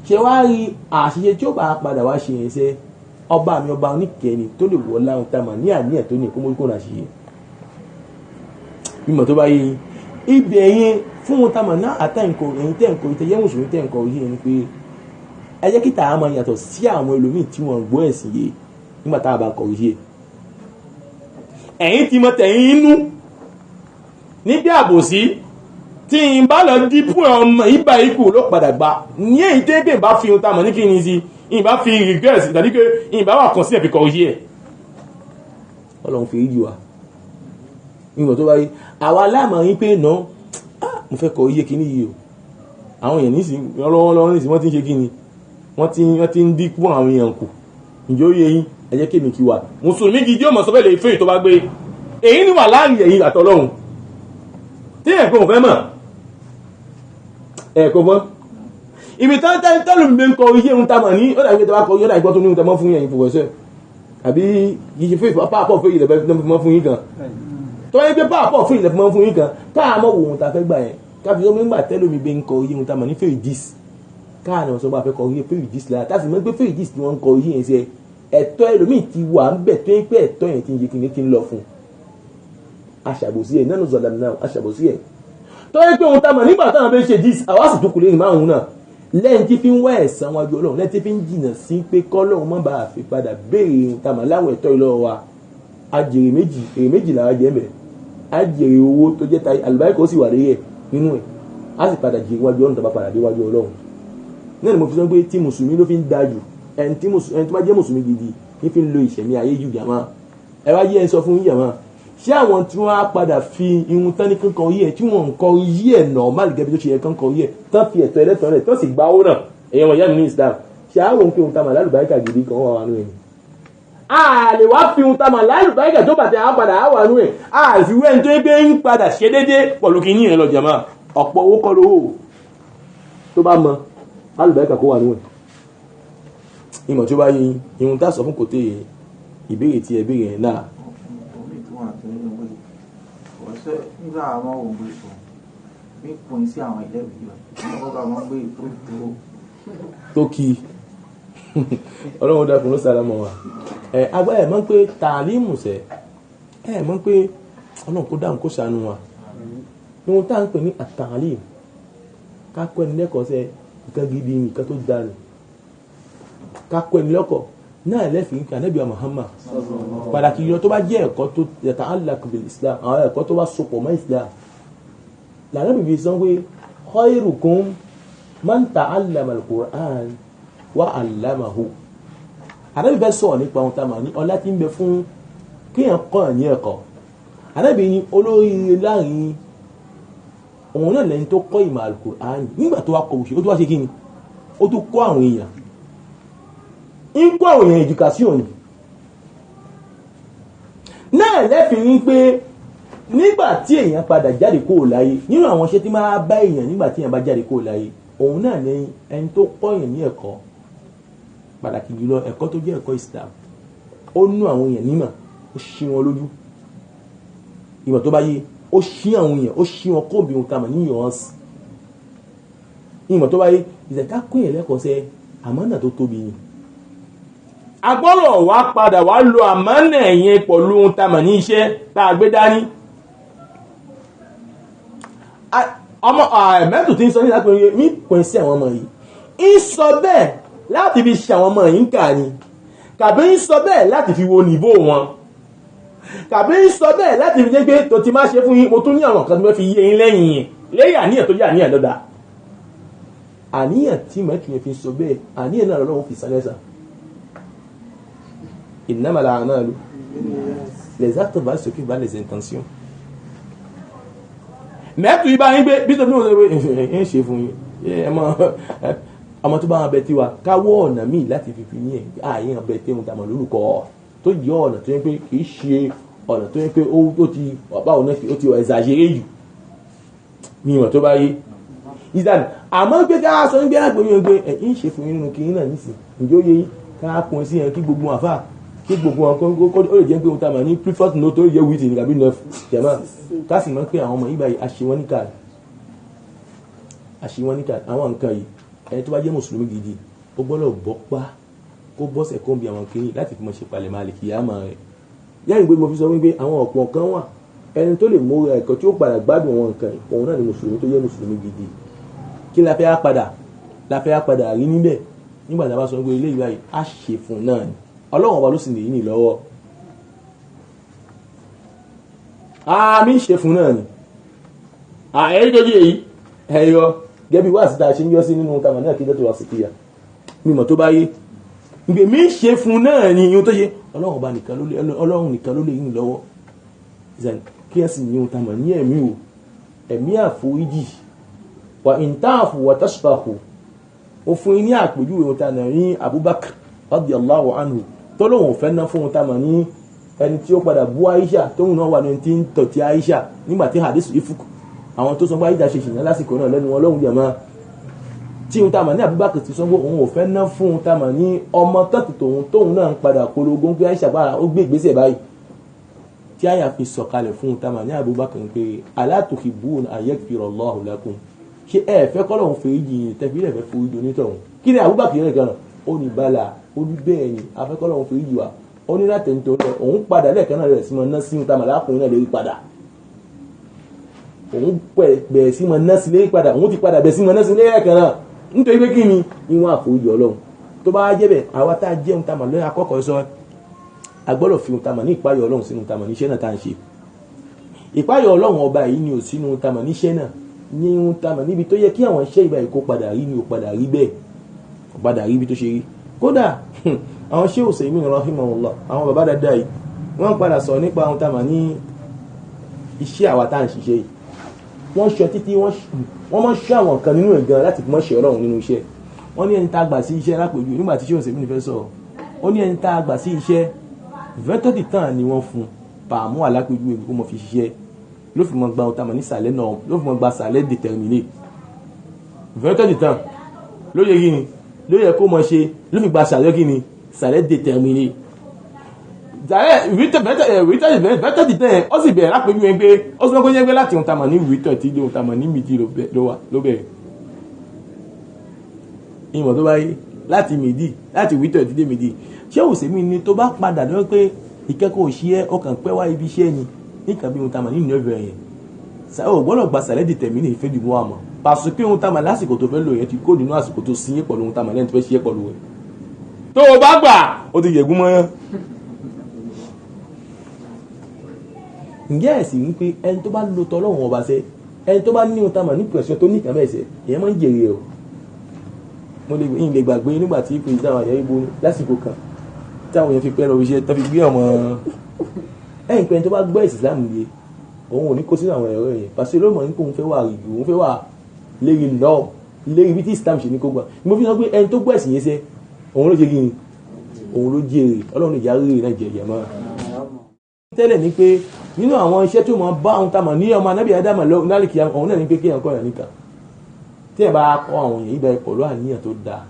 ṣé wàá rí àṣìṣe tí ó bá padà wá ṣe yẹn ṣe ọba mi ọba oníkẹ́ni tó lè wọ́ láwọn tá a mà ní àníyàn tó ní kó mójú kó náà ṣe mímọ̀ tó bá yé ibẹ̀ yẹn fún wọn tá a mà ná àtẹ̀ǹkọ ẹ̀yìn tẹ̀ǹkọ ìtẹ̀yẹ́ mùsùlùmí tẹ̀ǹkọ yìí ni pé ẹ jẹ́ kí tàá máa yàtọ̀ sí àwọn ẹlòmíì tí wọ́n gbọ́ ẹ̀sìn yìí nígbà tá a bá kọ̀ yìí ẹ̀yin ti mọ tẹ̀yìn inú níbi àbòsí tí n bá lọ dípò ọmọ ìbá ikú ló padà gbà ní èyí tẹ́ bẹ́ẹ̀ bá fi ohun tá a mọ̀ ní kí ni sí ìbá fi regress tàbí pé ìbá wà kàn sí ẹ̀fì kọ̀ yìí ẹ̀ ọlọ́run fi yí wa nígbà tó bá yí àwa aláàmọ̀ yín pé náà mo fẹ́ kọ̀ yìí kíní yìí o àwọn èèyàn nísìnyí lọ́wọ́lọ́wọ́ nísìnyí wọ́n ti ń ṣe kí ni wọ́n ti ń dínkù àwọn èèyàn kù ìjọ yẹ yín ẹ jẹ́ kémi kí wà mùsùlùmí gidi yóò mọ̀ sọ́bẹ̀ lè fẹ́ tó bá gbé èyí ni wà láàrin ẹ̀yìn àtọ́lọ́hun tí ẹ̀kọ́ mọ̀ fẹ́ mọ̀ ẹ̀kọ́ mọ́ ibi tẹ́lù mi ń kọ iye ohun tá mọ̀ ní ó dàgbé tó bá kọ yọ́dà ìgbọ́ tó ní ohun tá mọ́ fún yẹn fòwọ́sẹ̀ àbí yìí fún ìpápọ̀ fún ilẹ̀ mọ́ fún yín kan tó wáyé pé pápọ̀ fún ilẹ̀ mọ́ fún yín kan káà mọ̀ wò ohun tá fẹ́ gbà yẹn káfí ó nígbà tẹ́lù mi bẹ́ ń kọ iye ohun tá mọ̀ ní fẹ́ dis káà náà sọ bá fẹ́ kọ iye fẹ́ dis lára táàsì mọ́ pé fẹ́ dis ni wọ́n ń kọ iye yẹn sẹ́ ẹ̀tọ́ ẹlòmíì ti wà ń bẹ̀ tó ń pẹ́ ẹ̀tọ́ yẹn ti ń yé kí ní lọ fún aṣàbòsí ẹ̀ nánú zọlá náà aṣàbòsí ẹ̀ tó yẹ pé ohun tá mọ̀ nígbà táwọn fẹ́ ṣe dis àwa sì dúkùú lẹ́yìn márùn-ún náà lẹ́yìn tí fi ń wá ẹ̀san wájú ọlọ́run lẹ́yìn tí fi ń jìnnà sí pé kọ́lọ́run má bàa fi padà béèrè ohun tá mọ̀ láwọn ẹ̀tọ́ ìlọ́wọ́ wa ajèrè méjì làwọn jẹ́ mẹ́ ajèrè owó tó jẹ́ ta àlùbáríkà ó sì wà lórí ẹ̀ nínú ẹ̀ á sì padà jèrè wájú ọlọ́run tó bá padà dé wájú ọlọ́run náà ni mo fi sọ pé tí mùsùlùmí ló fi ń dájú ẹni tó bá jẹ́ mùsùlùmí gidi ní fi ń lo ìṣẹ̀mí ayé jù jàmá ẹ wá yé ẹ sọ fún yàmá ṣé àwọn tí wọ́n á padà fi irun tán ní kankan yí ẹ̀ tí wọ́n ń kọ yí ẹ̀ normal gẹ́gẹ́ bí tó ṣe yẹ kankan yí ẹ̀ tán fi ẹ̀tọ́ ẹlẹ́tọ̀ rẹ̀ tó sì gba owó náà èèyàn wọ̀nyá mi ní Islam ṣé àwọn òun fi ohun tamà lálùbáríkà gidi kan wà wà nù ẹ̀ a lè wá fi ohun tamà lálùbáríkà tó bàtẹ́ àwọn padà wà nù ẹ̀ a fi wẹ́n tó gbé ń padà ṣe déédé pọ̀lú kí yín ẹ̀ lọ jàmá ọ̀pọ̀ owó kọ́ lówó tó bá mọ lálùbáríkà kó wà nù ẹ̀ ìmọ̀ tí ó bá yí irun tá sọ fún kò tẹ́ ìbéèrè tí ẹ béèrè náà. omi tí wọ́n àti nínú wọ́n ṣe nígbà àwọn ògbé sọ ní pín sí àwọn ìlẹ́bí rẹ̀ wọ́n bá wọn gbé ìpò tó kí ọlọ́run dákun ló sára mọ́ wa agbá ẹ̀ mọ́ pé tààlímù sẹ́ ẹ̀ mọ́ pé ọlọ́run kó dáhùn kó ṣàánú wa ohun tá à ń pè ní àtàlímù ká kọ́ ẹni lẹ́kọ̀ọ́ sẹ́ nǹkan gidi nǹkan tó dáa kakọ ẹni lọ́kọ̀ náà lẹ́fì ń kí anábì Muhammad pàtàkì yọ tó bá jẹ́ ẹ̀kọ́ tó yata'allaq bil Islam àwọn ẹ̀kọ́ tó bá sopọ̀ mọ́ Islam lànà bìbí sọ pé khairukum man ta'allama al-Qur'an wa 'allamahu anábì bẹ́ sọ̀rọ̀ nípa ohun tá a mà ní ọlá tí ń bẹ fún kéèyàn kọ́ ẹ̀ ní ẹ̀kọ́ anábì ní olóríire láàrin òun náà lẹ́yìn tó kọ́ ìmọ̀ al-Qur'an nígbà tó wá kọ̀ òṣèlú ó tó wá ṣe kí ni ó tó kọ́ àwọn èèyàn ń kọ́ àwọn èèyàn education ni náà lẹ́fì rí pé nígbà tí èèyàn padà jáde kó láyé nínú àwọn iṣẹ́ tí máa bá èèyàn nígbà tí èèyàn bá jáde kó láyé òun náà ní ẹni tó kọ́ èèyàn ní ẹ̀kọ́ pàtàkì jùlọ ẹ̀kọ́ tó jẹ́ ẹ̀kọ́ Islam ó nú àwọn èèyàn nímọ̀ ó ṣí wọn lójú ìmọ̀ tó bá yé ó ṣí àwọn èèyàn ó ṣí wọn kóòbí ohun tamọ̀ níyàn wọn sí ìmọ̀ tó bá yé ìzẹ̀ká kó èèyàn lẹ́kọ̀ọ́ sẹ́ àmánà tó tóbi ni agbọ́rọ̀ wá padà wá lo àmánà ẹ̀yẹn pẹ̀lú ohun tá a mọ̀ ní iṣẹ́ tá a gbé dání ọmọ mẹ́tù tí ń sọ ní lápẹ̀rẹ̀ ní pín sí àwọn ọmọ yìí ń sọ bẹ́ẹ̀ láti fi ṣe àwọn ọmọ yìí ń kà ní kàbí ń sọ bẹ́ẹ̀ láti fi wo nìbó wọn kàbí ń sọ bẹ́ẹ̀ láti fi jẹ́ pé tó ti máa ṣe fún yín mo tún ní àwọn kan tó fi yé yín lẹ́yìn yẹn lẹ́yìn àníyàn tó jẹ́ àníyàn lọ́dà àníyàn tí mẹ́tù yẹn fi sọ bẹ́ẹ̀ àníyàn náà lọ́wọ́ fi sálẹ́sà إنما الأعمال les actes valent ce qui valent les intentions mẹ́tù yìí bá yín gbé bí tó ní òṣèré ń ṣe fún yín ọmọ tó bá wọn bẹ tí wa káwọ́ ọ̀nà míì láti fi ní ẹ̀ ààyè hàn bẹ tí wọn tàmọ̀ lórúkọ tó yẹ ọ̀nà tó yẹ pé kì í ṣe ọ̀nà tó yẹ pé ó ti báwo náà ó ti exagéré jù ní ìwọ̀n tó bá yé ìdáni àmọ́ pé ká sọ níbi àgbẹ̀yìn pé ẹ̀ ń ṣe fún yín nínú kí yín náà nísìn ǹjẹ́ ó yẹ yín ká pọn sí yẹn kí gbogbo àfà kí gbogbo wọn kó ó lè jẹ́ pé ohun tá a mà ní preferred note tó lè jẹ́ wíìtì nígbà bí nọ́ọ̀fù jẹ̀mọ́ ká sì mọ̀ pé àwọn ọmọ yìí báyìí àṣewọ́n níkà àwọn nǹkan yìí ẹni tó bá jẹ́ mùsùlùmí gidi ó gbọ́dọ̀ bọ́ pa kó bọ́sẹ̀ kó ń bi àwọn kiri láti fi mọ̀ ṣe palẹ̀ máa lè kìí àmà rẹ̀ yáyìn pé mo fi sọ wípé àwọn ọ̀pọ̀ kan wà ẹni tó lè mú ẹ̀kọ́ tí ó padà gbádùn àwọn nǹkan òun náà ni mùsùlùmí tó jẹ́ mùsùlùmí gidi kí la fẹ́ padà rí níbẹ̀ nígbà tí a bá sọ pé ilé ìwà yìí á ṣe fún náà ni ọlọ́run ọba ló sì nìyí nì lọ́wọ́ àmì ṣe fún náà ni ẹ̀rí tó jẹ́ èyí ẹ̀yọ gẹ́bí wá síta ṣe ń yọ sí nínú tàmà náà kí dẹ́tọ̀ wá sí kíyà mímọ̀ tó bá yé ìgbè mí ṣe fún náà ni yíò tó ṣe ọlọ́run nìkan ló lè yìn lọ́wọ́ kí ẹ sì ní ohun tàmà ní ẹ̀mí o ẹ̀mí àforíjì wà ìntààfù wà tashfahu ó fún ní àpèjúwe ohun tàmà ní Abubakar radiyallahu anhu tó lóun fẹ́ ná fún ohun tàmà ní ẹni tí ó padà bú Aisha tóun náà wà ní tí ń tọ̀ tí Aisha nígbàtí hadith ifuku àwọn tó sọ pé Aisha ṣe ṣìyàn lásìkò náà lẹ́nu wọn lóhun jẹ̀mọ́ tí ohun tàmà ní Abubakar ti sọ pé òun ò fẹ́ ná fún ohun tàmà ní ọmọ tọ́tù tóun náà ń padà polówó pé Aisha padà ó gbé ìgbésẹ̀ báyìí tí àyà fi sọ̀kalẹ̀ fún tàmà ní Abubakar pé ala tuhibbuna an yaghfira Allahu lakum ṣe ẹ fẹ́ kọ́lọ́hún fèéjì tẹ̀fí rẹ̀ fẹ́ foríjì onítọ̀hún kí ni Abubakar yẹn gan ó ní bala ó ní bẹ́ẹ̀ ni afẹ́ kọ́lọ́hún fèéjì wa ó ní láti ẹ̀ńtọ́ rẹ̀ òun padà lẹ́ẹ̀kan náà rẹ̀ sí mọ́ ná sí tàmà lákùnrin náà lérí padà òun bẹ̀rẹ̀ sí mọ́ ná sí lérí padà òun ti padà bẹ̀rẹ̀ sí mọ́ ná sí lérí ẹ̀kan náà nítorí pé kí ni ìwọ̀n àforíjì Ọlọ́run tó bá jẹ́ bẹ̀ àwa tá a jẹun tàmà lórí akọ́kọ́ sọ agbọ́dọ̀ fi tàmà ní ìpáyọ̀ Ọlọ́run sínú tàmà níṣẹ́ náà tá à ń ṣe ìpáyọ̀ Ọlọ́run ọba yìí ni ò sínú tàmà níṣẹ́ náà ní ohun tàmà níbi tó yẹ kí àwọn iṣẹ́ ìbá ìkó padà rí ni ò padà rí bẹ́ẹ̀ ò padà rí bí tó ṣe rí kódà àwọn ṣé òsè mí rahimahullah àwọn bàbá dáadáa yìí wọ́n padà sọ nípa ohun tàmà ní iṣẹ́ àwa tá à ń ṣiṣẹ́ yìí wọ́n ṣọ títí wọ́n mọ́ ṣọ́ àwọn kan nínú ẹ̀gán láti mọ́ ṣe Ọlọ́run nínú iṣẹ́ wọ́n ní ẹni tá a gbà sí iṣẹ́ lápèjú nígbà tí ṣé òsè mí fẹ́ sọ̀rọ̀ ó ní ẹni tá a gbà sí iṣẹ́ vẹ́tọ́tì tán ni wọ́n fún pàmò alápèjú èmi kó mọ̀ fi ṣiṣẹ́ ló fi mọ̀ gba ohun tàmà ní sàlẹ̀ náà ló fi mọ̀ gba sàlẹ̀ déterminé vẹ́tọ́tì tán ló yẹ kí ni ló yẹ kó mọ̀ ṣe ló fi gba sàlẹ̀ kí ni sàlẹ̀ déterminé vẹ́tọ́tì tán ó sì bẹ̀rẹ̀ lápèjú èmi pé ó sì mọ̀ kó yẹ pé láti ohun tàmà ní vẹ́tọ́tì dé ohun tàmà ní mìdí ló bẹ̀rẹ̀ ìmọ̀ tó bá yé láti mìdí láti vẹ́tọ́tì dé mìdí ṣé òsèmí ni tó bá padà lọ pé ìkẹ́kọ̀ọ́ òṣìṣẹ́ ọkàn pẹ́ wá ibi iṣẹ́ ni níkan bí ohun tá a mọ̀ nínú ẹ̀fẹ̀ yẹn ò gbọ́dọ̀ gba sàlẹ̀ dìtẹ̀mí ní ìfẹ́ dìbò àmọ́ pàṣẹ pé ohun tá a mọ̀ lásìkò tó fẹ́ lò yẹn ti kó nínú àsìkò tó sí yẹn pẹ̀lú ohun tá a mọ̀ lẹ́yìn tó fẹ́ ṣe pẹ̀lú rẹ̀ tó o bá gbà ó ti yẹ̀gún mọ́ yẹn. ǹjẹ́ ẹ̀sìn wípé ẹni tó bá lo tọ́lọ́run ọba ṣe ẹni tó bá ní ohun tá a mọ̀ ní pẹ̀sẹ̀ tó ní ìkàmẹ́ ẹ̀sẹ̀ èèyàn máa ń jèrè o mo lè gbàgbé nígbà tí ìpè ìdáhùn àyẹ̀ ibo lásìkò kan táwọn èèyàn fi pẹ́ lọ iṣẹ́ tó fi gbé ọmọ ẹ̀yìn pẹ́ni tó bá gbọ́ ìsìlámù yẹ òun ò ní kó sínú àwọn ẹ̀rọ yẹn pàṣẹ ló mọ̀ ní kó òun fẹ́ wà rìjù òun fẹ́ wà lérí lọ lérí bí tí islam ṣe ní kó gbà mo fi sọ pé ẹni tó gbọ́ ẹ̀sìn yẹn sẹ́ òun ló ṣe kí ni òun ló jèrè ọlọ́run ìjà rèrè náà jẹ ìyà mọ́. tẹ́lẹ̀ ni pé nínú àwọn iṣẹ́ tó máa bá àwọn tamọ̀ ní ọmọ anábìyà dámọ̀ lálẹ́kì òun náà ní pé kéèyàn kọ́ yàn níkà tí ẹ̀ bá kọ́ àwọn èèyàn ibà pẹ̀lú àníyàn tó dáa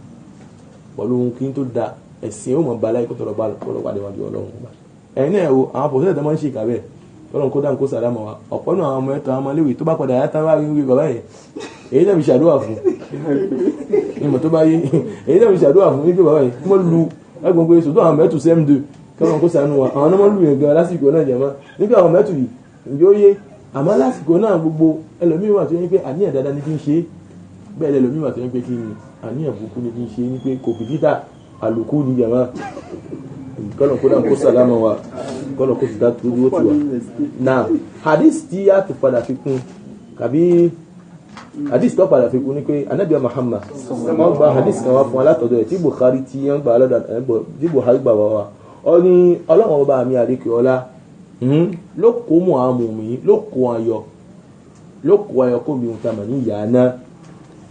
pẹ̀lú ohun kí n tó dáa ẹ̀sìn ó mọ̀ bá láì kó tọrọ bá lọ́wọ́ àdéwájú ọlọ́run ọba ẹ̀yin náà wo àwọn pòṣẹ́lẹ̀ tó máa ń ṣe ìkàbẹ̀ ọlọ́run kó dáhùn kó sàdámọ̀ wa ọ̀pọ̀ náà àwọn ọmọ ẹ̀tọ́ àwọn ọmọléwì tó bá padà yá tán wá rí bàbá yẹn èyí náà fi ṣàdúrà fún ìmọ̀ tó bá yé èyí náà fi ṣàdúrà fún wípé bàbá yẹn kí wọ́n lu ẹgbọ̀n pé sòdó àwọn mẹ́tù sẹ́mdù kọ́lọ́n kó sànú wa àwọn ọmọ lù yẹn gan lásìkò náà jẹ̀mọ́ nígbà àwọn mẹ́tù yìí yóò yé àmọ́ lásìkò náà gbogbo ẹlòmíín wà tó yẹ pé àníyàn dáadáa ní fi ń ṣe bẹ́ẹ̀ lẹ́lòmíín wà tó yẹ pé kí ni àníyàn burúkú ní fi ń ṣe ní pé kò bìkítà àlùkù ní jẹ̀mọ́ kọ́lọ̀ kó dáa kó sàlámà wa kọ́lọ̀ kó sì dá tó dúró tiwa. na hadith tí a ti padà fi kún kàbí hadith tó padà fi kún ni pé anabiya Muhammad wọ́n gba hadith kan wá fún alátọ̀dọ̀ ẹ̀ tí Bukhari tí wọ́n gba alọ́dọ̀ tí Bukhari gbà wá wa ọ ní ọlọ́run ọba mi àdékè ọlá ló kó mọ̀ àmù mi ló kó ayọ̀ kó mi ta mà ní ìyá náà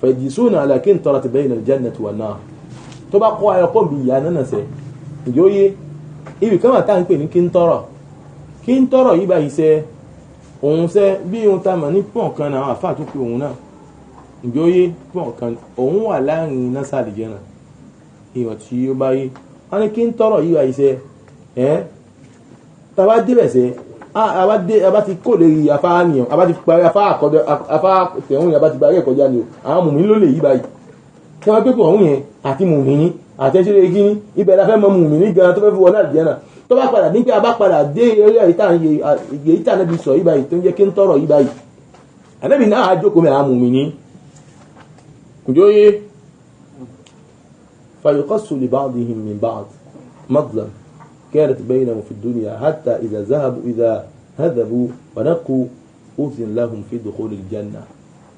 fẹ̀dísúnà alákín tọ́ra ti bẹ́yìn al-jannati wan nar tó bá kó ayọ̀ kó mi ìyá náà sẹ́ ìjọ yé ibi kan wà tá ń pè ní kí ń tọrọ yí báyìí sẹ́ òun sẹ́ bí ohun tá mà ní pọ̀ kan náà àfáà tó pé òun náà ǹjẹ́ ó yé fún ọ̀kan òun wà láàrin nasa àlìjẹ́nà ìwọ̀n tí ó bá yé wọ́n ní kí ń tọrọ yìí wá iṣẹ́ tàbá débẹ̀ sẹ́ abá ti kó lè rí afá nìyàn abá ti parí afá tẹ̀hún yẹn abá ti parí ẹ̀kọ́já ni o àwọn mùmí ló lè yí báyìí kí wọ́n pé kò ọ̀hún yẹn àti mùmí ní àtẹ́sílẹ̀ gíní ibẹ̀ la fẹ́ mọ mùmí ní gan tó fẹ́ fi wọ́n náà àlìjẹ́nà tó bá padà ní pé abá padà dé eré ìta níbi sọ yí báyìí tó ń jẹ́ kí ń tọrọ yí báyìí ànábì náà á jókòó mẹ́ àwọn mùmí ní ǹjẹ́ ó yé فيقص لبعضهم من بعض مظلم كانت بينهم في الدنيا حتى إذا هذبوا ونقوا أذن لهم في دخول الجنة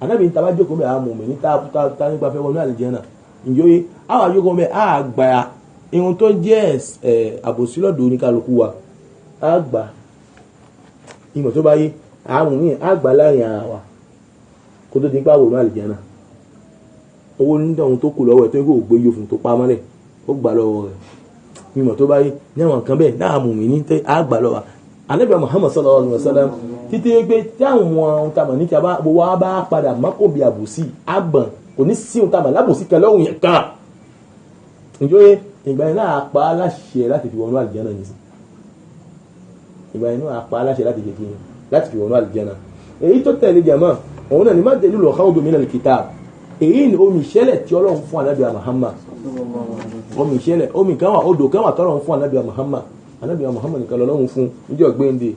Ànábì tá bá jókòó mẹ́ àwọn mùmínì tá nípa fẹ́ wọnú àlìjẹ́nà ìjọyé àwọn àjókòó mẹ́ àgbà ihun tó jẹ́ àbòsí lọ́dọ̀ oníkálukú wa àgbà ìmọ̀ tó bá yé àwọn mùmínì àgbà láàrin ara wa kó tó ti ń pàwọ̀ wọnú àlìjẹ́nà owó nítorí tó kù lọ́wọ́ ẹ̀ tó ń kó gbé yóò fún tó pamọ́ rẹ̀ ó gbà lọ́wọ́ rẹ̀ mímọ̀ tó bá yé ní àwọn nǹkan bẹ́ẹ̀ náà mùmí ní tẹ́ àgbà lọ́wọ́ Ànábì Muhammad sallallahu alaihi wasallam títí pé tí àwọn ohun tàmà ní tí gbogbo wa bá padà mọ́kòbí àbòsí àgbọ̀n kò ní sí ohun tàmà lábòsí kan lọ́hùn yẹn kan ìjọyé ìgbà yẹn náà pa á láṣẹ láti fi wọnú àlìjẹ́nà yìí sí ìgbà yẹn náà pa á láṣẹ láti fi wọnú àlìjẹ́nà èyí tó tẹ̀lé jàmá òun náà ní má dẹ̀lú lọ́kàn odò min al-kitab èyí ni omi ìṣẹ̀lẹ̀ tí Ọlọ́run fún Ànábì Muhammad omi ìṣẹ̀lẹ̀ omi kan wà odò kan wà tọ́lọ́run fún Ànábì Muhammad nìkan lọ́lọ́run fún níjọ́ gbéǹde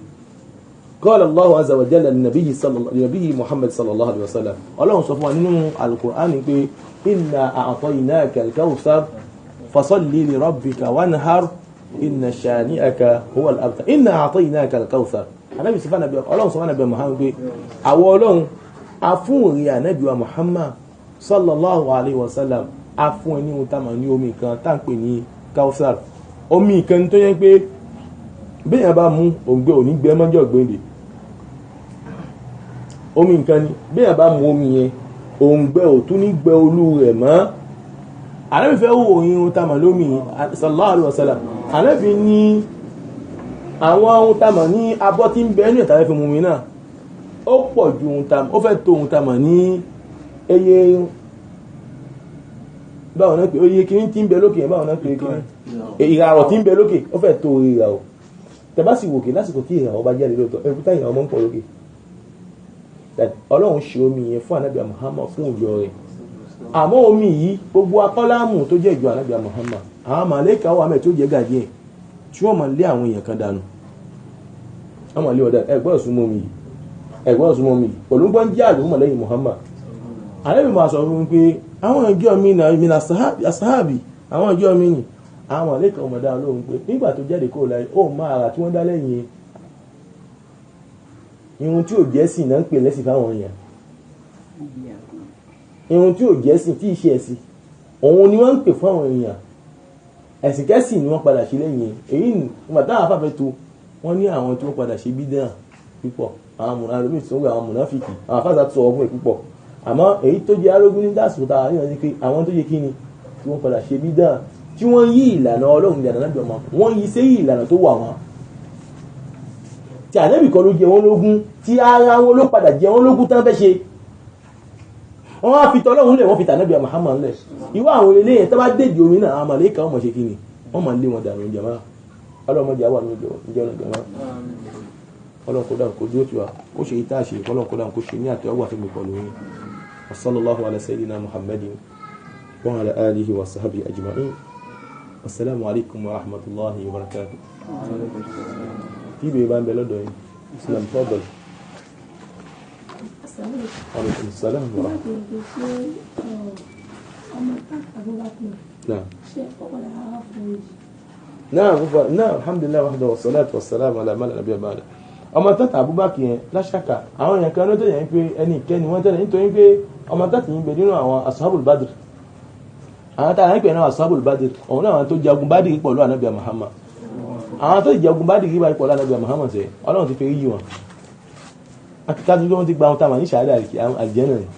qala Allahu azza wa jalla linabiyyi Muhammad sallallahu alaihi wasallam Ọlọ́run sọ fún wa nínú al-Qur'an pé inna a'tainaka al-kawthar fasalli li rabbika wanhar inna shani'aka huwa al-abtar inna a'tainaka al-kawthar Ọlọ́run sọ fún Ànábì Muhammad pé àwọ Ọlọ́run a fún orí Ànábì Muhammad sallallahu alaihi wasallam a fún ẹni ohun tá ma ní omi kan tá ń pè ní Kawthar omi kan tó yẹ pé béèyàn bá mú òǹgbẹ ò ní gbẹ mọ́jọ́ gbéǹde omi nǹkan ni béèyàn bá mú omi yẹn òǹgbẹ ò tún ní gbẹ olú rẹ̀ mọ́ Ànábì fẹ́ wo ohun tá ma lómi sallallahu alaihi wasallam Ànábì ní àwọn ohun tá ma ní abọ́ tí ń bẹ ní ìtàwẹ́ fi mú mi náà ó pọ̀ ju ohun tá ó fẹ́ tó ohun tá ma ní eye báwọn náà pé oye kìíní tí ń bẹ lókè báwọn náà pé kìíní ìràwọ̀ tí ń bẹ lókè ó fẹ́ tó ìràwọ̀ tẹ́bá sì wòkè lásìkò tí ìràwọ̀ bá jáde lóòótọ́ ẹ̀rù táyì ìràwọ̀ mọ́ ń pọ̀ lókè Ọlọ́run ṣe omi yẹn fún Ànábì Muhammad fún ìjọ rẹ̀ àmọ́ omi yìí gbogbo akọ́lámù tó jẹ́ ìjọ Ànábì Muhammad àwọn màlẹ́kà wà mẹ́ tó jẹ́ gàdí ẹ̀ tí wọ́n máa lé àwọn èèyàn kan dànù wọ́n máa lé ọ̀dà ẹ̀gbọ́n súnmọ́ mi pẹ̀lú gbọ́n jẹ́ àlùmọ̀ lẹ́yìn Muhammad Ànábì máa sọ fún pé àwọn ìjọ mi náà mi na asahabi àwọn ìjọ mi ni àwọn àlékà ọmọdé olóhun pé nígbà tó jáde kó láyé ó máa rà tí wọ́n dá lẹ́yìn irun tí ò jẹ́sìn náà ń pè lẹ́sìn fáwọn èèyàn irun tí ò jẹ́sìn tí ìṣe ẹ̀sìn òun ni wọ́n ń pè fún àwọn èèyàn ẹ̀sìn kẹ́sìn ni wọ́n padà ṣe lẹ́yìn èyí nígbà táwọn afáfẹ́ tó wọ́n ní àwọn tí wọ́n padà ṣe bídàn púpọ̀ àwọn mùnáfíkì àwọn afáfẹ́ tó sọ ọgbọ́n púpọ̀ àmọ́ èyí tó jẹ́ arógún ní dásùn tàà ní ọdún pé àwọn tó yẹ kí ni tí wọ́n padà ṣe bídà tí wọ́n yí ìlànà Ọlọ́run ìlànà náà jọmọ́ wọ́n yí sí ìlànà tó wà wọn tí Ànábì kọ́ ló jẹ wọ́n lógún tí ara wọn ló padà jẹ wọ́n lógún tán fẹ́ ṣe wọ́n á fi tọ́lọ́run lẹ̀ wọ́n fi tànábì Muhammad lẹ̀ ìwọ àwọn ilé yẹn tó bá dédìí omi náà àwọn màlẹ́kà ọmọ ṣe kí ni wọ́n máa lé wọn dànù jàmá ọlọ́mọdé àwọn àmì ìjọ náà jàmá ọlọ́kọ̀dá kò dúró tiwa ó ṣe ìta ṣe ọlọ́kọ̀dá kò ṣe ní àtẹ́wọ́gbà tó mi pọ̀ lóyún وصلى الله على سيدنا محمد وعلى آله وصحبه أجمعين والسلام عليكم ورحمة الله وبركاته في بيبان بلدوين سلام تفضل عليكم السلام ورحمة الله نعم الحمد لله وحده والصلاة والسلام على من لا نبي بعده ọmọ tata Abubakar yẹn láṣàkà àwọn èèyàn kan ló tẹ̀yẹ̀ ń pé ẹni ìkẹ́ni wọ́n tẹ̀lé nítorí pé ọmọ tata yìí ń bẹ nínú àwọn ashabul badr àwọn tàà ń pè náà ashabul badr òun náà àwọn tó jagun Badr pẹ̀lú Ànábì Muhammad àwọn tó jagun Badr pẹ̀lú Ànábì Muhammad sẹ́ Ọlọ́run ti fẹ́ yí wọn akíkájú tó wọ́n ti gba ohun tàmà ní ṣàádà àlìjẹ́nà rẹ̀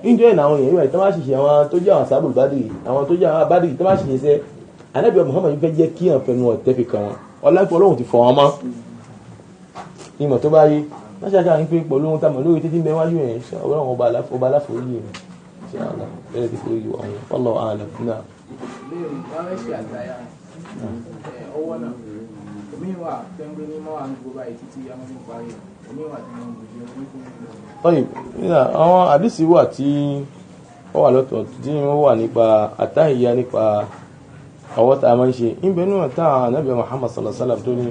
níjọ́ ìnà àwọn èèyàn ìwà ìtàn máa ṣiṣẹ́ àwọn tó jẹ́ àwọn ashabul badr àwọn tó jẹ́ àwọn Badr tó máa ṣiṣẹ́ sẹ́ Ànábì Muhammad fẹ́ jẹ́ kí hàn fẹnu ọ̀tẹ́ fi kàn wọn Ọlọ́run ti fọ̀ wọn mọ́ ìmọ̀ tó bá yé wọ́n ṣàkà ń pé pẹ̀lú ohun tamọ̀ lórí títí bẹ wájú ẹ̀ ọlọ́run ọba aláforíjì ẹ̀ ṣe àlà bẹ́ẹ̀ ti forí ju àwọn wallahu a'lam náà. Béèrè wọ́n fẹ́ ṣe àgbáyà ọwọ́ náà omi wà pẹ́ńpẹ́ ní mọ́ àwọn gbogbo báyìí títí àwọn ní parí omi wà tí wọ́n gbòjì omi fún mi lọ. ọyìn àwọn àdìsí wà tí wọ́n wà lọ́tọ̀ tí wọ́n wà nípa àtàhìyá nípa ọwọ́ tá a máa ń ṣe níbẹ̀ náà tá ànábì Muhammad sallallahu alaihi wasallam tó ní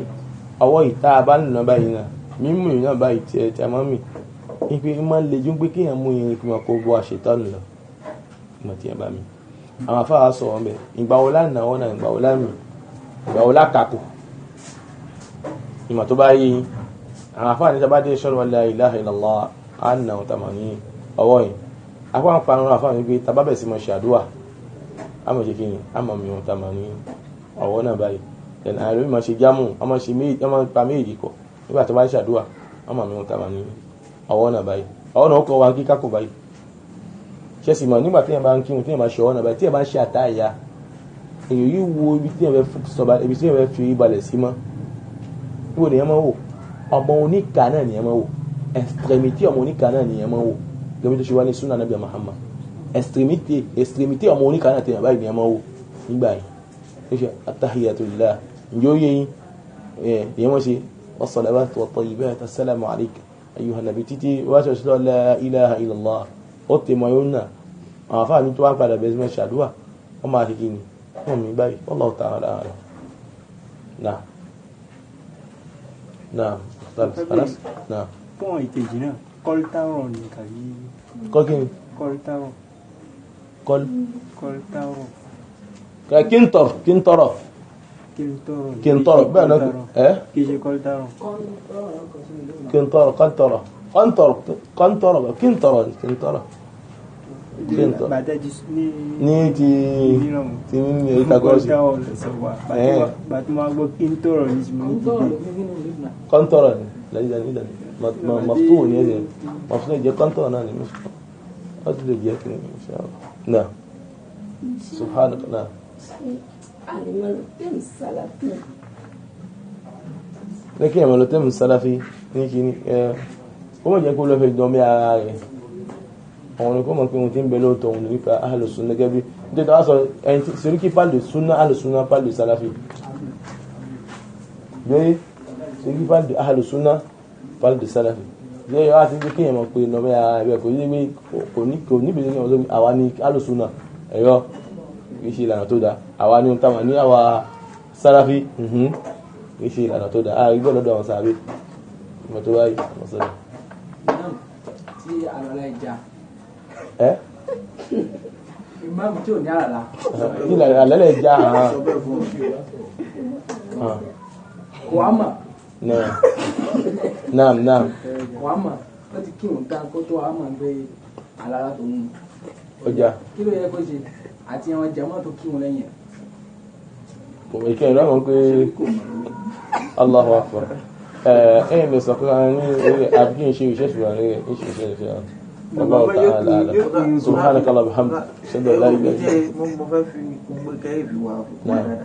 ọwọ́ ìta abánilọ́ báyìí náà mímú ìrìn náà báyìí tí a máa ń mì ní pé máa ń le jú pé kéèyàn mú irin kí wọn kó bọ́ àṣetánù lọ mọ̀ tí ẹ bá mi àwọn afáà sọ wọn bẹ ìgbà wo lánàá wọn náà ìgbà wo lámì ìgbà wo lákàkò ìmọ̀ tó bá yé àwọn afáà ní sábàdé ṣọ́rọ̀ la ilaha illallah àná ọ̀tàmà ní ọwọ́ yìí afáà ń parun afáà ní pé tababẹ̀ sí mọ̀ ṣàdúà àmọ̀ ṣe kíni àmọ̀ mi ọ̀tàmà ní ọwọ́ náà báyìí ẹ̀nà àìrí mọ̀ ṣe jámù ọmọ pa méjì kọ nígbà tó bá ṣàdúà àmọ̀ mi ọ̀tàmà ní ọwọ́ náà báyìí ọwọ́ náà ó kọ́ wa ń kíkà kò báyìí ṣe sì mọ̀ nígbà tí ẹ̀ bá ń kírun tí ẹ̀ bá ṣe ọwọ́ náà báyìí tí ẹ̀ bá ń ṣe àtàyà èyàn yìí wo ibi tí ẹ̀ fẹ́ fi balẹ̀ sí mọ́ níbo ni ẹ̀ máa wò ọmọ oníkà náà ni ẹ̀ máa wò extremity ọmọ oníkà náà ni ẹ̀ máa wò gẹ́gẹ́ tó ṣe wá ní sunnah Nabi Muhammad extremity ọmọ oníkà náà tẹ̀yàn báyìí ni ẹ̀ máa wò nígbà yìí ó ṣe attahiyatu lillah ǹjẹ́ ó yẹ yín ìyẹn wọ́n ṣe was-salawatu wat-tayyibatu assalamu alayka ayyuhan nabi títí wá ṣe ṣe la ilaha illallah ó tẹ mọ yóò náà àwọn afáà ní tó wá padà bẹ̀rẹ̀ sí mọ́ ṣàdúrà wọ́n máa kìkì ní wọ́n mi báyìí wallahu ta'ala a'lam. náà fún ìkejì náà kọ́lítàrọ̀ ní kàrí kọ́kíni kọ́lítàrọ̀ kíntọ̀rọ̀ bẹ́ẹ̀ náà ẹ́ kìí ṣe kọ́lítàrọ̀ kíntọ̀rọ̀ bàtẹ́jì ní ti ní ìtàkọ́sí bàtí máa gbọ́ kí n tọrọ ní ṣe mọ́ kọ́ntọ̀rọ̀ ní lẹ́yìn mọ̀tò ní ẹ̀jẹ̀ mọ̀tò jẹ́ kọ́ntọ̀rọ̀ náà ní mọ́sùlùmí wọ́n ti lè jẹ́ kí ní ṣàlọ́ náà subhanaka náà ní kí ẹ̀mọ̀ lọ tẹ́mù sálàfí ní kí ní ó mọ̀ jẹ́ kó lọ́fẹ́ dán bí ara rẹ̀ àwọn olùkọ́ mọ̀ pé ohun tí ń bẹ lóòótọ́ òun nípa ahàlùsùn gẹ́gẹ́ bí nítorí wọ́n sọ ẹni tí sẹ́ríkì pàlù súnà ahàlùsùnà pàlù sálàfí bẹ́ẹ̀ sẹ́ríkì pàlù ahàlùsùnà pàlù sálàfí bẹ́ẹ̀ wọ́n á ti ń gbé kéèyàn mọ̀ pé lọ́mọ ara rẹ̀ kò ní pé kò níbi ní ọ̀dọ́ àwa ní ahàlùsùnà ẹ̀yọ́ kì í ṣe ìlànà tó dáa àwa ní ohun táwọn ní àwa sálàfí kì í ṣe ìlànà tó dáa àrí gbọ́dọ̀ lọ́dọ̀ àwọn sàbẹ̀ ìmọ̀ tó báyìí àwọn sọ̀rọ̀. tí àlọ́lá ìjà ẹ́ ìmáàmù tí ò ní àràlá ilẹ̀ àlẹ́lẹ̀ já kòámà náà kòámà wọ́n ti kírun tán kó tó àmà ń gbé àlàlá tó ń ọjà kí ló yẹ kó ṣe àti àwọn jàmáà tó kírun lẹ́yìn ìkẹyìn lọ́mọ pé Allahu Akbar ẹ̀yìn lè sọ pé ní orí àbíkí ń ṣe ìṣẹ́ṣùwà rẹ̀ ìṣẹ́ṣẹ́ والله تعالى أعلم سبحانك اللهم وبحمدك أشهد أن لا إله إلا أنت.